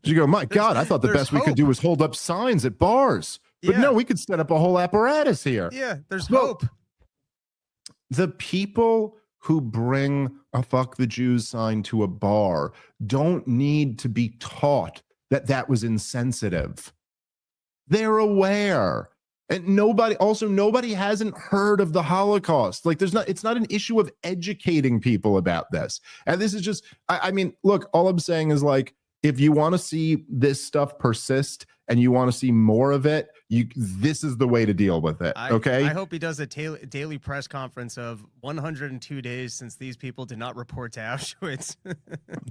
S1: You go, my God, I thought the best we could do was hold up signs at bars. But no, we could set up a whole apparatus here.
S5: Yeah, there's hope.
S1: The people who bring a fuck the Jews sign to a bar don't need to be taught that that was insensitive. They're aware. And nobody hasn't heard of the Holocaust. Like it's not an issue of educating people about this. And this is just, I mean, look, all I'm saying is like, if you want to see this stuff persist and you want to see more of it, this is the way to deal with it. Okay.
S5: I hope he does a daily press conference of 102 days since these people did not report to Auschwitz.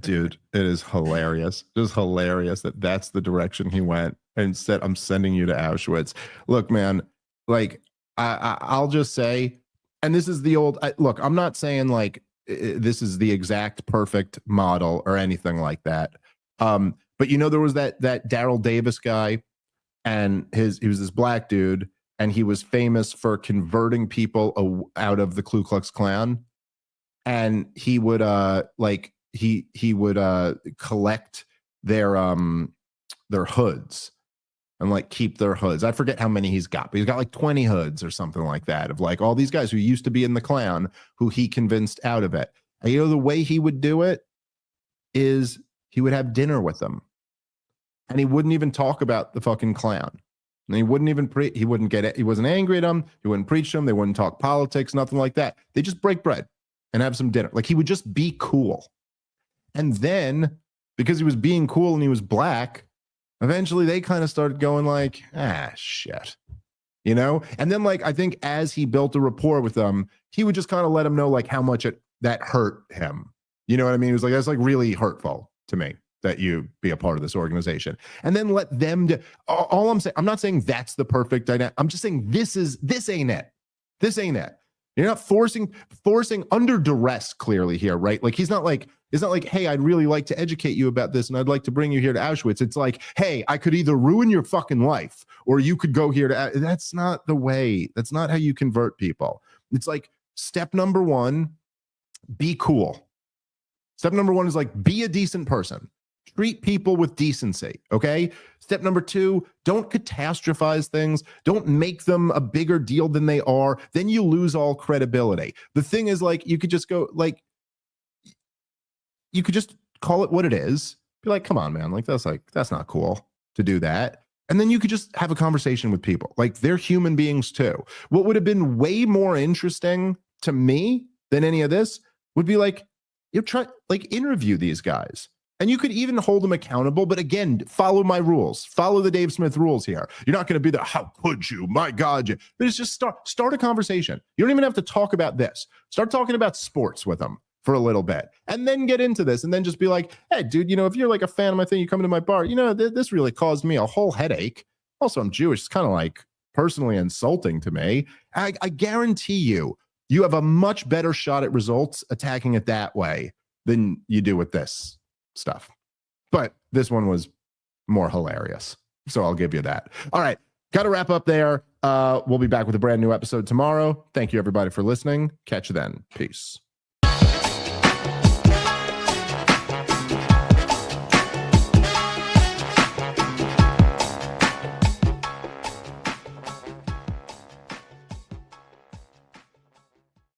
S5: Dude,
S1: it is hilarious. Just hilarious that that's the direction he went. And said, I'm sending you to Auschwitz. Look, man, like I'll just say, and this is the old, look, I'm not saying like this is the exact perfect model or anything like that. But there was that Daryl Davis guy, and he was this black dude, and he was famous for converting people out of the Ku Klux Klan, and he would he would collect their hoods and like keep their hoods. I forget how many he's got, but he's got like 20 hoods or something like that of like all these guys who used to be in the Klan who he convinced out of it. And the way he would do it is he would have dinner with them, and he wouldn't even talk about the fucking Klan. And he wouldn't even he wasn't angry at them. He wouldn't preach to them. They wouldn't talk politics, nothing like that. They just break bread and have some dinner. Like he would just be cool. And then because he was being cool and he was black, eventually they kind of started going like, shit, And then like, I think as he built a rapport with them, he would just kind of let them know like how much that hurt him. You know what I mean? It was like, that's like really hurtful to me that you be a part of this organization, and then let them do all I'm saying. I'm not saying that's the perfect dynamic. I'm just saying this ain't it. This ain't it. You're not forcing under duress clearly here, right? Like it's not like, hey, I'd really like to educate you about this and I'd like to bring you here to Auschwitz. It's like, hey, I could either ruin your fucking life or you could go here to, that's not the way. That's not how you convert people. It's like step number one, be cool. Step number one is like, be a decent person. Treat people with decency, okay? Step number two, don't catastrophize things. Don't make them a bigger deal than they are. Then you lose all credibility. The thing is like, you could just go like, you could just call it what it is. Be like, come on, man. That's not cool to do that. And then you could just have a conversation with people. Like they're human beings too. What would have been way more interesting to me than any of this would be like, interview these guys, and you could even hold them accountable. But again, follow my rules, follow the Dave Smith rules here. You're not going to be the, how could you, my God, but it's just start a conversation. You don't even have to talk about this. Start talking about sports with them. for a little bit and then get into this and then just be like, hey, dude, you know, if you're like a fan of my thing, you come into my bar, you know, this really caused me a whole headache. Also, I'm Jewish. It's kind of like personally insulting to me. I guarantee you have a much better shot at results attacking it that way than you do with this stuff. But this one was more hilarious. So I'll give you that. All right. Got to wrap up there. We'll be back with a brand new episode tomorrow. Thank you, everybody, for listening. Catch you then. Peace.